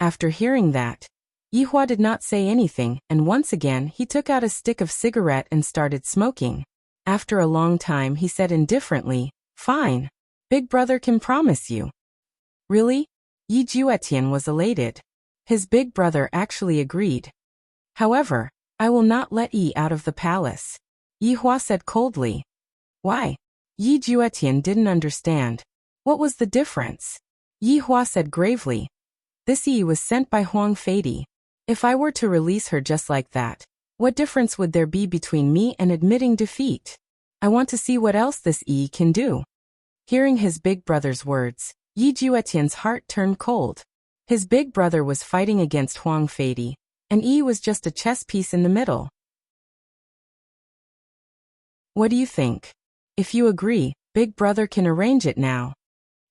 After hearing that, Yi Hua did not say anything, and once again he took out a stick of cigarette and started smoking. After a long time he said indifferently, Fine. Big brother can promise you. Really? Yi Juetian was elated. His big brother actually agreed. However, I will not let Yi out of the palace. Yi Hua said coldly. Why? Yi Juetian didn't understand. What was the difference? Yi Hua said gravely. This Yi was sent by Huang Feidi. If I were to release her just like that, what difference would there be between me and admitting defeat? I want to see what else this Yi can do. Hearing his big brother's words, Yi Juetian's heart turned cold. His big brother was fighting against Huang Feidi, and Yi was just a chess piece in the middle. What do you think? If you agree, big brother can arrange it now.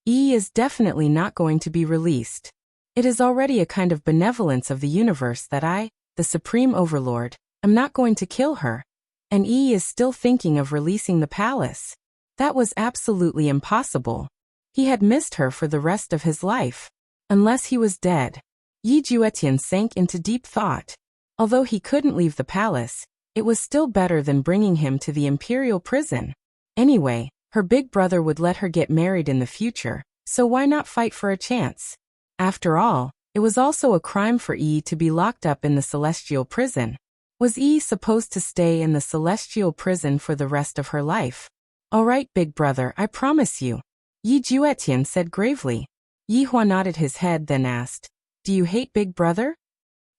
Yi is definitely not going to be released. It is already a kind of benevolence of the universe that I, the Supreme Overlord, am not going to kill her. And Yi is still thinking of releasing the palace. That was absolutely impossible. He had missed her for the rest of his life. Unless he was dead. Yi Juetian sank into deep thought. Although he couldn't leave the palace, it was still better than bringing him to the imperial prison. Anyway, her big brother would let her get married in the future, so why not fight for a chance? After all, it was also a crime for Yi to be locked up in the celestial prison. Was Yi supposed to stay in the celestial prison for the rest of her life? All right, big brother, I promise you. Yi Juetian said gravely. Yi Hua nodded his head then asked, Do you hate big brother?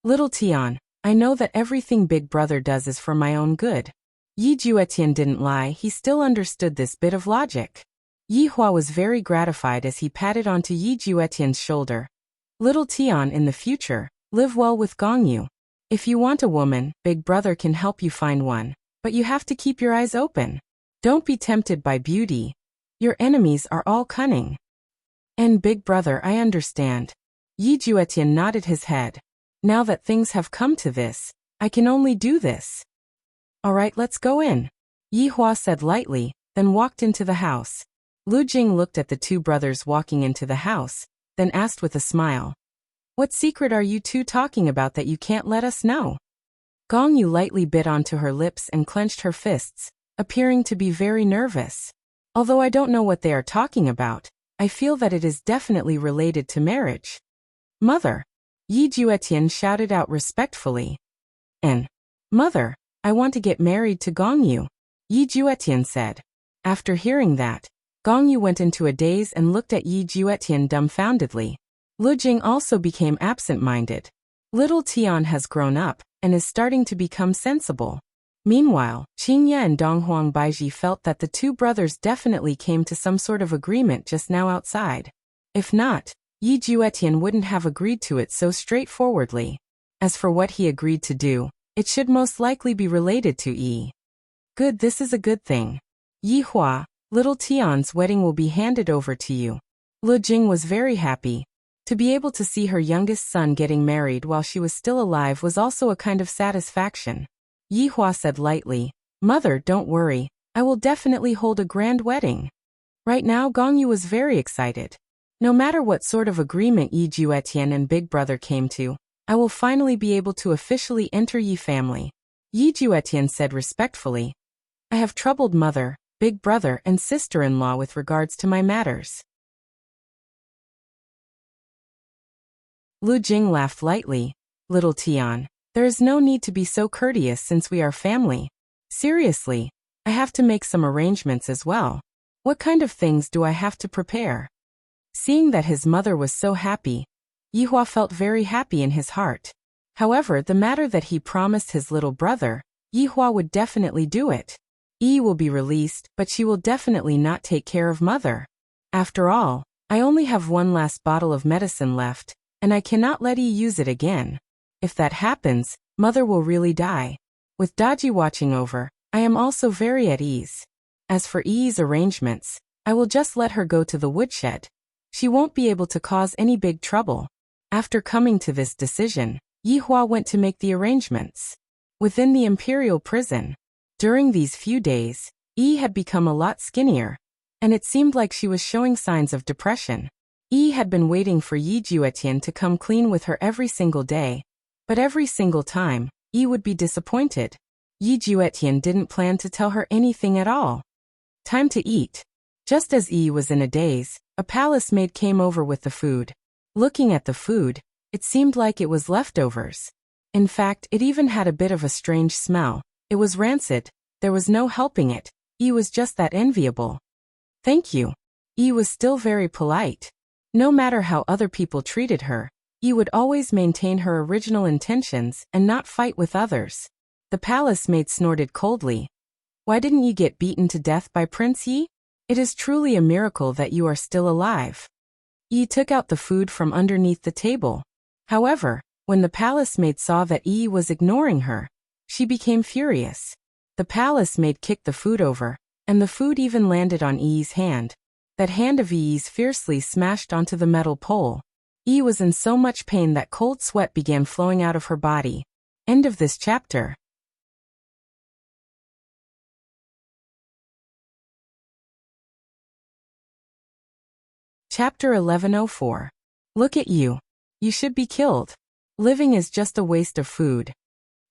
Little Tian, I know that everything big brother does is for my own good. Yi Juetian didn't lie, he still understood this bit of logic. Yi Hua was very gratified as he patted onto Yi Juetian's shoulder. Little Tian, in the future, live well with Gongyu. If you want a woman, Big Brother can help you find one, but you have to keep your eyes open. Don't be tempted by beauty. Your enemies are all cunning. And Big Brother, I understand. Yi Juetian nodded his head. Now that things have come to this, I can only do this. Alright, let's go in. Yi Hua said lightly, then walked into the house. Lu Jing looked at the two brothers walking into the house, then asked with a smile. What secret are you two talking about that you can't let us know? Gongyu lightly bit onto her lips and clenched her fists, appearing to be very nervous. Although I don't know what they are talking about, I feel that it is definitely related to marriage. Mother! Yi Juetian shouted out respectfully. And, Mother, I want to get married to Gongyu, Yi Juetian said. After hearing that, Gongyu went into a daze and looked at Yi Juetian dumbfoundedly. Lu Jing also became absent-minded. Little Tian has grown up and is starting to become sensible. Meanwhile, Qingye and Donghuang Baiji felt that the two brothers definitely came to some sort of agreement just now outside. If not, Yi Juetian wouldn't have agreed to it so straightforwardly. As for what he agreed to do, it should most likely be related to Yi. Good, this is a good thing. Yi Hua, Little Tian's wedding will be handed over to you. Lu Jing was very happy. To be able to see her youngest son getting married while she was still alive was also a kind of satisfaction. Yi Hua said lightly, Mother, don't worry, I will definitely hold a grand wedding. Right now Gongyu was very excited. No matter what sort of agreement Yi Juetian and Big Brother came to, I will finally be able to officially enter Yi family. Yi Juetian said respectfully, I have troubled Mother, Big Brother and sister-in-law with regards to my matters. Lu Jing laughed lightly. Little Tian, there is no need to be so courteous since we are family. Seriously, I have to make some arrangements as well. What kind of things do I have to prepare? Seeing that his mother was so happy, Yi Hua felt very happy in his heart. However, the matter that he promised his little brother, Yi Hua would definitely do it. Yi will be released, but she will definitely not take care of Mother. After all, I only have one last bottle of medicine left, and I cannot let Yi use it again. If that happens, Mother will really die. With Daji watching over, I am also very at ease. As for Yi's arrangements, I will just let her go to the woodshed. She won't be able to cause any big trouble. After coming to this decision, Yi Hua went to make the arrangements. Within the imperial prison, during these few days, Yi had become a lot skinnier, and it seemed like she was showing signs of depression. Yi had been waiting for Yi Juetian to come clean with her every single day, but every single time, Yi would be disappointed. Yi Juetian didn't plan to tell her anything at all. Time to eat. Just as Yi was in a daze, a palace maid came over with the food. Looking at the food, it seemed like it was leftovers. In fact, it even had a bit of a strange smell. It was rancid. There was no helping it. Yi was just that enviable. Thank you. Yi was still very polite. No matter how other people treated her, Yi would always maintain her original intentions and not fight with others. The palace maid snorted coldly. Why didn't you get beaten to death by Prince Yi? It is truly a miracle that you are still alive. Yi took out the food from underneath the table. However, when the palace maid saw that Yi was ignoring her, she became furious. The palace maid kicked the food over, and the food even landed on Yi's hand. That hand of Yi's fiercely smashed onto the metal pole. Yi was in so much pain that cold sweat began flowing out of her body. End of this chapter. Chapter 1104. Look at you. You should be killed. Living is just a waste of food.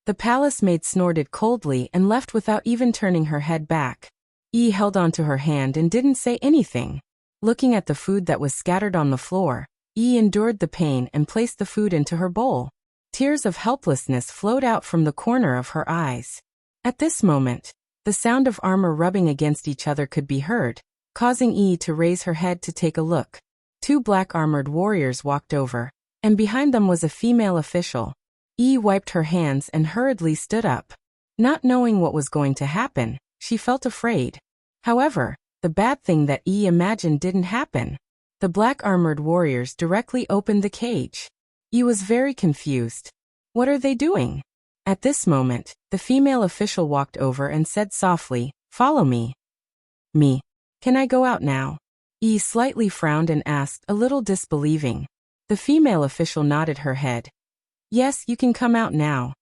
The palace maid snorted coldly and left without even turning her head back. Yi held onto her hand and didn't say anything. Looking at the food that was scattered on the floor, Yi endured the pain and placed the food into her bowl. Tears of helplessness flowed out from the corner of her eyes. At this moment, the sound of armor rubbing against each other could be heard, causing Yi to raise her head to take a look. Two black armored warriors walked over, and behind them was a female official. Yi wiped her hands and hurriedly stood up. Not knowing what was going to happen, she felt afraid. However, The bad thing that Yi imagined didn't happen. The black armored warriors directly opened the cage. Yi was very confused. What are they doing? At this moment, the female official walked over and said softly, "Follow me." Me. Can I go out now? Yi slightly frowned and asked, a little disbelieving. The female official nodded her head. Yes, you can come out now.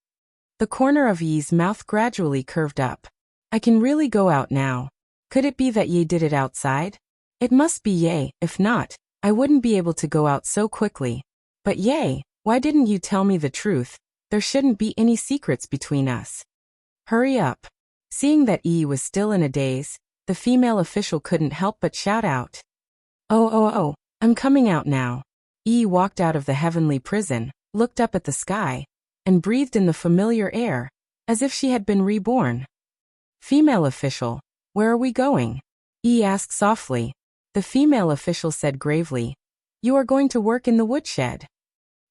The corner of Yi's mouth gradually curved up. I can really go out now. Could it be that Yi did it outside? It must be Ye, if not, I wouldn't be able to go out so quickly. But Ye, why didn't you tell me the truth? There shouldn't be any secrets between us. Hurry up. Seeing that Yi was still in a daze, the female official couldn't help but shout out. Oh, I'm coming out now. Yi walked out of the heavenly prison, looked up at the sky, and breathed in the familiar air, as if she had been reborn. Female official, where are we going? Yi asked softly. The female official said gravely, You are going to work in the woodshed.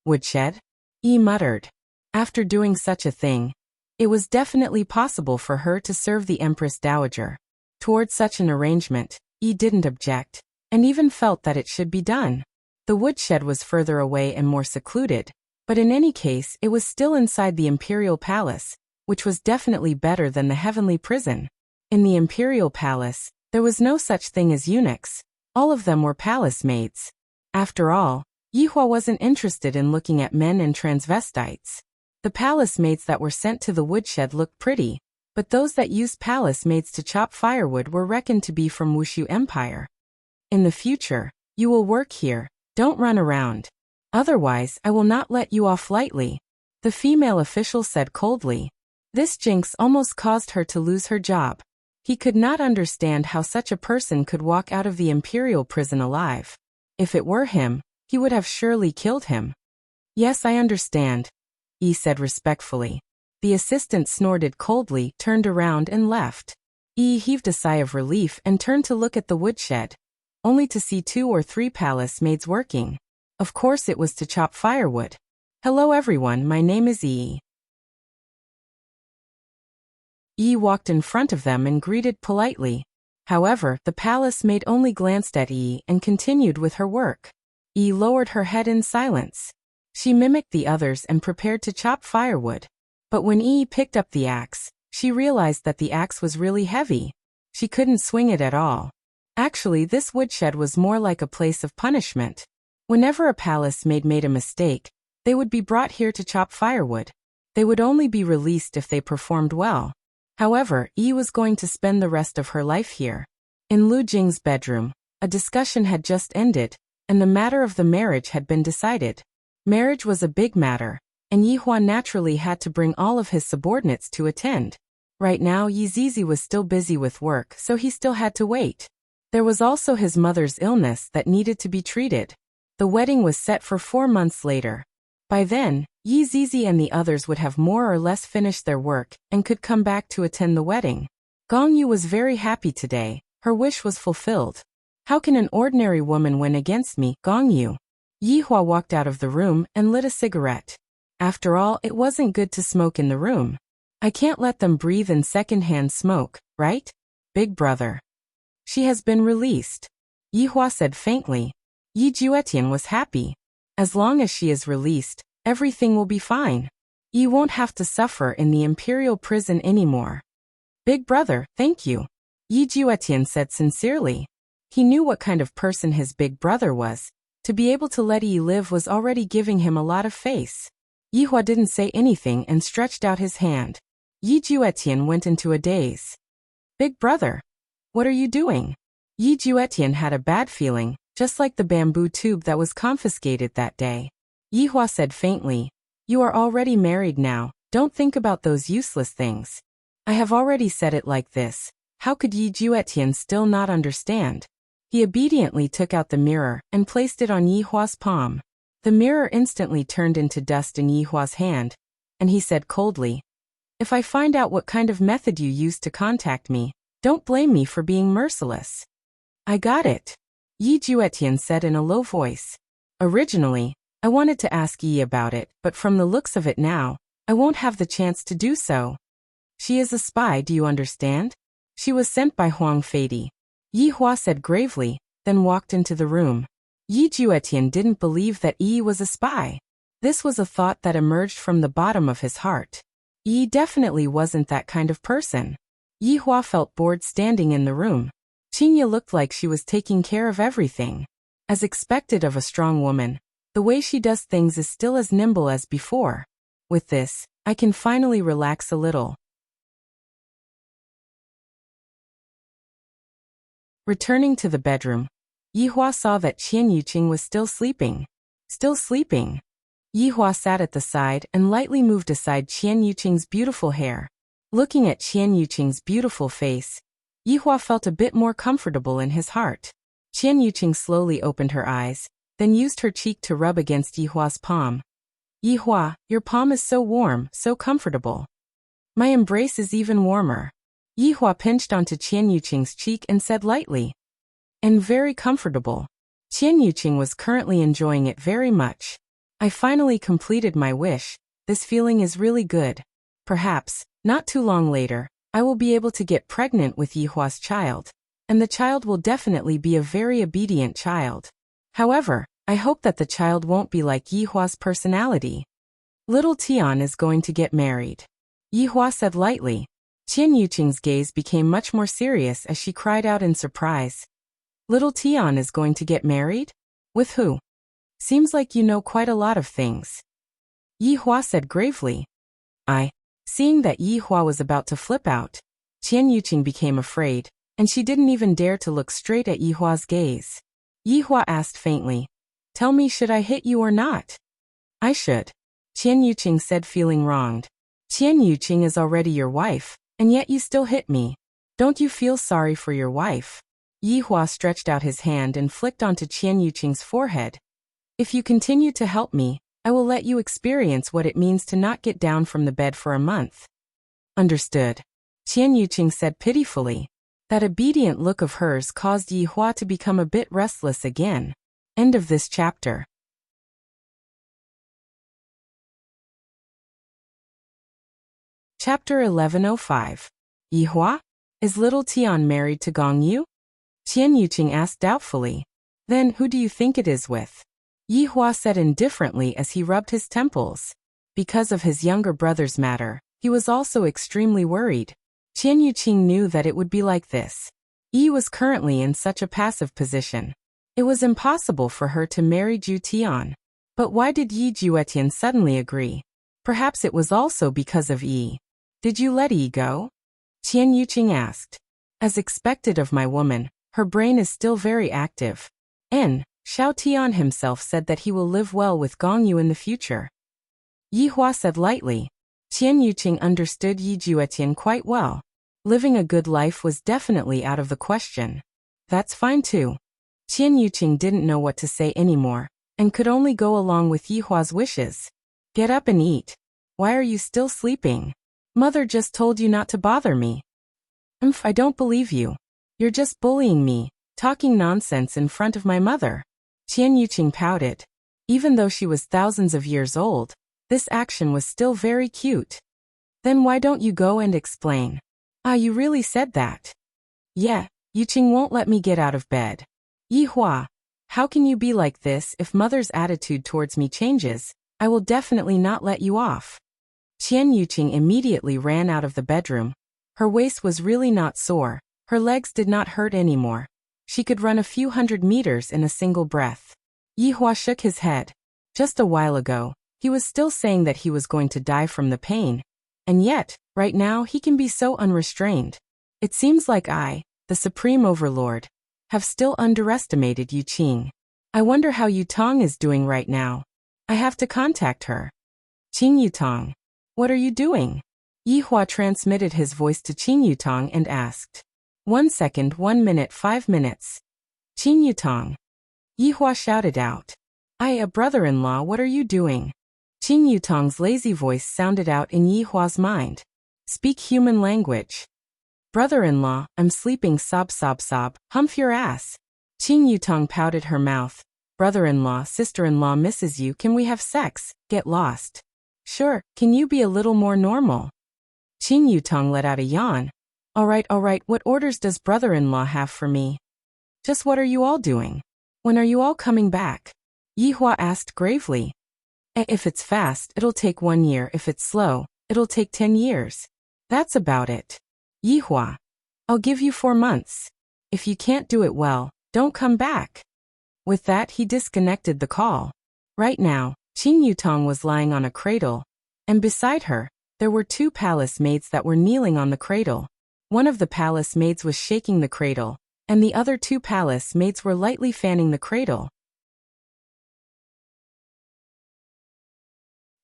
Woodshed? Yi muttered. After doing such a thing, it was definitely possible for her to serve the Empress Dowager. Toward such an arrangement, Yi didn't object, and even felt that it should be done. The woodshed was further away and more secluded, but in any case it was still inside the imperial palace, which was definitely better than the heavenly prison. In the imperial palace, there was no such thing as eunuchs. All of them were palace maids. After all, Yihua wasn't interested in looking at men and transvestites. The palace maids that were sent to the woodshed looked pretty, but those that used palace maids to chop firewood were reckoned to be from Wushu Empire. In the future, you will work here, don't run around. Otherwise, I will not let you off lightly, the female official said coldly. This jinx almost caused her to lose her job. He could not understand how such a person could walk out of the imperial prison alive. If it were him, he would have surely killed him. Yes, I understand, Yi said respectfully. The assistant snorted coldly, turned around and left. Yi heaved a sigh of relief and turned to look at the woodshed, only to see 2 or 3 palace maids working. Of course it was to chop firewood. Hello everyone, my name is Yi. Yi walked in front of them and greeted politely. However, the palace maid only glanced at Yi and continued with her work. Yi lowered her head in silence. She mimicked the others and prepared to chop firewood. But when Yi picked up the axe, she realized that the axe was really heavy. She couldn't swing it at all. Actually, this woodshed was more like a place of punishment. Whenever a palace maid made a mistake, they would be brought here to chop firewood. They would only be released if they performed well. However, Yi was going to spend the rest of her life here. In Lu Jing's bedroom, a discussion had just ended, and the matter of the marriage had been decided. Marriage was a big matter, and Yihua naturally had to bring all of his subordinates to attend. Right now Yi Zizi was still busy with work, so he still had to wait. There was also his mother's illness that needed to be treated. The wedding was set for 4 months later. By then, Yi Zizi and the others would have more or less finished their work and could come back to attend the wedding. Gong Yu was very happy today. Her wish was fulfilled. How can an ordinary woman win against me, Gong Yu? Yihua walked out of the room and lit a cigarette. After all, it wasn't good to smoke in the room. I can't let them breathe in second-hand smoke, right? Big brother. She has been released, Yihua said faintly. Yi Juetian was happy. As long as she is released, everything will be fine. Yi won't have to suffer in the imperial prison anymore. Big brother, thank you, Yi Juetian said sincerely. He knew what kind of person his big brother was. To be able to let Yi live was already giving him a lot of face. Yihua didn't say anything and stretched out his hand. Yi Juetian went into a daze. Big brother, what are you doing? Yi Juetian had a bad feeling, just like the bamboo tube that was confiscated that day. Yihua said faintly, You are already married now, don't think about those useless things. I have already said it like this. How could Yi Juetian still not understand? He obediently took out the mirror and placed it on Yihua's palm. The mirror instantly turned into dust in Yihua's hand, and he said coldly, If I find out what kind of method you used to contact me, don't blame me for being merciless. I got it, Yi Juetian said in a low voice. Originally, I wanted to ask Yi about it, but from the looks of it now, I won't have the chance to do so. She is a spy, do you understand? She was sent by Huang Feidi. Yi Hua said gravely, then walked into the room. Yi Juetian didn't believe that Yi was a spy. This was a thought that emerged from the bottom of his heart. Yi definitely wasn't that kind of person. Yi Hua felt bored standing in the room. Qingye looked like she was taking care of everything. As expected of a strong woman, the way she does things is still as nimble as before. With this, I can finally relax a little. Returning to the bedroom, Yi Hua saw that Qian Yuqing was still sleeping. Still sleeping. Yi Hua sat at the side and lightly moved aside Qian Yuqing's beautiful hair. Looking at Qian Yuqing's beautiful face, Yi Hua felt a bit more comfortable in his heart. Qian Yuqing slowly opened her eyes, then used her cheek to rub against Yi Hua's palm. Yi Hua, your palm is so warm, so comfortable. My embrace is even warmer. Yi Hua pinched onto Qian Yuqing's cheek and said lightly. And very comfortable. Qian Yuqing was currently enjoying it very much. I finally completed my wish. This feeling is really good. Perhaps, not too long later, I will be able to get pregnant with Yi Hua's child. And the child will definitely be a very obedient child. However, I hope that the child won't be like Yi Hua's personality. Little Tian is going to get married. Yi Hua said lightly. Qian Yuqing's gaze became much more serious as she cried out in surprise. Little Tian is going to get married? With who? Seems like you know quite a lot of things. Yi Hua said gravely. Seeing that Yi Hua was about to flip out, Qian Yuqing became afraid, and she didn't even dare to look straight at Yi Hua's gaze. Yi Hua asked faintly, Tell me, should I hit you or not? I should. Qian Yuqing said, feeling wronged. Qian Yuqing is already your wife, and yet you still hit me. Don't you feel sorry for your wife? Yi Hua stretched out his hand and flicked onto Qian Yuqing's forehead. If you continue to help me, I will let you experience what it means to not get down from the bed for a month. Understood. Qian Yuqing said pitifully. That obedient look of hers caused Yi Hua to become a bit restless again. End of this chapter. Chapter 1105. Yi Hua? Is little Tian married to Gong Yu? Qian Yuqing asked doubtfully. Then who do you think it is with? Yi Hua said indifferently as he rubbed his temples. Because of his younger brother's matter, he was also extremely worried. Qian Yuqing knew that it would be like this. Yi was currently in such a passive position. It was impossible for her to marry Ju Tian. But why did Yi Juetian suddenly agree? Perhaps it was also because of Yi. Did you let Yi go? Qian Yuqing asked. As expected of my woman, her brain is still very active. Xiao Tian himself said that he will live well with Gong Yu in the future. Yi Hua said lightly. Qian Yuqing understood Yi Juetian quite well. Living a good life was definitely out of the question. That's fine too. Qian Yuqing didn't know what to say anymore, and could only go along with Yi Hua's wishes. Get up and eat. Why are you still sleeping? Mother just told you not to bother me. I don't believe you. You're just bullying me, talking nonsense in front of my mother. Qian Yuqing pouted. Even though she was thousands of years old, this action was still very cute. Then why don't you go and explain? You really said that? Yeah, Yuqing won't let me get out of bed. Yi Hua, how can you be like this? If mother's attitude towards me changes, I will definitely not let you off. Qian Yuqing immediately ran out of the bedroom. Her waist was really not sore, her legs did not hurt anymore. She could run a few hundred meters in a single breath. Yi Hua shook his head. Just a while ago, he was still saying that he was going to die from the pain. And yet, right now he can be so unrestrained. It seems like I, the Supreme Overlord, have still underestimated Yu Qing. I wonder how Yu Tong is doing right now. I have to contact her. Qing Yutong, what are you doing? Yi Hua transmitted his voice to Qing Yutong and asked. 1 second, 1 minute, 5 minutes. Qing Yutong. Yi Hua shouted out. A brother-in-law, what are you doing? Qing Yutong's lazy voice sounded out in Yi Hua's mind. Speak human language. Brother-in-law, I'm sleeping, sob sob sob, humph your ass. Qing Yutong pouted her mouth. Brother-in-law, sister-in-law misses you, can we have sex? Get lost. Sure, can you be a little more normal? Qing Yutong let out a yawn. All right, what orders does brother-in-law have for me? Just what are you all doing? When are you all coming back? Yihua asked gravely. If it's fast, it'll take 1 year. If it's slow, it'll take 10 years. That's about it. Yihua. I'll give you 4 months. If you can't do it well, don't come back. With that, he disconnected the call. Right now, Qing Yutong was lying on a cradle, and beside her, there were 2 palace maids that were kneeling on the cradle. One of the palace maids was shaking the cradle, and the other 2 palace maids were lightly fanning the cradle.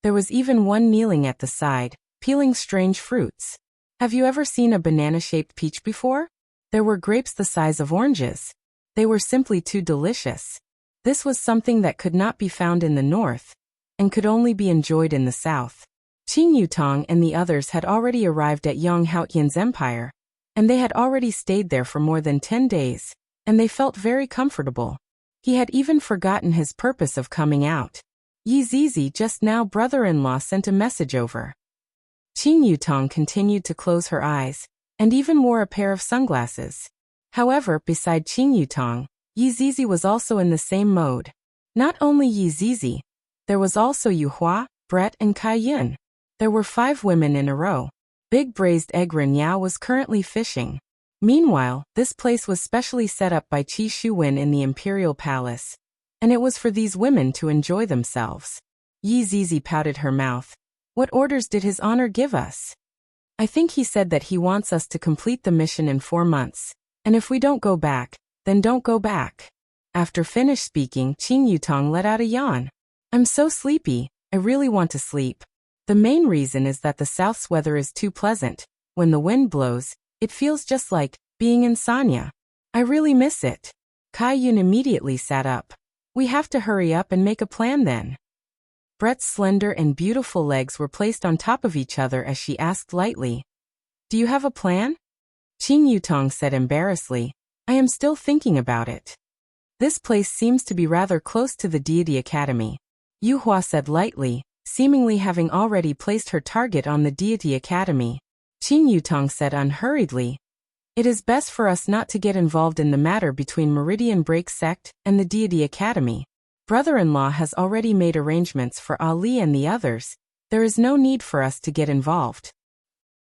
There was even one kneeling at the side, peeling strange fruits. Have you ever seen a banana-shaped peach before? There were grapes the size of oranges. They were simply too delicious. This was something that could not be found in the north, and could only be enjoyed in the south. Qing Yutong and the others had already arrived at Yang Haotian's empire, and they had already stayed there for more than 10 days, and they felt very comfortable. He had even forgotten his purpose of coming out. Yi Zizi just now brother-in-law sent a message over. Qing Yutong continued to close her eyes, and even wore a pair of sunglasses. However, beside Qing Yutong, Yi Zizi was also in the same mode. Not only Yi Zizi, there was also Yu Hua, Brett and Kai Yun. There were 5 women in a row. Big braised egg Ren Yao was currently fishing. Meanwhile, this place was specially set up by Qi Shuwen in the Imperial Palace, and it was for these women to enjoy themselves. Yi Zizi pouted her mouth. What orders did his honor give us? I think he said that he wants us to complete the mission in 4 months, and if we don't go back, then don't go back. After finished speaking, Qing Yutong let out a yawn. I'm so sleepy, I really want to sleep. The main reason is that the south's weather is too pleasant. When the wind blows, it feels just like being in Sanya. I really miss it. Kai Yun immediately sat up. We have to hurry up and make a plan then. Brett's slender and beautiful legs were placed on top of each other as she asked lightly. Do you have a plan? Qing Yutong said embarrassedly. I am still thinking about it. This place seems to be rather close to the Deity Academy. Yu Hua said lightly, seemingly having already placed her target on the Deity Academy. Qing Yutong said unhurriedly, it is best for us not to get involved in the matter between Meridian Break Sect and the Deity Academy. Brother-in-law has already made arrangements for Ali and the others. There is no need for us to get involved.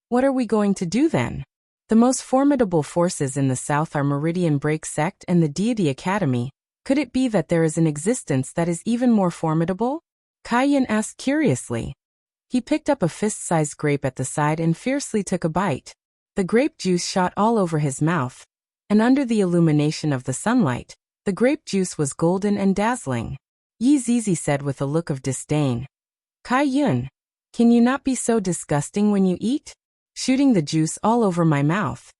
What are we going to do then? The most formidable forces in the south are Meridian Break Sect and the Deity Academy. Could it be that there is an existence that is even more formidable? Kai Yin asked curiously. He picked up a fist-sized grape at the side and fiercely took a bite. The grape juice shot all over his mouth, and under the illumination of the sunlight, the grape juice was golden and dazzling. Yi Zizi said with a look of disdain. Kai Yun, can you not be so disgusting when you eat? Shooting the juice all over my mouth.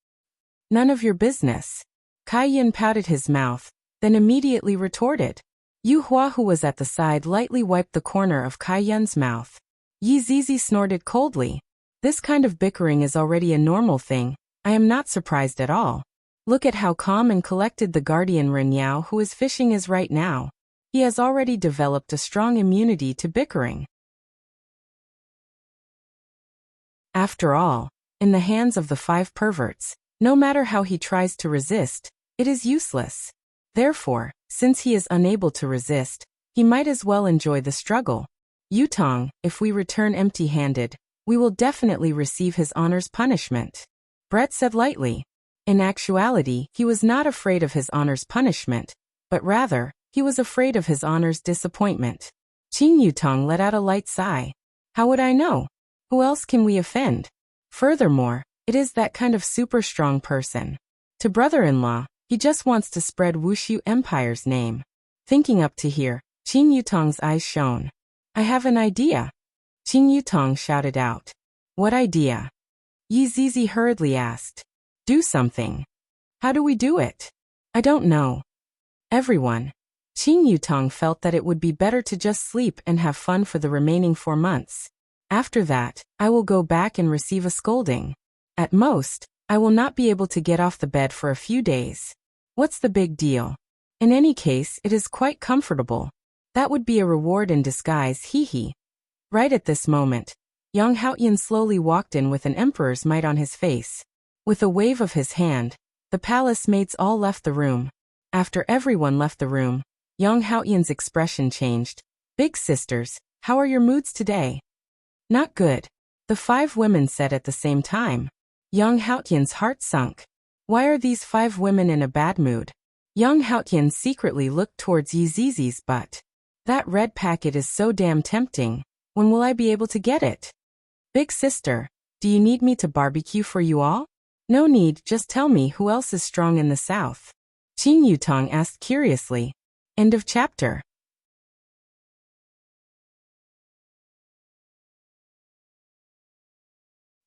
None of your business. Kai Yun pouted his mouth, then immediately retorted. Yu Hua, who was at the side, lightly wiped the corner of Kai Yun's mouth. Yi Zizi snorted coldly. This kind of bickering is already a normal thing. I am not surprised at all. Look at how calm and collected the guardian Ren Yao who is fishing is right now. He has already developed a strong immunity to bickering. After all, in the hands of the 5 perverts, no matter how he tries to resist, it is useless. Therefore, since he is unable to resist, he might as well enjoy the struggle. Yutong, if we return empty-handed, we will definitely receive his honor's punishment. Brett said lightly. In actuality, he was not afraid of his honor's punishment, but rather, he was afraid of his honor's disappointment. Qing Yutong let out a light sigh. How would I know? Who else can we offend? Furthermore, it is that kind of super strong person. To brother-in-law, he just wants to spread Wushu Empire's name. Thinking up to here, Qing Yutong's eyes shone. I have an idea. Qing Yutong shouted out. What idea? Yi Zizi hurriedly asked. Do something. How do we do it? I don't know. Everyone. Qing Yutong felt that it would be better to just sleep and have fun for the remaining 4 months. After that, I will go back and receive a scolding. At most, I will not be able to get off the bed for a few days. What's the big deal? In any case, it is quite comfortable. That would be a reward in disguise, hee. Right at this moment, Yang Haotian slowly walked in with an emperor's might on his face. With a wave of his hand, the palace mates all left the room. After everyone left the room, Young Haotian's expression changed. Big sisters, how are your moods today? Not good, the 5 women said at the same time. Young Haotian's heart sunk. Why are these 5 women in a bad mood? Young Haotian secretly looked towards Yizizi's butt. That red packet is so damn tempting. When will I be able to get it? Big sister, do you need me to barbecue for you all? No need, just tell me who else is strong in the south. Qin Yutong asked curiously. End of chapter.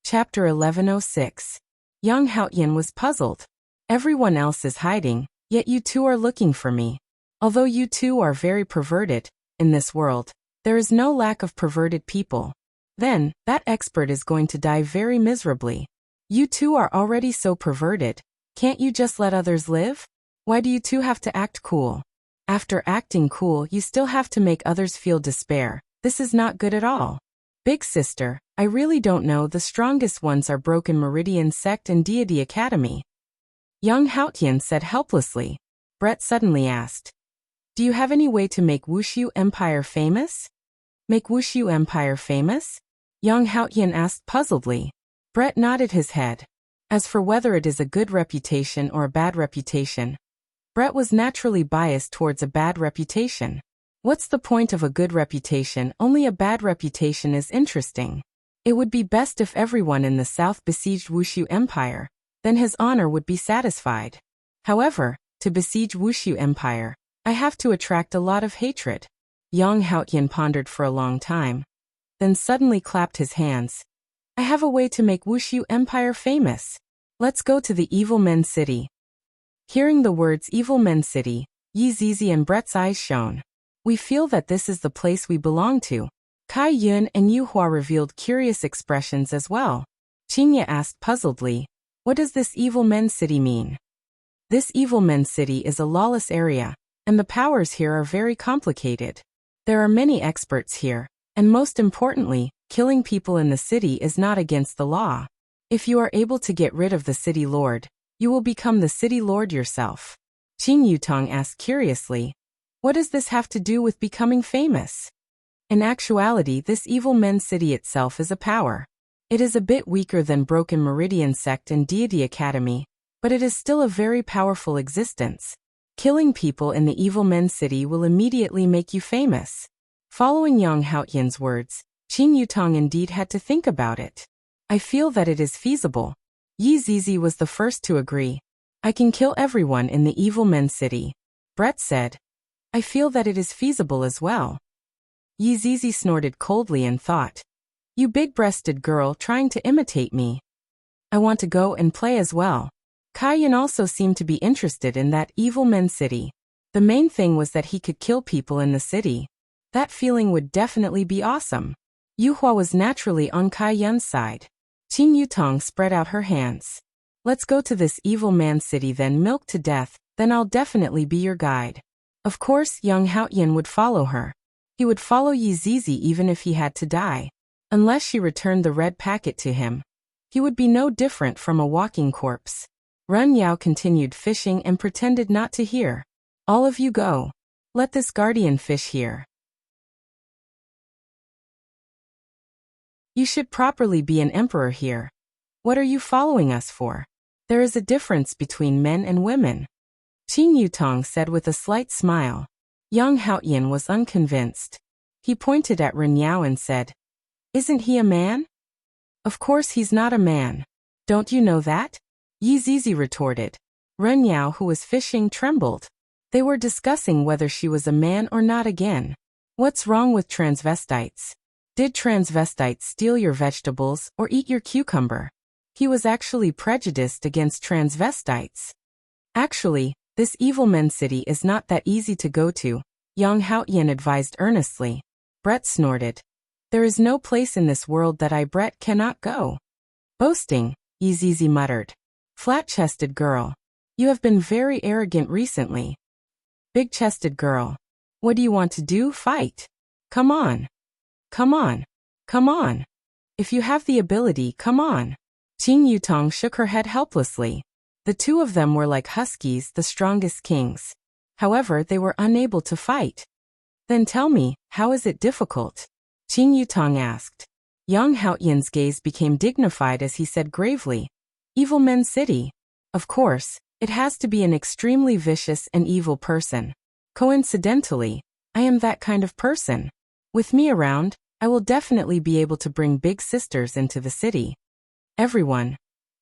Chapter 1106. Young Haotian was puzzled. Everyone else is hiding, yet you two are looking for me. Although you two are very perverted, in this world, there is no lack of perverted people. Then, that expert is going to die very miserably. You two are already so perverted, can't you just let others live? Why do you two have to act cool? After acting cool, you still have to make others feel despair. This is not good at all. Big sister, I really don't know, the strongest ones are Broken Meridian Sect and Deity Academy. Young Haotian said helplessly. Brett suddenly asked. Do you have any way to make Wushu Empire famous? Make Wushu Empire famous? Young Haotian asked puzzledly. Brett nodded his head. As for whether it is a good reputation or a bad reputation, Brett was naturally biased towards a bad reputation. What's the point of a good reputation? Only a bad reputation is interesting. It would be best if everyone in the south besieged Wushu Empire, then his honor would be satisfied. However, to besiege Wushu Empire, I have to attract a lot of hatred. Yang Haotian pondered for a long time, then suddenly clapped his hands. I have a way to make Wushu Empire famous. Let's go to the Evil Men City. Hearing the words Evil Men City, Yizizi and Brett's eyes shone. We feel that this is the place we belong to. Kai Yun and Yu Hua revealed curious expressions as well. Qingye asked puzzledly, what does this Evil Men City mean? This Evil Men City is a lawless area, and the powers here are very complicated. There are many experts here, and most importantly, killing people in the city is not against the law. If you are able to get rid of the city lord, you will become the city lord yourself. Qin Yutong asked curiously, what does this have to do with becoming famous? In actuality, this Evil Men City itself is a power. It is a bit weaker than Broken Meridian Sect and Deity Academy, but it is still a very powerful existence. Killing people in the Evil Men City will immediately make you famous. Following Yang Haotian's words, Qin Yutong indeed had to think about it. I feel that it is feasible. Yizizi was the first to agree. I can kill everyone in the Evil Men City. Brett said. I feel that it is feasible as well. Yizizi snorted coldly and thought. You big-breasted girl trying to imitate me. I want to go and play as well. Kaiyan also seemed to be interested in that Evil Men City. The main thing was that he could kill people in the city. That feeling would definitely be awesome. Yu Hua was naturally on Kaiyan's side. Qin Yutong spread out her hands. Let's go to this Evil Man City then, milk to death, then I'll definitely be your guide. Of course, young Haotian would follow her. He would follow Yizizi even if he had to die. Unless she returned the red packet to him, he would be no different from a walking corpse. Run Yao continued fishing and pretended not to hear. All of you go. Let this guardian fish here. You should properly be an emperor here. What are you following us for? There is a difference between men and women. Qin Yutong said with a slight smile. Young Haotian was unconvinced. He pointed at Ren Yao and said, isn't he a man? Of course he's not a man. Don't you know that? Yizizi retorted. Ren Yao, who was fishing, trembled. They were discussing whether she was a man or not again. What's wrong with transvestites? Did transvestites steal your vegetables or eat your cucumber? He was actually prejudiced against transvestites. Actually, this Evil Men City is not that easy to go to, Yang Haotian advised earnestly. Brett snorted. There is no place in this world that I, Brett, cannot go. Boasting, Yizizi muttered. Flat-chested girl. You have been very arrogant recently. Big-chested girl. What do you want to do? Fight. Come on. Come on. Come on. If you have the ability, come on. Qing Yutong shook her head helplessly. The two of them were like huskies, the strongest kings. However, they were unable to fight. Then tell me, how is it difficult? Qing Yutong asked. Yang Haoyan's gaze became dignified as he said gravely, Evil Men City. Of course, it has to be an extremely vicious and evil person. Coincidentally, I am that kind of person. With me around, I will definitely be able to bring big sisters into the city. Everyone.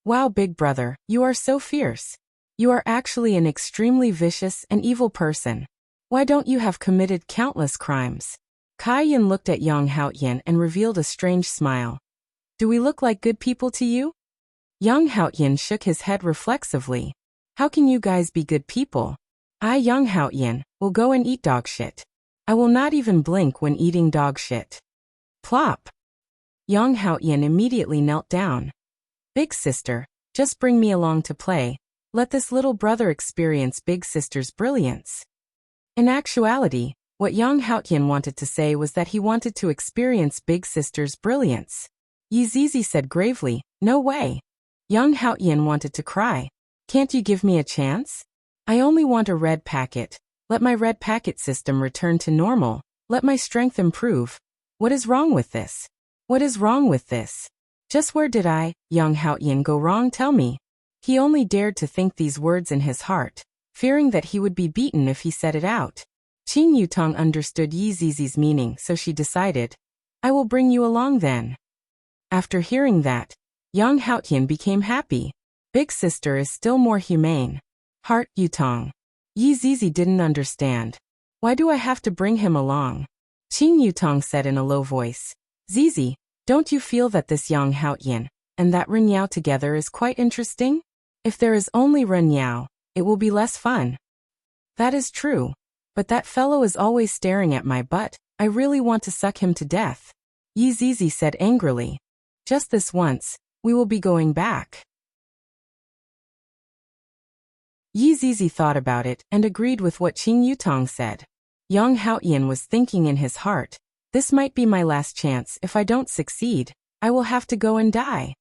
Wow, big brother, you are so fierce. You are actually an extremely vicious and evil person. Why don't you have committed countless crimes? Kai Yin looked at Yang Haoyan and revealed a strange smile. Do we look like good people to you? Yang Haoyan shook his head reflexively. How can you guys be good people? I, Yang Haoyan, will go and eat dog shit. I will not even blink when eating dog shit. Plop. Yang Haoyan immediately knelt down. Big sister, just bring me along to play. Let this little brother experience big sister's brilliance. In actuality, what Yang Haoyan wanted to say was that he wanted to experience big sister's brilliance. Yi Zizi said gravely, no way. Yang Haoyan wanted to cry. Can't you give me a chance? I only want a red packet. Let my red packet system return to normal. Let my strength improve. What is wrong with this? What is wrong with this? Just where did I, Yang Haoyan, go wrong? Tell me. He only dared to think these words in his heart, fearing that he would be beaten if he said it out. Qing Yutong understood Yi Zizi's meaning, so she decided, I will bring you along then. After hearing that, Yang Haoyan became happy. Big sister is still more humane. Heart Yutong. Yi Zizi didn't understand. Why do I have to bring him along? Qing Yutong said in a low voice. Zizi, don't you feel that this Yang Haoyan and that Ren Yao together is quite interesting? If there is only Ren Yao, it will be less fun. That is true. But that fellow is always staring at my butt. I really want to suck him to death. Yi Zizi said angrily. Just this once, we will be going back. Yi Zizi thought about it and agreed with what Qing Yutong said. Yang Haoyan was thinking in his heart, this might be my last chance. If I don't succeed, I will have to go and die.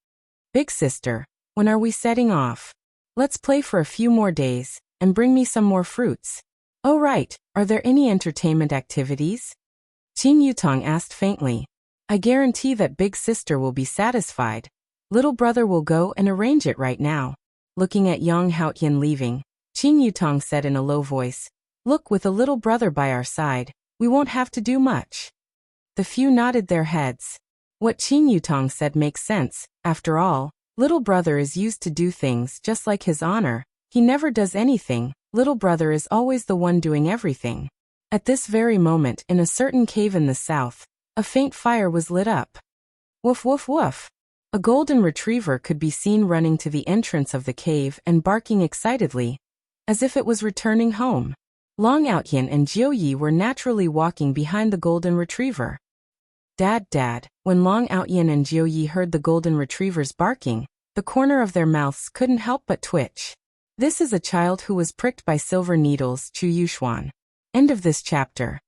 Big sister, when are we setting off? Let's play for a few more days, and bring me some more fruits. Oh right, are there any entertainment activities? Qing Yutong asked faintly. I guarantee that big sister will be satisfied. Little brother will go and arrange it right now. Looking at Yang Haoyan leaving, Qing Yutong said in a low voice, look, with a little brother by our side, we won't have to do much. The few nodded their heads. What Qing Yutong said makes sense. After all, little brother is used to do things just like his honor. He never does anything. Little brother is always the one doing everything. At this very moment, in a certain cave in the south, a faint fire was lit up. Woof woof woof. A golden retriever could be seen running to the entrance of the cave and barking excitedly, as if it was returning home. Long Outyin and Jiu Yi were naturally walking behind the golden retriever. Dad, when Long Outyin and Jiu Yi heard the golden retrievers barking, the corner of their mouths couldn't help but twitch. This is a child who was pricked by silver needles, Chu Yuxuan. End of this chapter.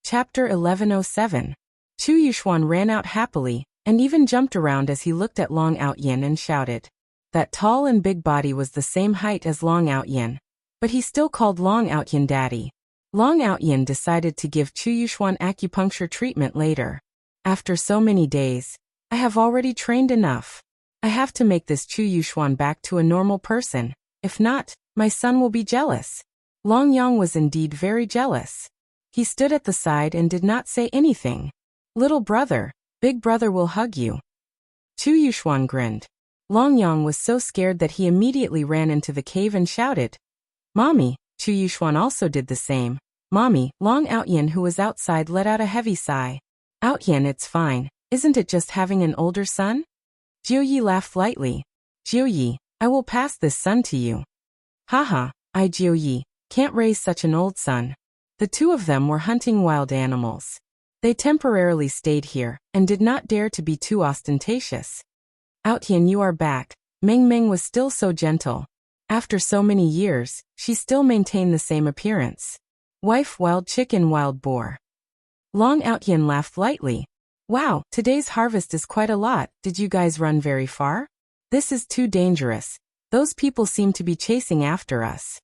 Chapter 1107. Chu Yuxuan ran out happily, and even jumped around as he looked at Long Outyin and shouted. That tall and big body was the same height as Long Outyin, but he still called Long Outyin daddy. Long Outyin decided to give Chu Yuxuan acupuncture treatment later. After so many days, I have already trained enough. I have to make this Chu Yuxuan back to a normal person. If not, my son will be jealous. Long Yang was indeed very jealous. He stood at the side and did not say anything. Little brother, big brother will hug you. Chu Yuxuan grinned. Long Yang was so scared that he immediately ran into the cave and shouted, Mommy. Chu Yuxuan also did the same. Mommy. Long Outyin, who was outside, let out a heavy sigh. Outyin, it's fine. Isn't it just having an older son? Jiu Yi laughed lightly. Jiu Yi, I will pass this son to you. Haha, I Jiu Yi, can't raise such an old son. The two of them were hunting wild animals. They temporarily stayed here, and did not dare to be too ostentatious. Outyin, you are back. Meng Meng was still so gentle. After so many years, she still maintained the same appearance. Wife, wild chicken, wild boar. Long Outyin laughed lightly. Wow, today's harvest is quite a lot. Did you guys run very far? This is too dangerous. Those people seem to be chasing after us.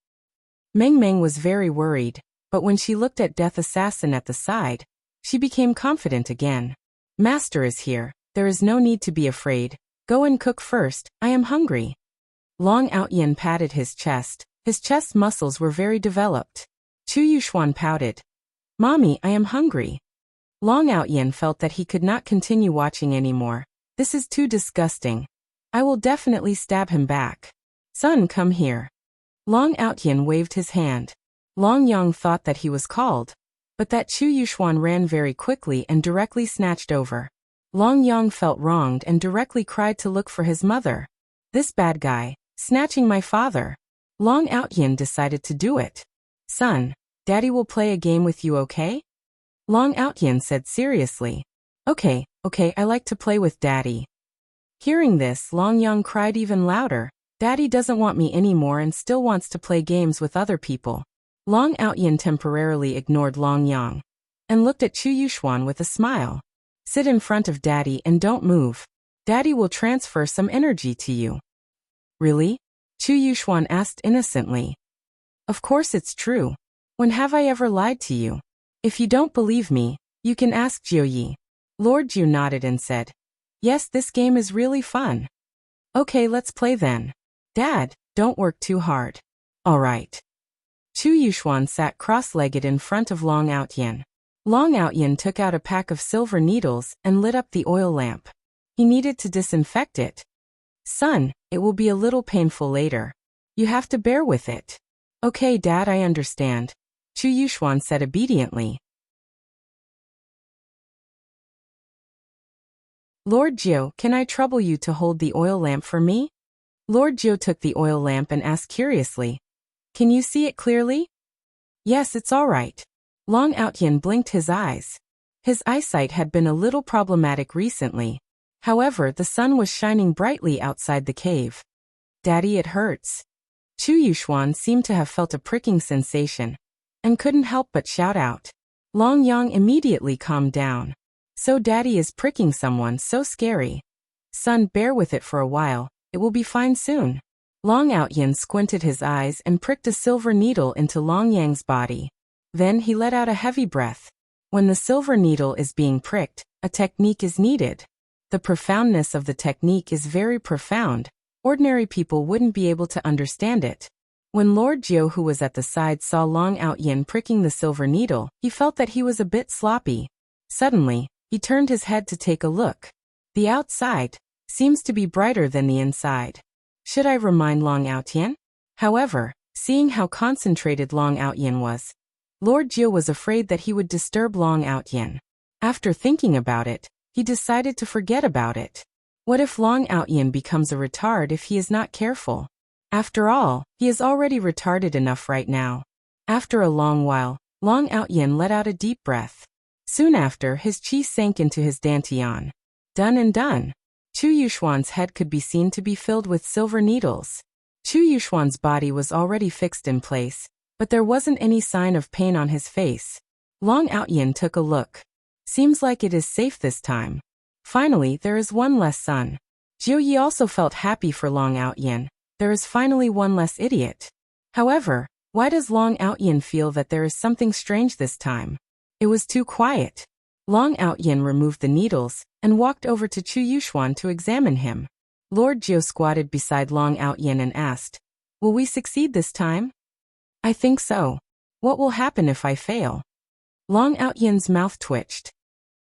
Meng Meng was very worried, but when she looked at Death Assassin at the side, she became confident again. Master is here. There is no need to be afraid. Go and cook first. I am hungry. Long Outyin patted his chest. His chest muscles were very developed. Chu Yuxuan pouted. Mommy, I am hungry. Long Outyin felt that he could not continue watching anymore. This is too disgusting. I will definitely stab him back. Son, come here. Long Outyin waved his hand. Long Yang thought that he was called, but that Chu Yuxuan ran very quickly and directly snatched over. Long Yang felt wronged and directly cried to look for his mother. This bad guy, snatching my father. Long Outyin decided to do it. Son, Daddy will play a game with you, okay? Long Outyin said seriously. Okay, I like to play with Daddy. Hearing this, Long Yang cried even louder. Daddy doesn't want me anymore and still wants to play games with other people. Long Outyin temporarily ignored Long Yang and looked at Chu Yuxuan with a smile. Sit in front of Daddy and don't move. Daddy will transfer some energy to you. Really? Chu Yuxuan asked innocently. Of course it's true. When have I ever lied to you? If you don't believe me, you can ask Jiuyi. Lord Jiu nodded and said, yes, this game is really fun. Okay, let's play then. Dad, don't work too hard. All right. Chu Yuxuan sat cross-legged in front of Long Outyin. Long Outyin took out a pack of silver needles and lit up the oil lamp. He needed to disinfect it. Son, it will be a little painful later. You have to bear with it. Okay, Dad, I understand. Chu Yuxuan said obediently. Lord Jiu, can I trouble you to hold the oil lamp for me? Lord Jiu took the oil lamp and asked curiously. Can you see it clearly? Yes, it's all right. Long Outyin blinked his eyes. His eyesight had been a little problematic recently. However, the sun was shining brightly outside the cave. Daddy, it hurts. Chu Yuxuan seemed to have felt a pricking sensation and couldn't help but shout out. Long Yang immediately calmed down. So Daddy is pricking someone, so scary. Son, bear with it for a while. It will be fine soon. Long Outyin squinted his eyes and pricked a silver needle into Long Yang's body. Then he let out a heavy breath. When the silver needle is being pricked, a technique is needed. The profoundness of the technique is very profound. Ordinary people wouldn't be able to understand it. When Lord Jiu, who was at the side, saw Long Outyin pricking the silver needle, he felt that he was a bit sloppy. Suddenly, he turned his head to take a look. The outside seems to be brighter than the inside. Should I remind Long Outyin? However, seeing how concentrated Long Outyin was, Lord Jiu was afraid that he would disturb Long Outyin. After thinking about it, he decided to forget about it. What if Long Outyin becomes a retard if he is not careful? After all, he is already retarded enough right now. After a long while, Long Outyin let out a deep breath. Soon after, his chi sank into his dantian. Done and done. Chu Yuxuan's head could be seen to be filled with silver needles. Chu Yuxuan's body was already fixed in place, but there wasn't any sign of pain on his face. Long Outyin took a look. Seems like it is safe this time. Finally, there is one less son. Jiuyi also felt happy for Long Outyin. There is finally one less idiot. However, why does Long Outyin feel that there is something strange this time? It was too quiet. Long Outyin removed the needles and walked over to Chu Yuxuan to examine him. Lord Jiu squatted beside Long Outyin and asked, will we succeed this time? I think so. What will happen if I fail? Long Outyin's mouth twitched.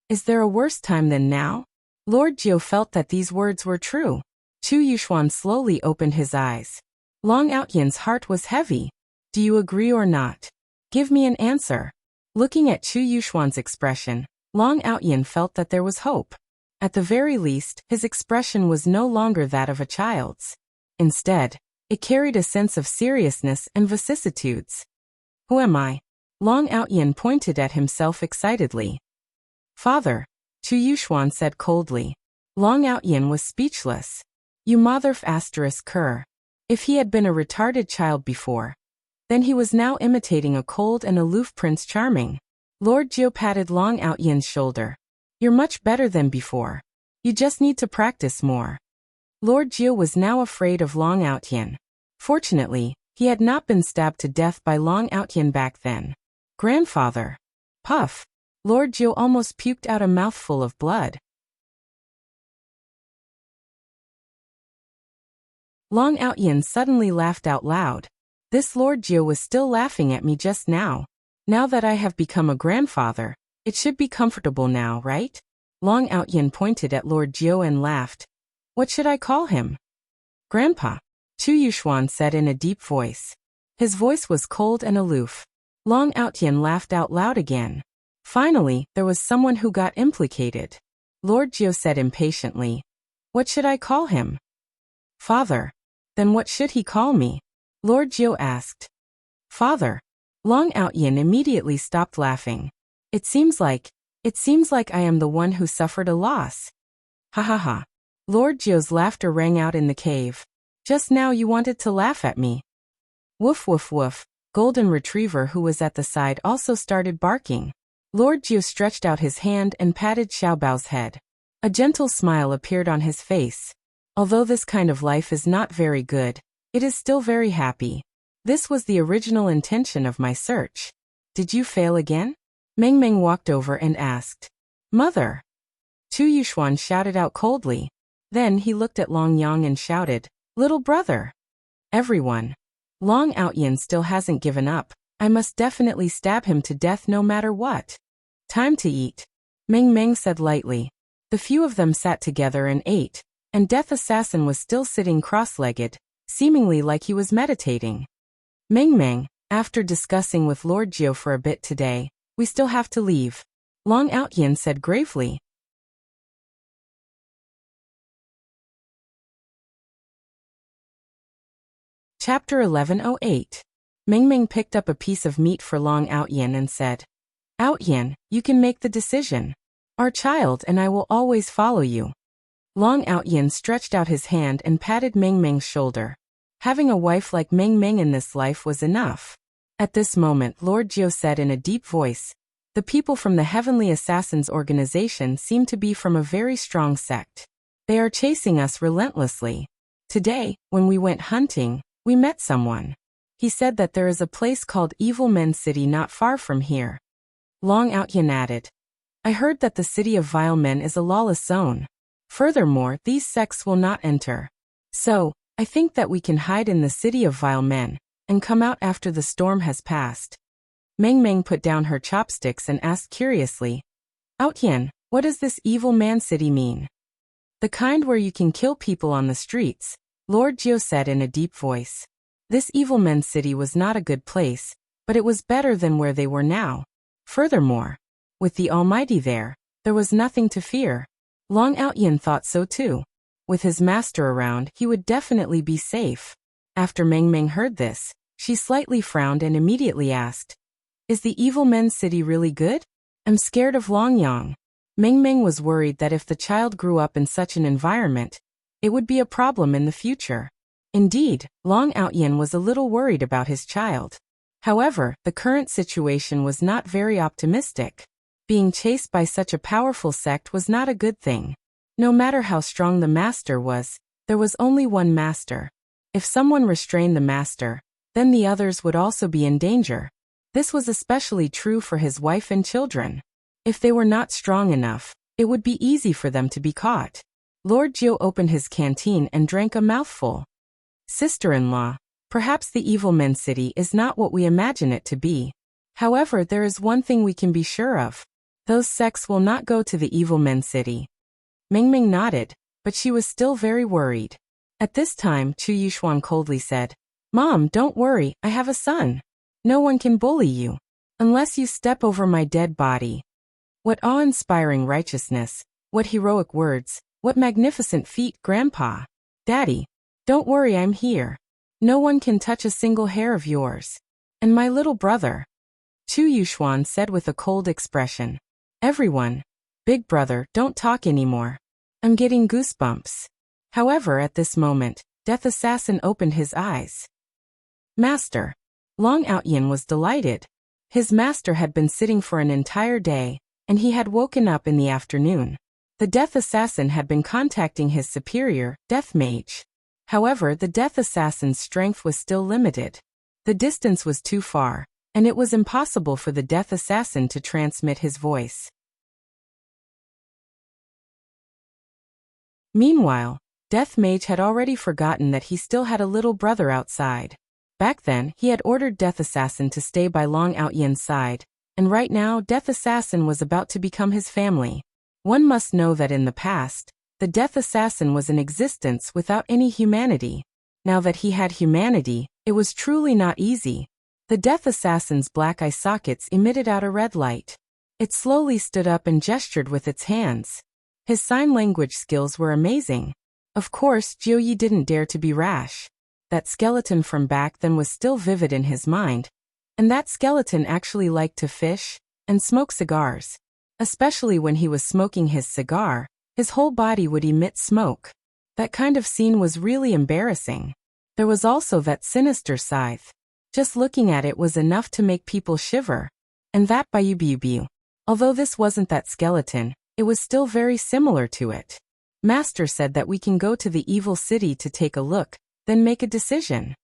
Is there a worse time than now? Lord Jiu felt that these words were true. Chu Yuxuan slowly opened his eyes. Long Outyin's heart was heavy. Do you agree or not? Give me an answer. Looking at Chu Yuxuan's expression, Long Outyin felt that there was hope. At the very least, his expression was no longer that of a child's. Instead, it carried a sense of seriousness and vicissitudes. Who am I? Long Outyin pointed at himself excitedly. Father, Chu Yuxuan said coldly. Long Outyin was speechless. You motherf asterisk cur. If he had been a retarded child before, then he was now imitating a cold and aloof Prince Charming. Lord Jiu patted Long Outyan's shoulder. You're much better than before. You just need to practice more. Lord Jiu was now afraid of Long Outyan. Fortunately, he had not been stabbed to death by Long Outyan back then. Grandfather. Puff. Lord Jiu almost puked out a mouthful of blood. Long Outyan suddenly laughed out loud. This Lord Jiu was still laughing at me just now. Now that I have become a grandfather, it should be comfortable now, right? Long Outyan pointed at Lord Jiu and laughed. What should I call him? Grandpa. Chu Yuxuan said in a deep voice. His voice was cold and aloof. Long Outyan laughed out loud again. Finally, there was someone who got implicated. Lord Jiu said impatiently. What should I call him? Father. Then what should he call me? Lord Jiu asked. Father. Long Outyan immediately stopped laughing. It seems like I am the one who suffered a loss. Ha ha ha. Lord Jiu's laughter rang out in the cave. Just now you wanted to laugh at me. Woof woof woof. Golden Retriever who was at the side also started barking. Lord Jiu stretched out his hand and patted Xiaobao's head. A gentle smile appeared on his face. Although this kind of life is not very good, it is still very happy. This was the original intention of my search. Did you fail again? Meng Meng walked over and asked. Mother. Chu Yuxuan shouted out coldly. Then he looked at Long Yang and shouted, Little brother. Everyone. Long Outyan still hasn't given up. I must definitely stab him to death no matter what. Time to eat. Meng Meng said lightly. The few of them sat together and ate, and Death Assassin was still sitting cross-legged, seemingly like he was meditating. Meng Meng, after discussing with Lord Jiu for a bit today, we still have to leave. Long Outyan said gravely. Chapter 1108. Meng Meng picked up a piece of meat for Long Outyan and said, Outyan, you can make the decision. Our child and I will always follow you. Long Outyan stretched out his hand and patted Meng Meng's shoulder. Having a wife like Meng Meng in this life was enough. At this moment Lord Jiu said in a deep voice, The people from the Heavenly Assassins organization seem to be from a very strong sect. They are chasing us relentlessly. Today, when we went hunting, we met someone. He said that there is a place called Evil Men City not far from here. Long Outyan added, I heard that the city of vile men is a lawless zone. Furthermore, these sects will not enter. So, I think that we can hide in the city of vile men, and come out after the storm has passed. Meng Meng put down her chopsticks and asked curiously, Outyan, what does this evil man city mean? The kind where you can kill people on the streets, Lord Jiu said in a deep voice. This evil men city was not a good place, but it was better than where they were now. Furthermore, with the Almighty there was nothing to fear. Long Outyan thought so too. With his master around, he would definitely be safe. After Meng Meng heard this, she slightly frowned and immediately asked, Is the evil men city really good? I'm scared of Long Yang. Meng Meng was worried that if the child grew up in such an environment, it would be a problem in the future. Indeed, Long Outyan was a little worried about his child. However, the current situation was not very optimistic. Being chased by such a powerful sect was not a good thing. No matter how strong the master was, there was only one master. If someone restrained the master, then the others would also be in danger. This was especially true for his wife and children. If they were not strong enough, it would be easy for them to be caught. Lord Jiu opened his canteen and drank a mouthful. Sister-in-law, perhaps the evil men city is not what we imagine it to be. However, there is one thing we can be sure of. Those sects will not go to the evil men city. Meng Meng nodded, but she was still very worried. At this time, Chu Yuxuan coldly said, Mom, don't worry, I have a son. No one can bully you. Unless you step over my dead body. What awe-inspiring righteousness, what heroic words, what magnificent feat, Grandpa. Daddy, don't worry, I'm here. No one can touch a single hair of yours. And my little brother. Chu Yuxuan said with a cold expression. Everyone. Big brother, don't talk anymore. I'm getting goosebumps. However, at this moment, Death Assassin opened his eyes. Master. Long Outyan was delighted. His master had been sitting for an entire day, and he had woken up in the afternoon. The death assassin had been contacting his superior, Death Mage. However, the death assassin's strength was still limited. The distance was too far, and it was impossible for the death assassin to transmit his voice. Meanwhile, Death Mage had already forgotten that he still had a little brother outside. Back then, he had ordered Death Assassin to stay by Long Outyen's side, and right now Death Assassin was about to become his family. One must know that in the past, the Death Assassin was in existence without any humanity. Now that he had humanity, it was truly not easy. The Death Assassin's black eye sockets emitted out a red light. It slowly stood up and gestured with its hands. His sign language skills were amazing. Of course, Jiuyi didn't dare to be rash. That skeleton from back then was still vivid in his mind, and that skeleton actually liked to fish and smoke cigars. Especially when he was smoking his cigar, his whole body would emit smoke. That kind of scene was really embarrassing. There was also that sinister scythe. Just looking at it was enough to make people shiver. And that Bayubiubiu. Although this wasn't that skeleton, it was still very similar to it. Master said that we can go to the evil city to take a look, then make a decision.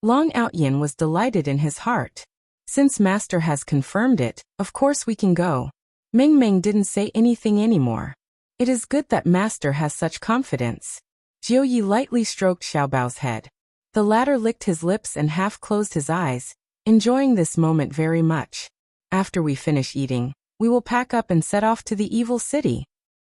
Long Outyen was delighted in his heart. Since Master has confirmed it, of course we can go. Meng Meng didn't say anything anymore. It is good that Master has such confidence. Jiuyi lightly stroked Xiaobao's head. The latter licked his lips and half closed his eyes, enjoying this moment very much. After we finish eating, we will pack up and set off to the evil city.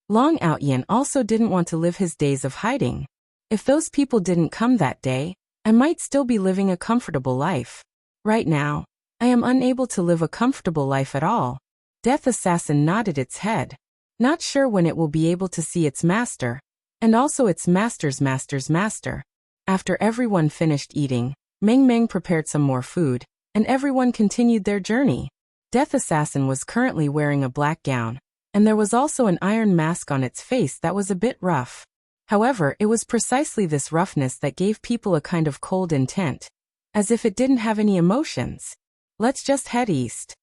Long Outyen also didn't want to live his days of hiding. If those people didn't come that day, I might still be living a comfortable life. Right now, I am unable to live a comfortable life at all. Death Assassin nodded its head. Not sure when it will be able to see its master, and also its master's master's master. After everyone finished eating, Meng Meng prepared some more food, and everyone continued their journey. Death Assassin was currently wearing a black gown, and there was also an iron mask on its face that was a bit rough. However, it was precisely this roughness that gave people a kind of cold intent, as if it didn't have any emotions. Let's just head east,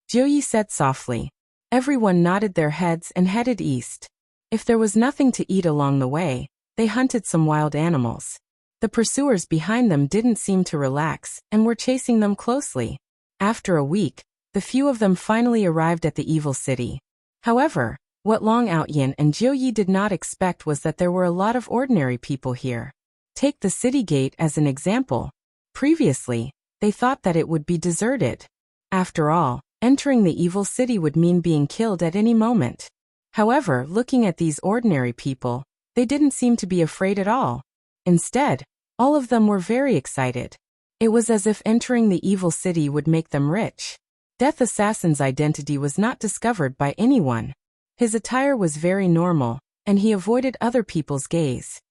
Jiuyi said softly. Everyone nodded their heads and headed east. If there was nothing to eat along the way, they hunted some wild animals. The pursuers behind them didn't seem to relax and were chasing them closely. After a week, the few of them finally arrived at the evil city. However, what Long Outyen and Jiuyi did not expect was that there were a lot of ordinary people here. Take the city gate as an example. Previously, they thought that it would be deserted. After all, entering the evil city would mean being killed at any moment. However, looking at these ordinary people, they didn't seem to be afraid at all. Instead, all of them were very excited. It was as if entering the evil city would make them rich. Death Assassin's identity was not discovered by anyone. His attire was very normal, and he avoided other people's gaze.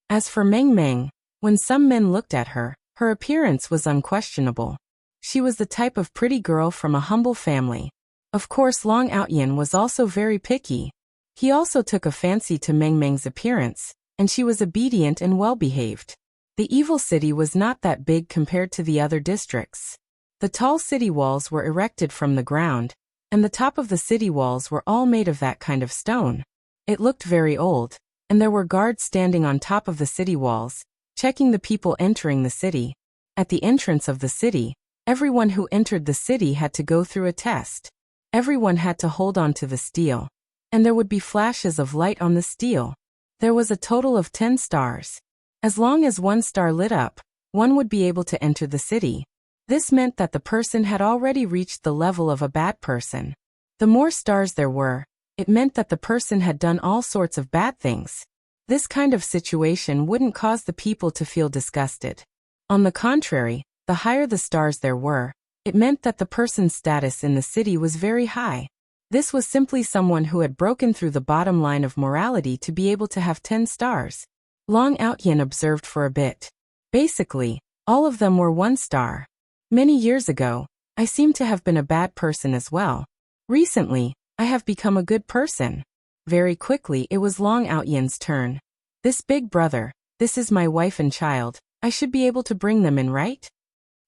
As for Meng Meng, when some men looked at her, her appearance was unquestionable. She was the type of pretty girl from a humble family. Of course, Long Outyen was also very picky. He also took a fancy to Meng Meng's appearance, and she was obedient and well-behaved. The evil city was not that big compared to the other districts. The tall city walls were erected from the ground, and the top of the city walls were all made of that kind of stone. It looked very old, and there were guards standing on top of the city walls, checking the people entering the city. At the entrance of the city, everyone who entered the city had to go through a test. Everyone had to hold on to the steel, and there would be flashes of light on the steel. There was a total of 10 stars. As long as one star lit up, one would be able to enter the city. This meant that the person had already reached the level of a bad person. The more stars there were, it meant that the person had done all sorts of bad things. This kind of situation wouldn't cause the people to feel disgusted. On the contrary, the higher the stars there were, it meant that the person's status in the city was very high. This was simply someone who had broken through the bottom line of morality to be able to have 10 stars. Long Outyen observed for a bit. Basically, all of them were 1 star. Many years ago, I seem to have been a bad person as well. Recently, I have become a good person. Very quickly it was Long Outyen's turn. This big brother, this is my wife and child, I should be able to bring them in, right?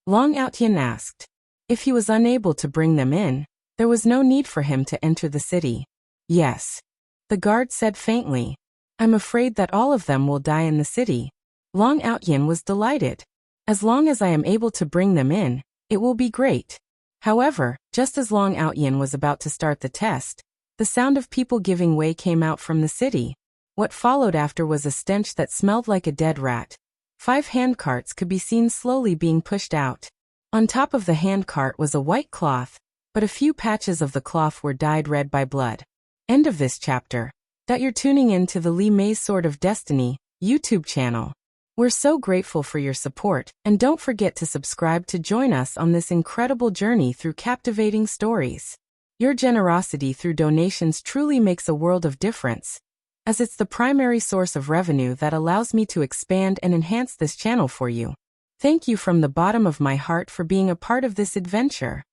Long Outyin asked. If he was unable to bring them in, there was no need for him to enter the city. Yes. The guard said faintly. I'm afraid that all of them will die in the city. Long Outyin was delighted. As long as I am able to bring them in, it will be great. However, just as Long Outyin was about to start the test, the sound of people giving way came out from the city. What followed after was a stench that smelled like a dead rat. 5 handcarts could be seen slowly being pushed out. On top of the handcart was a white cloth, but a few patches of the cloth were dyed red by blood. End of this chapter. That you're tuning in to the Lee May's Sword of Destiny YouTube channel. We're so grateful for your support, and don't forget to subscribe to join us on this incredible journey through captivating stories. Your generosity through donations truly makes a world of difference, as it's the primary source of revenue that allows me to expand and enhance this channel for you. Thank you from the bottom of my heart for being a part of this adventure.